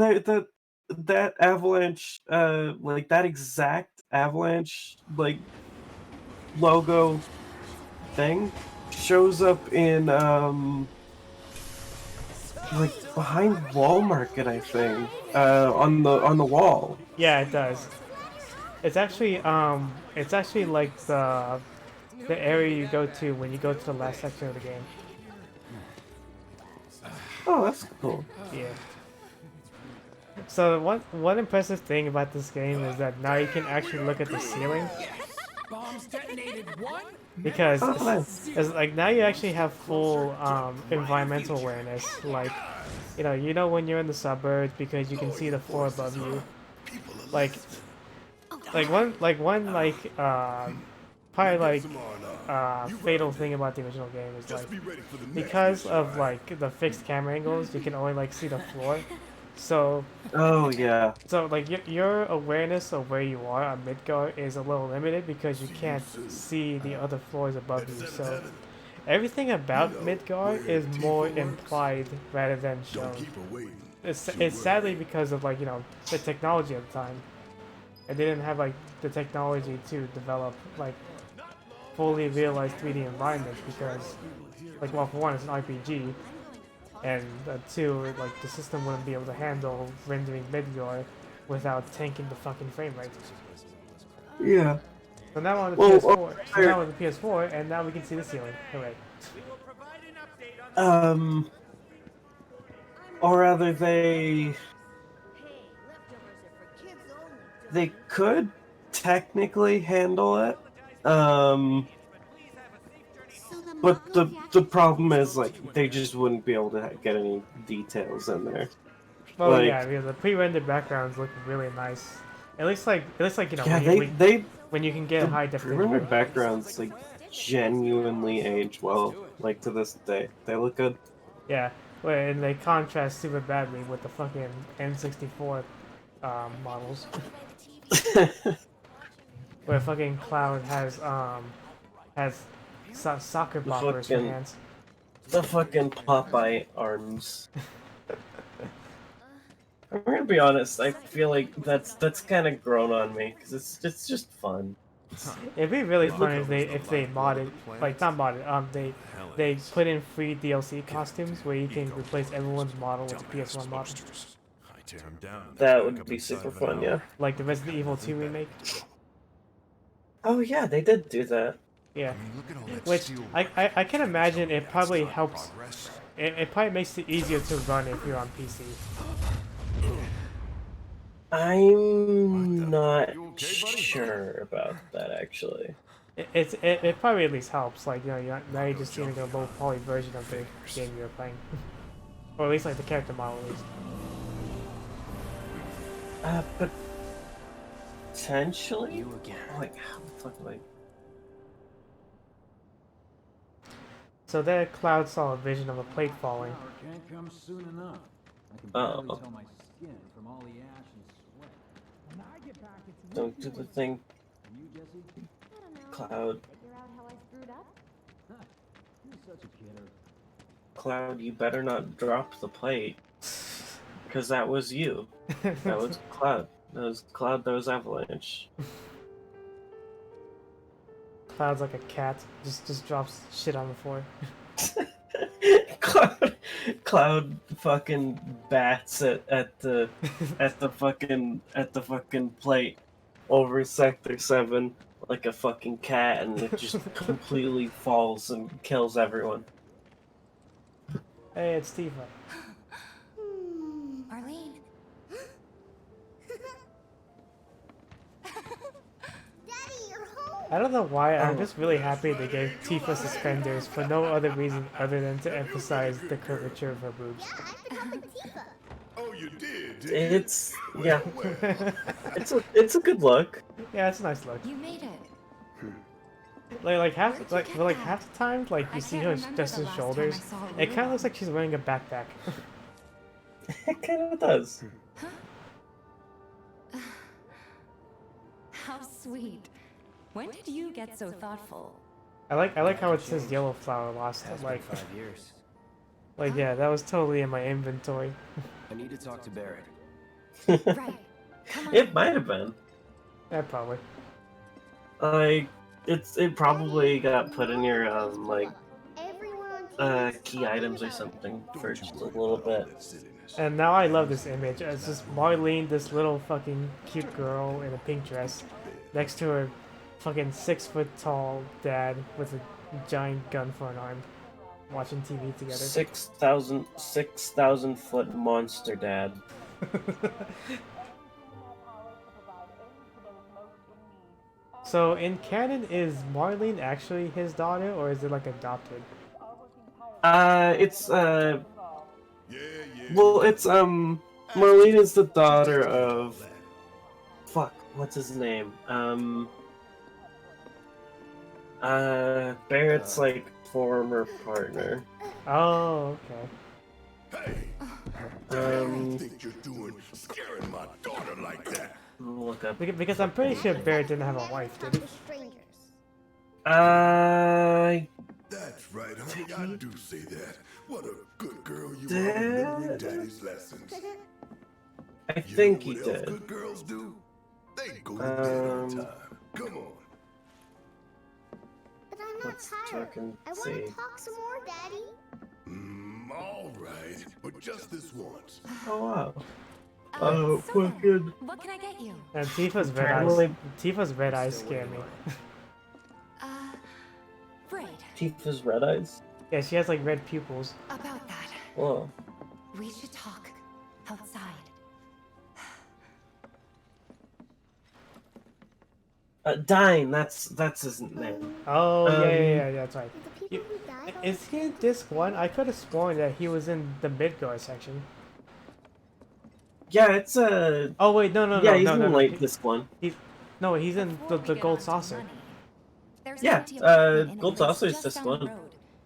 that avalanche, like that exact avalanche like logo thing shows up in like behind Wall Market, I think, on the wall. Yeah, it does. It's actually like the area you go to when you go to the last section of the game. Oh, that's cool. Yeah. So one impressive thing about this game is that now you can actually look at the ceiling. Bombs detonated one. Because Oh, nice. it's like now you actually have full environmental awareness. Like, you know when you're in the suburbs because you can see the floor above you. Like one probably like fatal thing about the original game is like because of like the fixed camera angles, you can only like see the floor. So Oh yeah. like your awareness of where you are on Midgar is a little limited because you can't see the other floors above you. So everything about Midgar is more implied rather than shown. It's sadly because of like the technology at the time, and they didn't have like the technology to develop like fully realized 3D environments because like, well, for one, it's an RPG. And two, like the system wouldn't be able to handle rendering Midgar without tanking the fucking frame rate. Yeah. So now on the Well, PS4, so now on the PS4, and now we can see the ceiling. Hooray! Or rather, they could technically handle it. But the problem is like they just wouldn't be able to get any details in there. Well, like, yeah, because the pre-rendered backgrounds look really nice. It looks like yeah, when you can get high definition. the backgrounds like genuinely age well. Like to this day, they look good. Yeah, and they contrast super badly with the fucking N64 models. Where fucking Cloud has soccer boppers for hands. The fucking Popeye arms. I'm gonna be honest. I feel like that's kind of grown on me because it's just fun. It'd be really fun if they modded, like not modded, they put in free DLC costumes where you can replace everyone's model with a PS1 model. That would be super fun, yeah. Like the Resident Evil 2 remake. Oh yeah, they did do that. Yeah, which I can imagine it probably helps. It probably makes it easier to run if you're on PC. I'm not sure about that actually. It probably at least helps. Like now you're just seeing like a low poly version of the game you're playing, or at least like the character model at least. But potentially, like how the fuck like. So there, Cloud saw a vision of a plate falling. Can't come soon enough. I can barely tell my skin from all the ash and sweat. When I get back, it's Don't do the thing, And you, Jesse? Cloud. Figure out how I screwed up? You're such a kidder. Cloud, you better not drop the plate. Because that was you. That was Cloud. That was Cloud, that was Avalanche. Cloud's like a cat, just drops shit on the floor. Cloud fucking bats at the fucking plate over Sector 7 like a fucking cat, and it just completely falls and kills everyone. Hey, it's Tifa. Arlene. I don't know why, I'm just really happy they gave Tifa suspenders for no other reason other than to emphasize the curvature of her boobs. Oh you did, didn't It's yeah, you? Well, it's a good look. Yeah, it's a nice look. You made it. Like half Where'd you like get well, like that? half the time, like I you see can't her remember just the his last time I shoulders. saw a It kind real of looks like she's wearing a backpack. It kind of does. How sweet. When did you get so thoughtful? I like how it says yellow flower lost. Like 5 years. like yeah, that was totally in my inventory. I need to talk to Barrett. Right. Come on. It might have been. Yeah, probably. Like it probably got put in your like key items or something for just a little bit. And now I love this image. It's just Marlene, this little fucking cute girl in a pink dress, next to her fucking 6 foot tall dad with a giant gun for an arm, watching TV together. 6,000 foot monster dad. So in canon, is Marlene actually his daughter, or is it like adopted? It's well, it's Marlene is the daughter of fuck, what's his name? Barrett's like former partner. Oh, okay. Hey, what do you think you're doing, scaring my daughter like that? Look up. Because I'm pretty sure Barrett didn't have a wife, did he? That's right, honey. I do say that. What a good girl you are, remembering Daddy's lessons. I think he You know what else did. good girls do? They go to bed on time. Come on. But I'm not Let's tired. fucking I want see. to talk some more, Daddy. All right, but just this once. Oh wow. So then, fucking. what can I get you? And Tifa's red eyes. Apparently- Tifa's red eyes scare me. Braid. Tifa's red eyes. Yeah, she has like red pupils. About that. Whoa. We should talk outside. Dine. That's his name. Oh yeah, Um, that's right. The people who died on Is he in disc 1? I could have sworn that he was in the Midgar section. Yeah, it's a. Oh wait, no, Yeah, he's no, in no, no. like this one. No, he's in Before we the get gold onto saucer. money, there's Yeah, an empty apartment in a Gold place Saucer's just this down the one. road.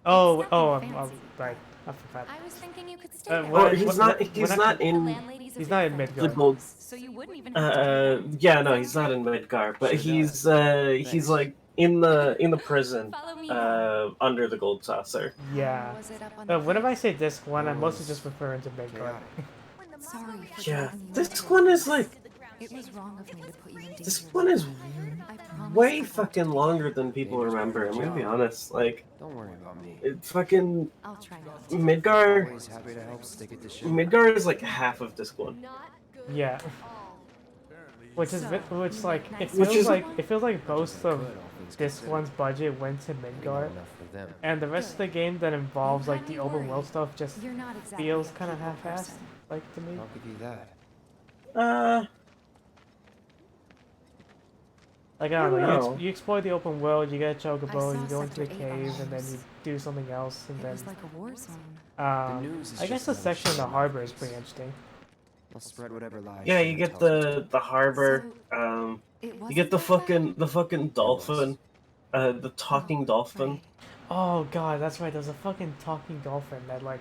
Oh, It's oh, nothing fancy. right. I forgot. I was thinking you could stay Uh, there. what- Oh, he's not. when He's I- not The in. landlady's a He's big not in friend of The Midgar. gold. yours, so you wouldn't even have to take it. Yeah, no, he's not in Midgar, but he's like in the prison, Follow me then. under the Gold Saucer. Yeah. Was it up on But the whenever I plate? say disc 1, I'm mostly just referring to Midgar. Sorry for Yeah, driving you this mad. one is like It was wrong of me to put you in danger. this one is I promise way I won't fucking do it. longer than people remember. I'm gonna be honest. Like, Don't worry about me. it fucking I'll try not to. Midgar. Always happy to help stick it to shit. Midgar is like half of disc 1. Yeah. Which is which like it Which feels is- like most of this one's budget went to Midgar, and the rest of the game that involves like the open world stuff just You're not exactly feels a kind of people half-assed, person. like to me. How could you that? Like I don't know, No. you explore the open world, you get a chocobo, saw you go into a Sector 8 cave, on and then news. you do something else, and It then was like a war zone. news is I guess just the another section in the shit. harbor is pretty interesting. I'll spread whatever lies. Yeah, you Shane get tells us to. the harbor. It You wasn't get the that bad? fucking dolphin. The talking dolphin. Right. Oh god, that's right. There's a fucking talking dolphin that like,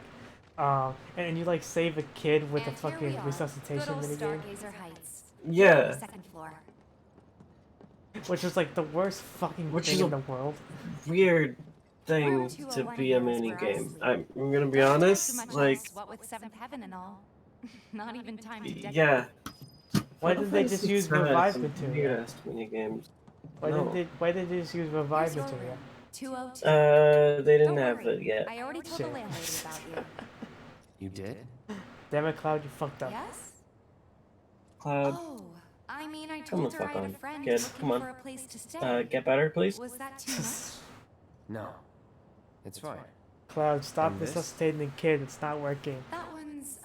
and you like save a kid with a And here we fucking are, resuscitation good old minigame, Stargazer Heights. Yeah. Second floor. which is like the worst fucking Which thing is in a- the world. Weird thing to 201 be a here is mini where I game. sleep. I'm gonna be Don't talk too honest. much Like, else, what with Seventh Heaven and all. Not even time to decorate. yeah. Why didn't they just use revive material? Weirdest mini games. Why No. did they just use revive Here's your material? room. 202. They didn't Don't have worry, it yet. I already told Shit. the landlady about you. You did? Damn it, Cloud, you fucked up. Yes? Cloud, Oh, I mean, I Come told the her I fuck had a on, friend kid, looking come on. for a place to stay. get better, please. Was that too much? No. It's fine. Cloud, stop And this? resuscitating the kid. It's not working. That one's,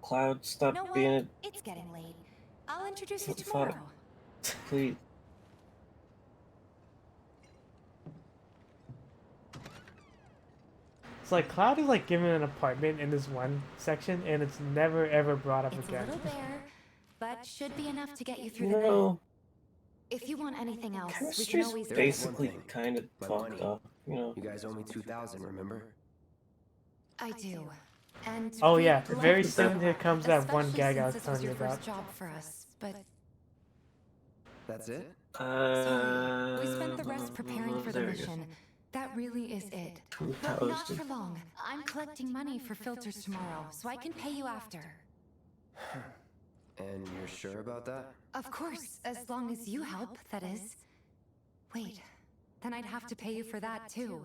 Cloud, stop you know being what? a It's getting late. I'll introduce you Fuck. tomorrow. please. It's like Cloud is like given an apartment in this one section, and it's never ever brought up It's again. a little bare, but should be enough to get you through the night. No, If you want anything else, we can chemistry's always There is basically one thing. kind of My fucked money. up, you know. You guys owe me 2,000, remember? I do. And Oh we'd yeah, love very to soon follow here up, comes that one especially gag I since was this telling you your about. first job for us, but That's it? we spent the rest preparing for the there we go. mission. That really is it. But not 2,000. for long. I'm collecting money for filters tomorrow, so I can pay you after. And you're sure about that? Of course, as long as you help, that is. Wait, then I'd have to pay you for that too.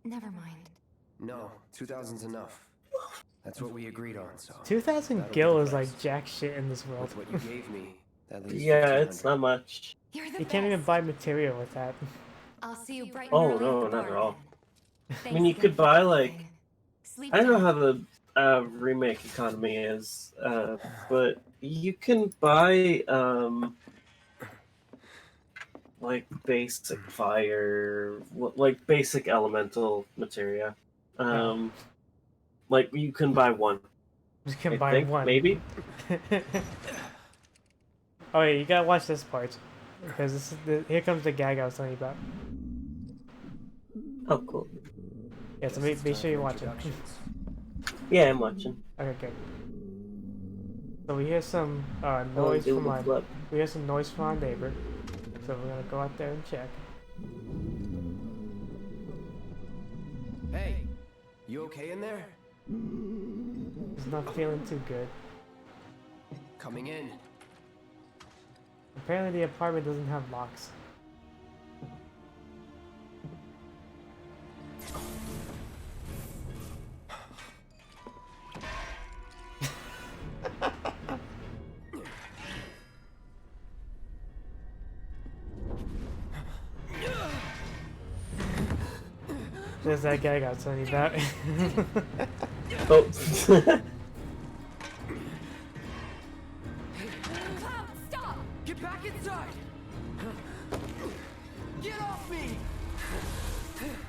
Never mind. No, 2,000's enough. That's what we agreed on, so... 2,000 that'll gil be the is like price. jack shit in this world. With what you gave me, that leaves Yeah, it's 1,500. not much. You're the You can't even best. buy material with that. I'll see you bright and Oh, early no, at the not at bar all. then. I mean, you Thanks could again for buy, like... everything. Sleep I don't know tight. how the remake economy is, but you can buy, like, basic fire... like, basic elemental materia. Like, you can buy one. You can I buy think, one. maybe? Oh yeah, you gotta watch this part. Because this is here comes the gag I was telling you about. Oh, cool. Yeah, so be sure you watch it. Yeah, I'm watching. Okay, good. So we hear some Oh, noise do from the our flip. our neighbor. So we're gonna go out there and check. Hey, you okay in there? He's not feeling too good. Coming in. Apparently the apartment doesn't have locks. There's that gag I was telling you about. Oh. Cloud, stop! Get back inside! Get off me!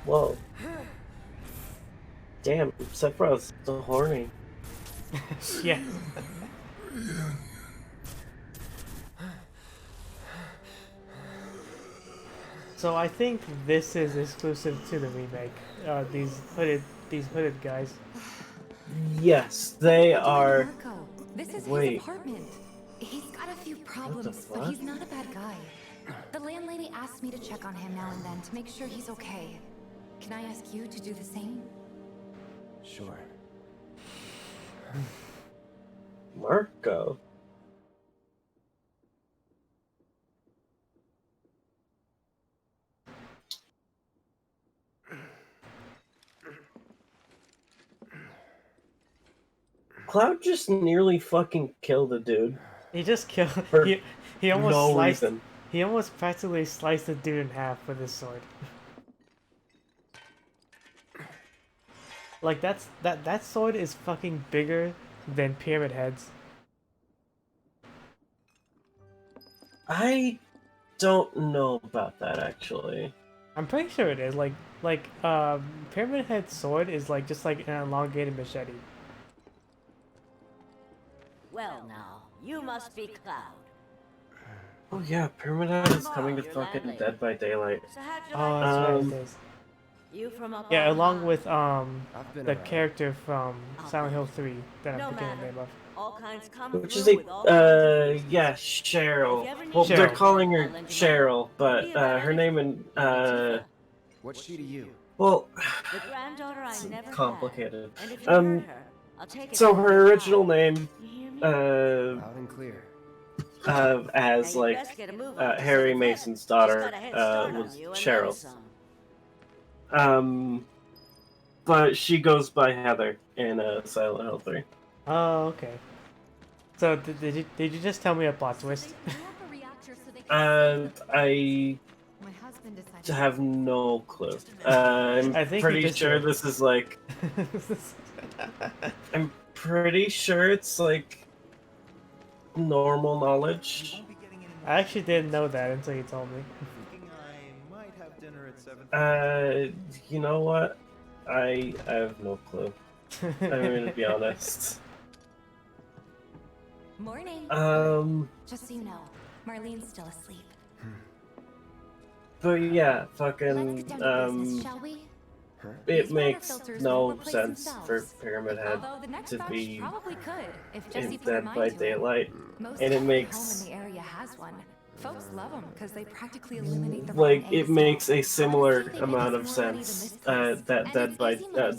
Whoa. Damn, Sephiroth's so horny. Yeah. So I think this is exclusive to the remake. These hooded guys. Yes, they are. Marco, this is Wait. his apartment. He's got a few problems, but fuck? he's not a bad guy. The landlady asked me to check on him now and then to make sure he's okay. Can I ask you to do the same? Sure. Marco. Cloud just nearly fucking killed a dude. He just killed. For He almost no sliced. reason. He almost practically sliced the dude in half with his sword. Like that sword is fucking bigger than Pyramid Head's. I don't know about that actually. I'm pretty sure it is. Pyramid Head's sword is like just like an elongated machete. Well now, you must be Cloud. Oh yeah, Pyramid Head is coming to fucking Dead by Daylight. So how'd you Oh, like that's right, Um, it is. You from up Yeah, on along high? with been the around. character from Silent Hill 3 that No I'm forgetting the matter. name of. All kinds come Which through is with all kinds of yeah, If Cheryl. you ever need Well, they're Cheryl. calling her I'll lend you Cheryl, but Be about her name in What's she to you? well, The granddaughter I it's never complicated. had. And if you hurt her, I'll take it So from her the original side. name, You hear me? Loud and clear. as Now you like best get a move on Harry this Mason's She's daughter, got a head start on was you and then Cheryl. some. But she goes by Heather in Silent Hill 3. Oh, okay. So did you just tell me a plot twist? I My husband decided. have no clue. I'm I think you pretty just sure did. this is like. I'm pretty sure it's like normal knowledge. I actually didn't know that until you told me. You know what? I have no clue. I'm gonna be honest. Morning. Just so you know, Marlene's still asleep. But yeah, Let's fucking get down to business, shall we? it These water makes filters no won't replace sense for themselves. Pyramid Head Although the next to batch be probably could if in Jesse put her Dead mind by to it. Daylight, Most and it every makes home in the area has one. Folks love them because they practically eliminate the like rotten it egg makes smell. a similar Honestly, they make amount us of more ready than sense this place. that And Dead it's by easy money, too.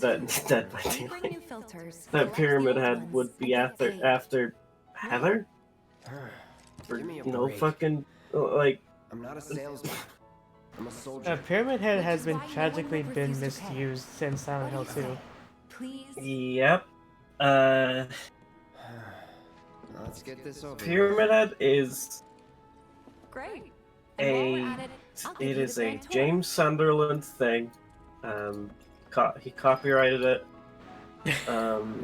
Dead by We bring new Daylight filters, that collect the Pyramid old Head ones, would be and get paid. after Heather. For Give me a no break. fucking like I'm not a salesman. I'm a soldier. Pyramid Head has been why no one tragically will been refuse to pay. misused since Silent Hill What do you 2. say? Please? yep. Let's get this over with. Pyramid Head is Great. And while we're a at it, I'll give it you is the a grand tour. James Sunderland thing. He copyrighted it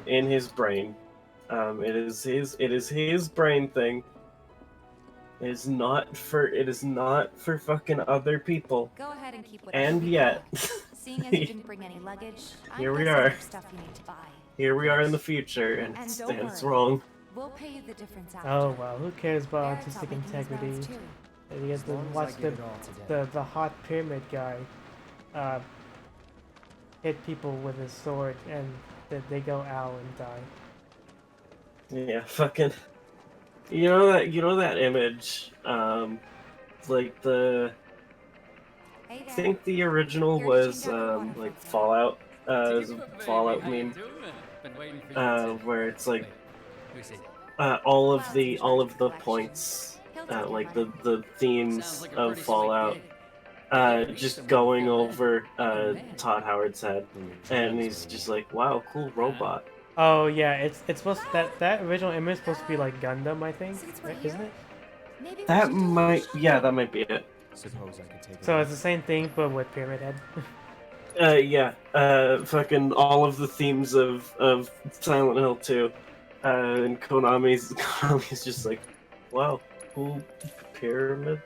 in his brain. It is his brain thing. It is not for fucking other people. Go ahead and keep whatever And we yet, got. Seeing as you didn't bring any luggage, I'm Here we guessing are. there's stuff you need to buy. here we are in the future, and And it's, don't and it's worry. wrong. We'll pay you the difference after. Oh well, who cares about Eric's artistic not making these integrity? rounds, too. And you get As to long as I watch get the, it all today. the hot pyramid guy hit people with his sword and they go ow and die. Yeah, fucking. You know that image. Like the. Hey I there. think the original Here to was change out your water like filter. Fallout. It was a Fallout How you meme. doing? Been waiting for you to- Where it's like Wait, who's it? all of Cloud's the in charge of the collection. points, He'll take your like money. the themes Sounds like a of pretty sweet Fallout, gig. just going over Todd Howard's head, and he's just like, "Wow, cool robot." Oh yeah, it's supposed that original image is supposed to be like Gundam, I think, Since we're right, here, isn't it? maybe we That should do a might, shopping. yeah, that might be it. Suppose I could take it. So it's the same thing but with Pyramid Head. Yeah, fucking all of the themes of Silent Hill 2, and Konami's just like, wow, cool pyramid.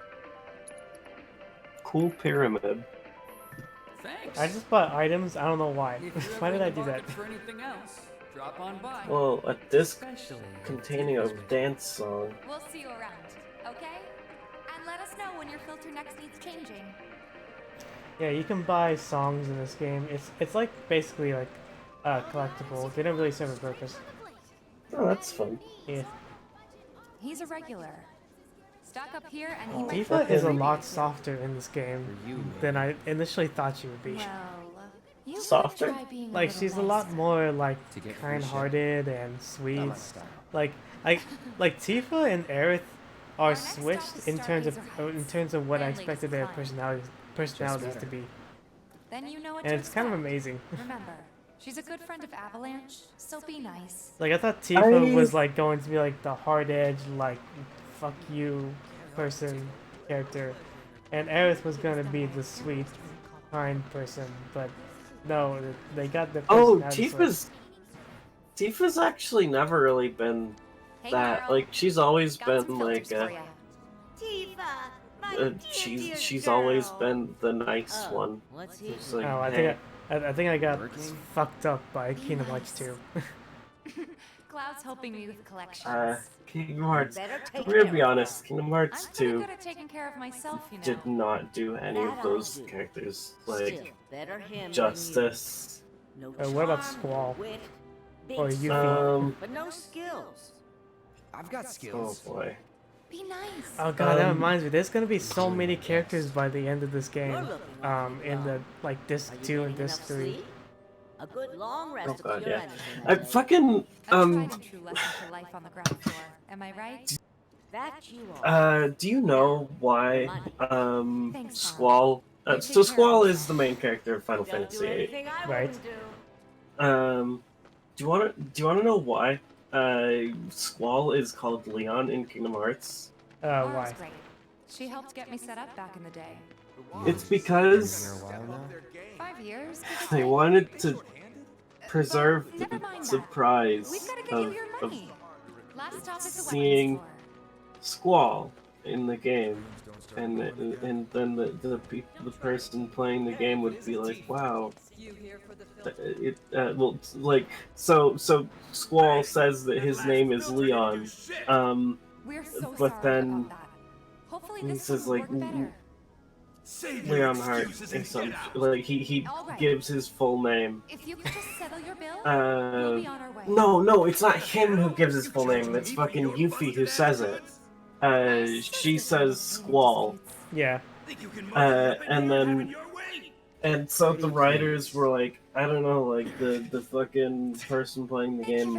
Cool pyramid. Thanks. I just bought items. I don't know why. If you're Why ever did in I the do that? market for anything else, drop on by. Well, a disc Especially if containing a Tifa's with you. dance song. We'll see you around, okay? And let us know when your filter next needs changing. Yeah, you can buy songs in this game. It's like basically like collectible. They don't really serve a purpose. Oh, that's fun. Yeah. He's a regular. Stock up here and he might Tifa is a fucking- lot softer in this game than I initially thought she would be. Well, you could Softer? try being Like little she's a lot nicer. more like To get free kind-hearted and sweet. Not my style. Like Tifa and Aerith are next stop switched is in terms of Stargazer what I Heights. expected their personalities to be, Then you know what and to it's kind of expect. amazing. Remember, she's a good friend of Avalanche, so be nice. Like I thought Tifa I- was like going to be like the hard edge, like fuck you person character, and Aerith was gonna be the sweet, kind person, but no, they got the Oh, personality Tifa's actually never really been Hey, that. girl. Like she's always Got some been like filters for ya. Tifa, my dear, dear she's girl. always been the nice Oh, one. what's he? It's like, Oh, hey, I think I got Working? fucked up by Kingdom Hearts 2. Cloud's helping me with collections. Kingdom Hearts. Better take I'm gonna care be of honest, Kingdom Hearts I'm pretty 2 good at taking care of myself, you know. did not do any of That those I'll do. characters Still, like better him than Justice. you. No What about charm, Squall? no wit, big Or stick, Yuffie? but no skills. I've got Oh skills. boy. Be nice. Oh god, that Um, reminds me. There's gonna be so many characters by the end of this game. You're looking awfully In the young. like disc Are you 2 and getting disc enough 3. sleep? A good long rest Oh will god, cure yeah. anything. I fucking A tried and true lesson for life on the ground floor. Am I right? That you are. do you know why Thanks, Mom. Squall You so take care Squall of is the main character of Final Don't do Fantasy VIII. anything I Right. wouldn't do. Do you wanna know why Squall is called Leon in Kingdom Hearts? Laura's Why? great. She helped get me set up back in the day. It's Been because here a while now. 5 years? give or they take. wanted to preserve Never the mind that. surprise We've got to get you of your money. Last stop is the seeing weapons store. Squall in the game, and then the person playing the game would be like, wow, well, like, so Squall says that his name is Leon, We're so but sorry then about that. Hopefully he this says will like work better. Leon Hart or something. Like he gives his full name. If you could just settle your bill, we'll be on our way. No, it's not him who gives his full name. It's fucking Yuffie who says it. She says Squall. Yeah. And so the writers were like, I don't know, like the fucking person playing the game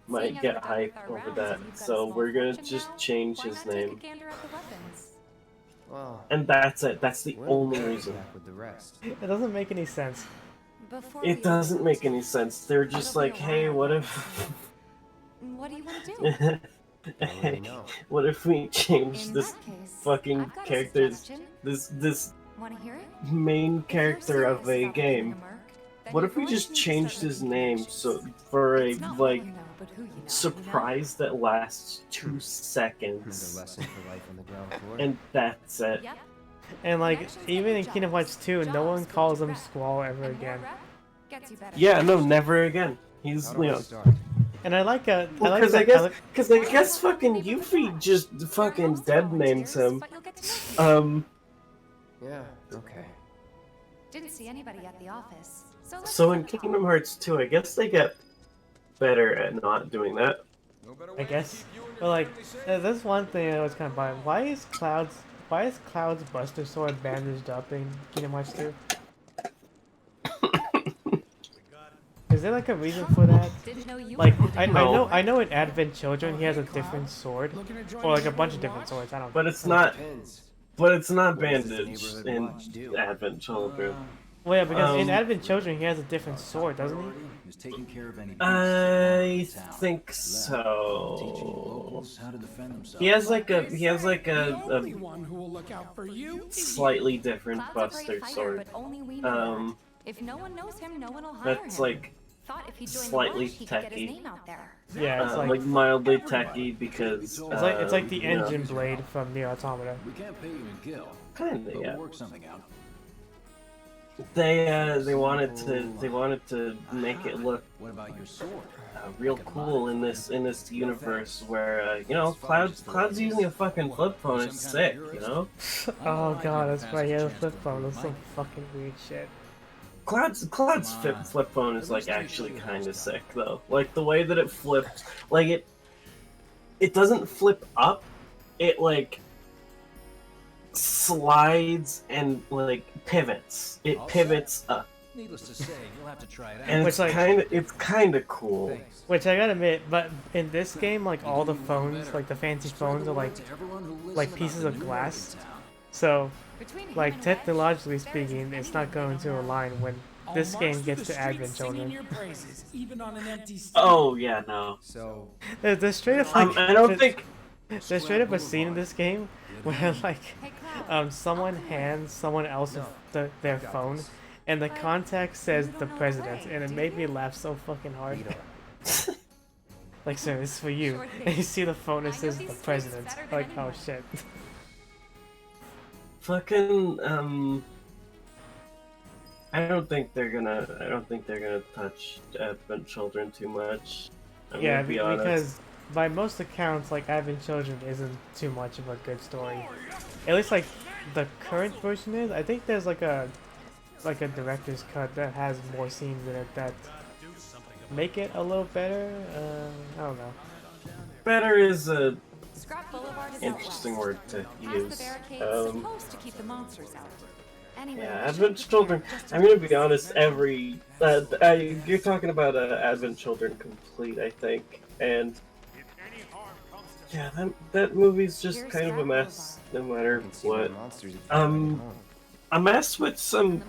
might get hype over that. So we're gonna just change his name. Well, And that's it. That's the only reason. with the rest. It doesn't make any sense. It doesn't make any sense. They're just like, hey, what if... What do you want to do? Hey, what if we change this fucking character's... This Want to hear it? main character of a game? What if we just changed his name for a, like, surprise that lasts 2 seconds? Another lesson for life on the ground floor. And that's it. And like, even in Kingdom Hearts 2, no one calls him Squall ever again. Yeah, no, never again. He's Leon. And I like Because I guess fucking Yuffie just fucking dead names him. Yeah, okay. Didn't see anybody at the office. So in Kingdom Hearts 2, I guess they get better at not doing that. I guess. But like, there's one thing I was kind of buying. Why is Cloud's Buster Sword bandaged up in Kingdom Hearts 2? Is there like a reason for that? Like, I know in Advent Children he has a different sword, or like a bunch of different swords. I don't. But it's not. But it's not bandaged in Advent Children. Well, yeah, because in Advent Children he has a different sword, doesn't he? I think so. He has like a slightly different Buster sword. If no one knows him, no one will hire him. That's like slightly techy. Yeah, it's like mildly techy because it's like the engine blade from the Automata. We can't pay you in Gil. Kinda, but yeah. we'll work something out. They wanted to make it look What about your sword? real cool in this universe where you know Cloud's using a fucking flip phone. It's sick, you know. Oh god, that's right. Yeah, the flip phone. That's some fucking weird shit. Cloud's flip phone is like actually kind of sick though. Like the way that it flips, like it doesn't flip up. It like slides and like pivots. It pivots up. Needless to say, you'll have to try it out. And it's kind of cool. Which I gotta admit, but in this game, like all the phones, like the fancy phones, are like pieces of glass. So, like technologically speaking, it's not going to align when this game gets to Advent Children. Oh yeah, no. So there's straight up like I don't think there's straight up a scene in this game where like someone hands someone else their phone, and the contact says the president, and it made me laugh so fucking hard. Like, sir, this is for you. And you see the phone, it says the president. Like, oh shit. Fucking I don't think they're gonna touch Advent Children too much. Yeah, because by most accounts, like Advent Children isn't too much of a good story. At least like the current version is. I think there's like a director's cut that has more scenes in it that make it a little better. I don't know. Better is a interesting word to use. Yeah, Advent Children. I'm gonna be honest. You're talking about Advent Children Complete, I think, and yeah, that movie's just kind of a mess, no matter what. A mess with some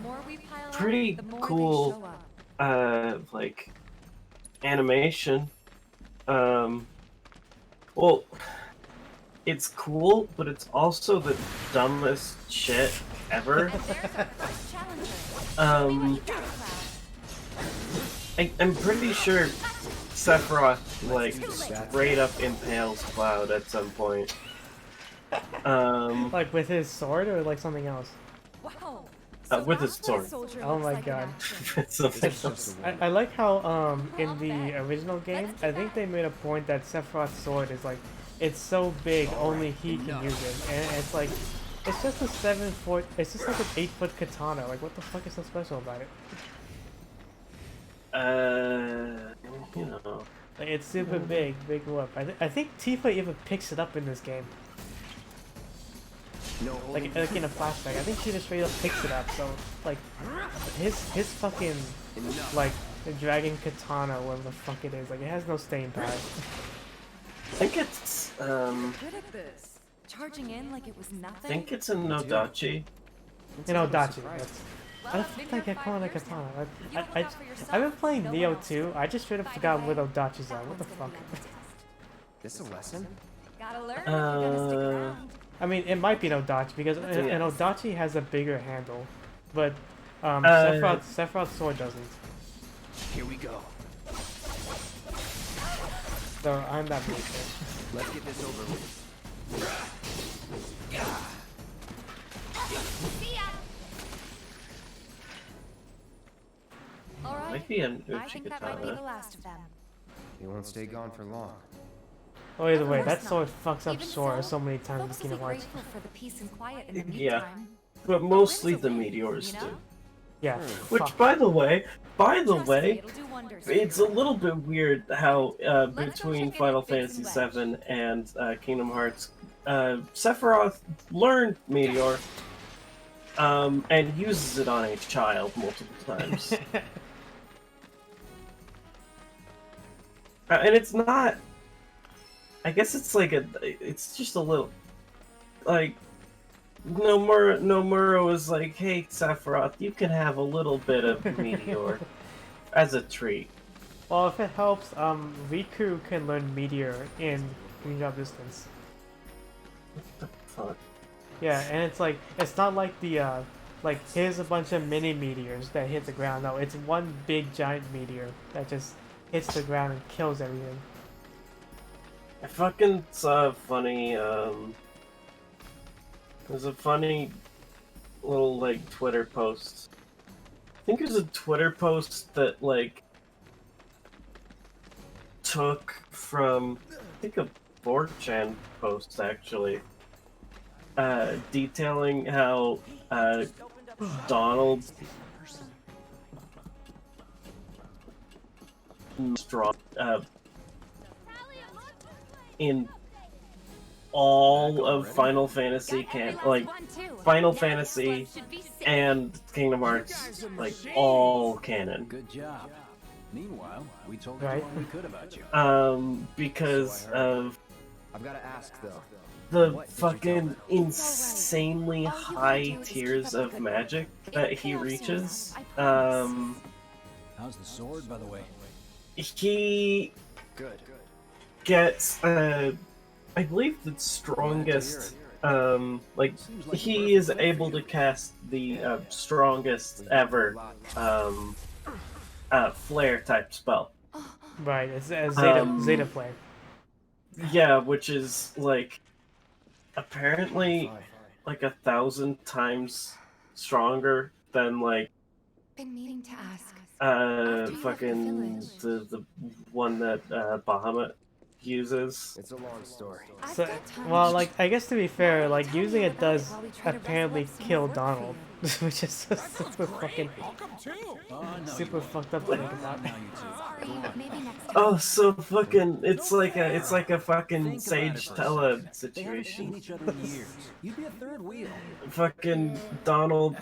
pretty cool, like animation. Well, it's cool, but it's also the dumbest shit ever. I'm pretty sure Sephiroth like straight up impales Cloud at some point. Like with his sword or like something else? Wow. With his sword. Oh my god. Something else. I like how in the original game, I think they made a point that Sephiroth's sword is like, it's so big, only he can use it, and it's like, it's just a 7-foot, it's just like an 8-foot katana. Like, what the fuck is so special about it? You know. Like, it's super big whoop. I think Tifa even picks it up in this game. No, Like in a flashback. I think she just straight up picks it up. So like his fucking like the dragon katana, whatever the fuck it is, like it has no staying power. I think it's Good at this. Charging in like it was nothing. I think it's an Nodachi. You know, Dachi. I think I call it a katana. I've been playing Neo too. I just straight up forgot what Odachi's are. What the fuck? This a lesson? Gotta learn. If you're gonna stick around. I mean, it might be an Odachi because an Odachi has a bigger handle, but Sephiroth's sword doesn't. Here we go. So I'm that bullshit. Let's get this over with. All right. Might be an I think that might be the Uchi-katana. last of them. He won't stay gone for long. Oh, either way, that course sword not. fucks up Even Sora so many times in Folks will Kingdom be Hearts. grateful for the peace and quiet in the Yeah. meantime. But mostly the Wins away, meteors you do. know? Yeah. Which, fuck. by the way, Trust me, it'll do wonders for it's you. a little bit weird how go between check in Final at Biggs Fantasy and VII and Kingdom Hearts, Sephiroth learned Meteor, and uses it on a child multiple times. And it's not. I guess it's like it's just a little, like, Nomura was like, hey Sephiroth, you can have a little bit of Meteor as a treat. Well, if it helps, Riku can learn Meteor in Green Drop Distance. Fuck. Yeah, and it's like, it's not like the, like, here's a bunch of mini meteors that hit the ground. No, it's one big giant meteor that just hits the ground and kills everything. I fucking saw a funny, there's a funny little, like, Twitter post. I think it was a Twitter post that, like, took from, I think, a 4chan post, actually. Detailing how, Donald strong, in all of Final Fantasy Final Fantasy and Kingdom Hearts, like, all canon. Good job. Meanwhile, we told Right. everyone we could about you. Because of I've got to ask though. the fucking insanely high tiers of magic that he reaches. How's the sword, by the way? He Good. gets, I believe the strongest, like, he is able to cast the strongest ever, flare type spell. Right, it's a Zeta Flare. Yeah, which is, like, apparently, like, 1,000 times stronger than, like, Been meaning to ask. fucking the one that Bahamut uses. It's a long story. So, well, like, I guess to be fair, like, using it does apparently kill Donald, which is just super fucking, super fucked up to think about. Maybe next time. Oh, so fucking, it's like a fucking Sage Tella They haven't seen situation. each other in years. You'd be a third wheel. Fucking Donald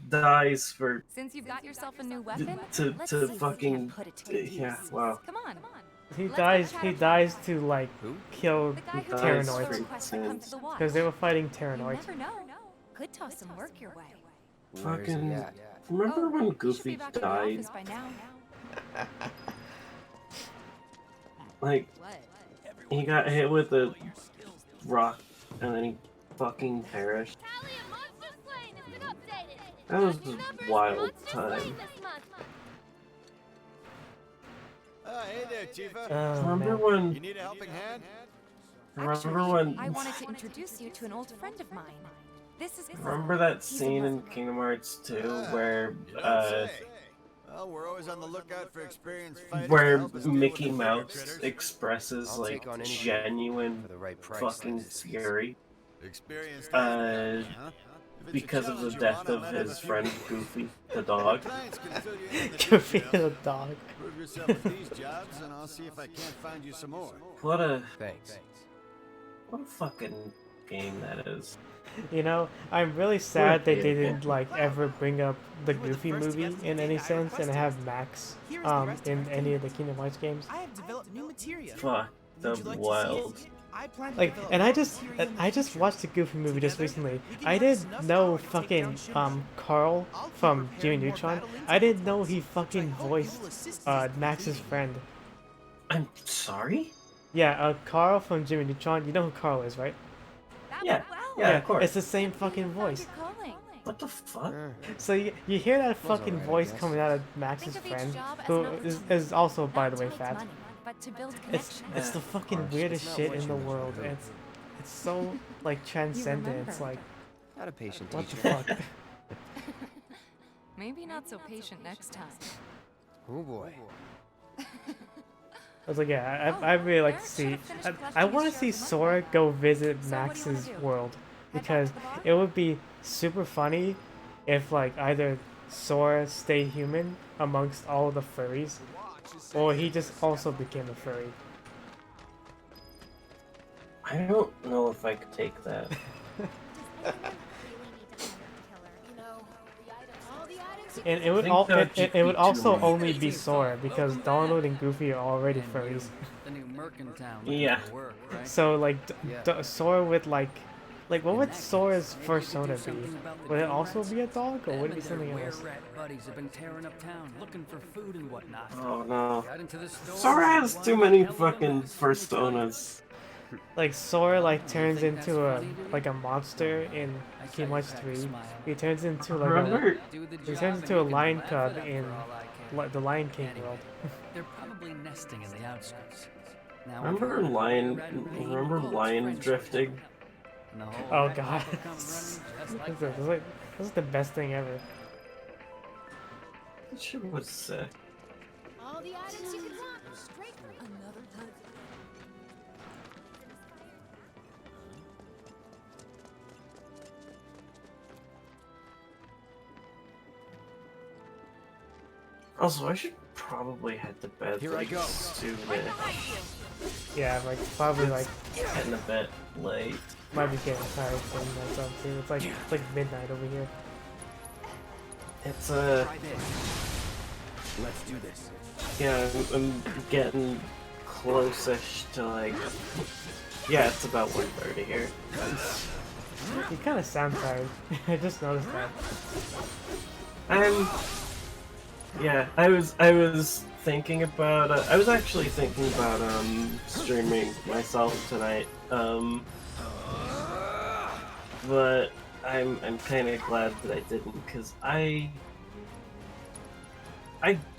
dies for Since you've got yourself a new weapon, to let's see if we fucking can't put it to yeah, use. wow. Come on. He dies to, like, kill The guy who Dies told Terranoids, the quest to come to the watch. because they were fighting You Terranoids. never know. Could toss some work your way. Where's Fucking he at? remember Oh, when he should be Goofy back in the died? office by now. Like, What? he got hit with a rock and then he fucking perished. That was a wild time. Hey there, Tifa. Oh, Remember man. when You need a helping hand? Remember Actually, when? I wanted to introduce you to an old friend of mine. This is Remember that scene in Kingdom Hearts 2 where Well, we're always on the lookout for experienced fighters to where help us deal Mickey with the Mouse critters. expresses I'll like take on anything genuine for the right price. fucking fury Experienced because of the death of his friend Goofy the dog. Goofy the dog. Prove yourself at these jobs, and I'll see if I can't find you some more. What a fucking game that is. You know, I'm really sad that they didn't like ever bring up the Goofy movie in any sense and have Max in any of the Kingdom Hearts games. I have developed new materia. Fuck the wild. Like, and I just watched the Goofy movie just recently. I didn't know fucking Carl from Jimmy Neutron. I didn't know he fucking voiced Max's friend. I'm sorry? Yeah, Carl from Jimmy Neutron. You know who Carl is, right? Yeah. Yeah, of course. It's the same fucking voice. What the fuck? So you hear that fucking voice coming out of Max's friend, who is also, by the way, fat. It's the fucking weirdest shit in the world. It's so like transcendent. It's like, Not a patient what the teacher. fuck? Maybe not so patient next time. Oh boy. I was like, yeah, I really like to see. I want to see Sora go visit Max's world because it would be super funny if like either Sora stay human amongst all the furries, or he just also became a furry. I don't know if I could take that. And it would it would also only be Sora because Donald and Goofy are already furries. Yeah. So like Sora would like what would Sora's persona be? Would it also be a dog or would it be something else? Buddies have been tearing up town looking for food and whatnot. Oh no. Sora has too many fucking personas. Like Sora like turns into a monster in Kingdom Hearts 3. He turns into like he turns into a lion cub in the Lion King world. They're probably nesting in the outskirts. Now, Remember lion drifting? Oh god. This is the best thing ever. That shit was sick. All the items you could want are straight from another time. Also, I should probably head to bed. Here I go. Soon. Yeah, like probably like Getting a bit late. might be getting tired from that up too. It's like midnight over here. It's Let's do this. yeah, I'm getting close-ish to like. Yeah, it's about 1:30 here. You kind of sound tired. I just noticed that. Yeah, I was thinking about. I was actually thinking about streaming myself tonight. But I'm kind of glad that I didn't, because I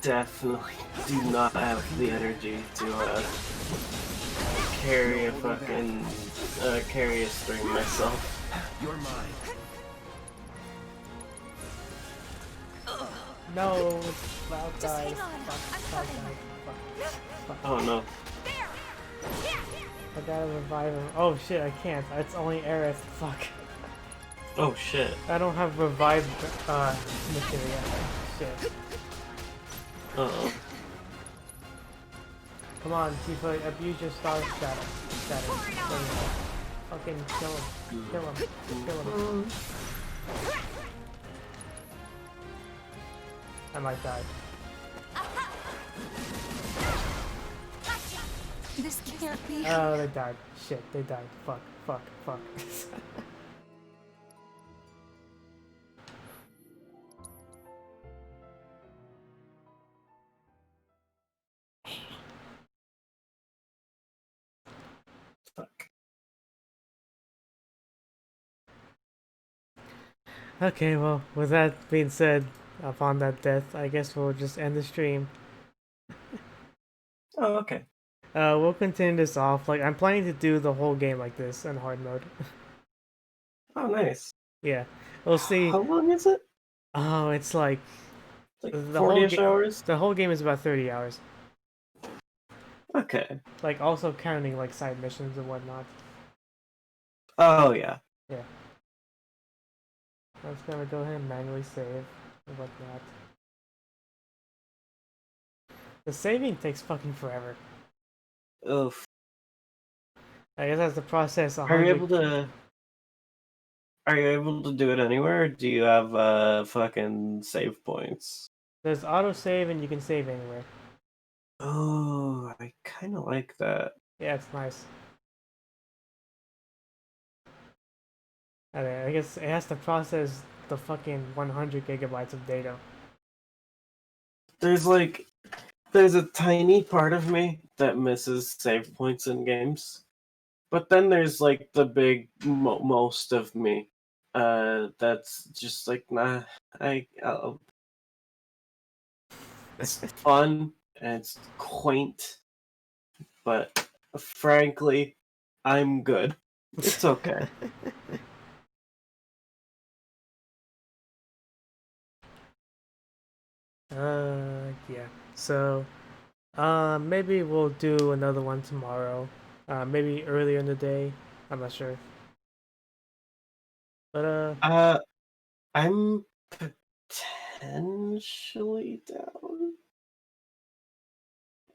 definitely do not have the energy to carry a fucking carry a stream myself. You're mine. No, Cloud died. Fuck. Oh no. I gotta revive him. Oh shit, I can't. It's only Aerith. Fuck. Oh shit. I don't have revived material. Shit. Uh-oh. Come on, Tifa, abuse your star status. There you go. Fucking kill him. Kill him. Kill him. I might die. This can't be. Oh, they died. Shit, they died. Fuck. Okay, well, with that being said, upon that death, I guess we'll just end the stream. Oh, okay. We'll continue this off. Like, I'm planning to do the whole game like this in hard mode. Oh, nice. Yeah, we'll see. How long is it? Oh, it's like Like the 40-ish hours? The whole game is about 30 hours. Okay. Like, also counting like side missions and whatnot. Oh, yeah. Yeah. I'm just gonna go ahead and manually save and whatnot. The saving takes fucking forever. Oof. I guess that's the process. Are you able to do it anywhere, or do you have fucking save points? There's autosave and you can save anywhere. Oh, I kind of like that. Yeah, it's nice. I guess it has to process the fucking 100 gigabytes of data. There's a tiny part of me that misses save points in games, but then there's like the big most of me that's just like, nah, it's fun and it's quaint, but frankly, I'm good. It's okay. Yeah. So, maybe we'll do another one tomorrow. Maybe earlier in the day. I'm not sure. But I'm potentially down.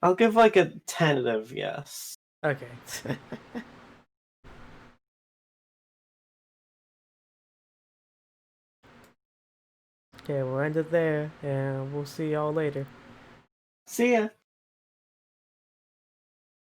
I'll give like a tentative yes. Okay. Okay, we'll end it there, and we'll see y'all later. See ya.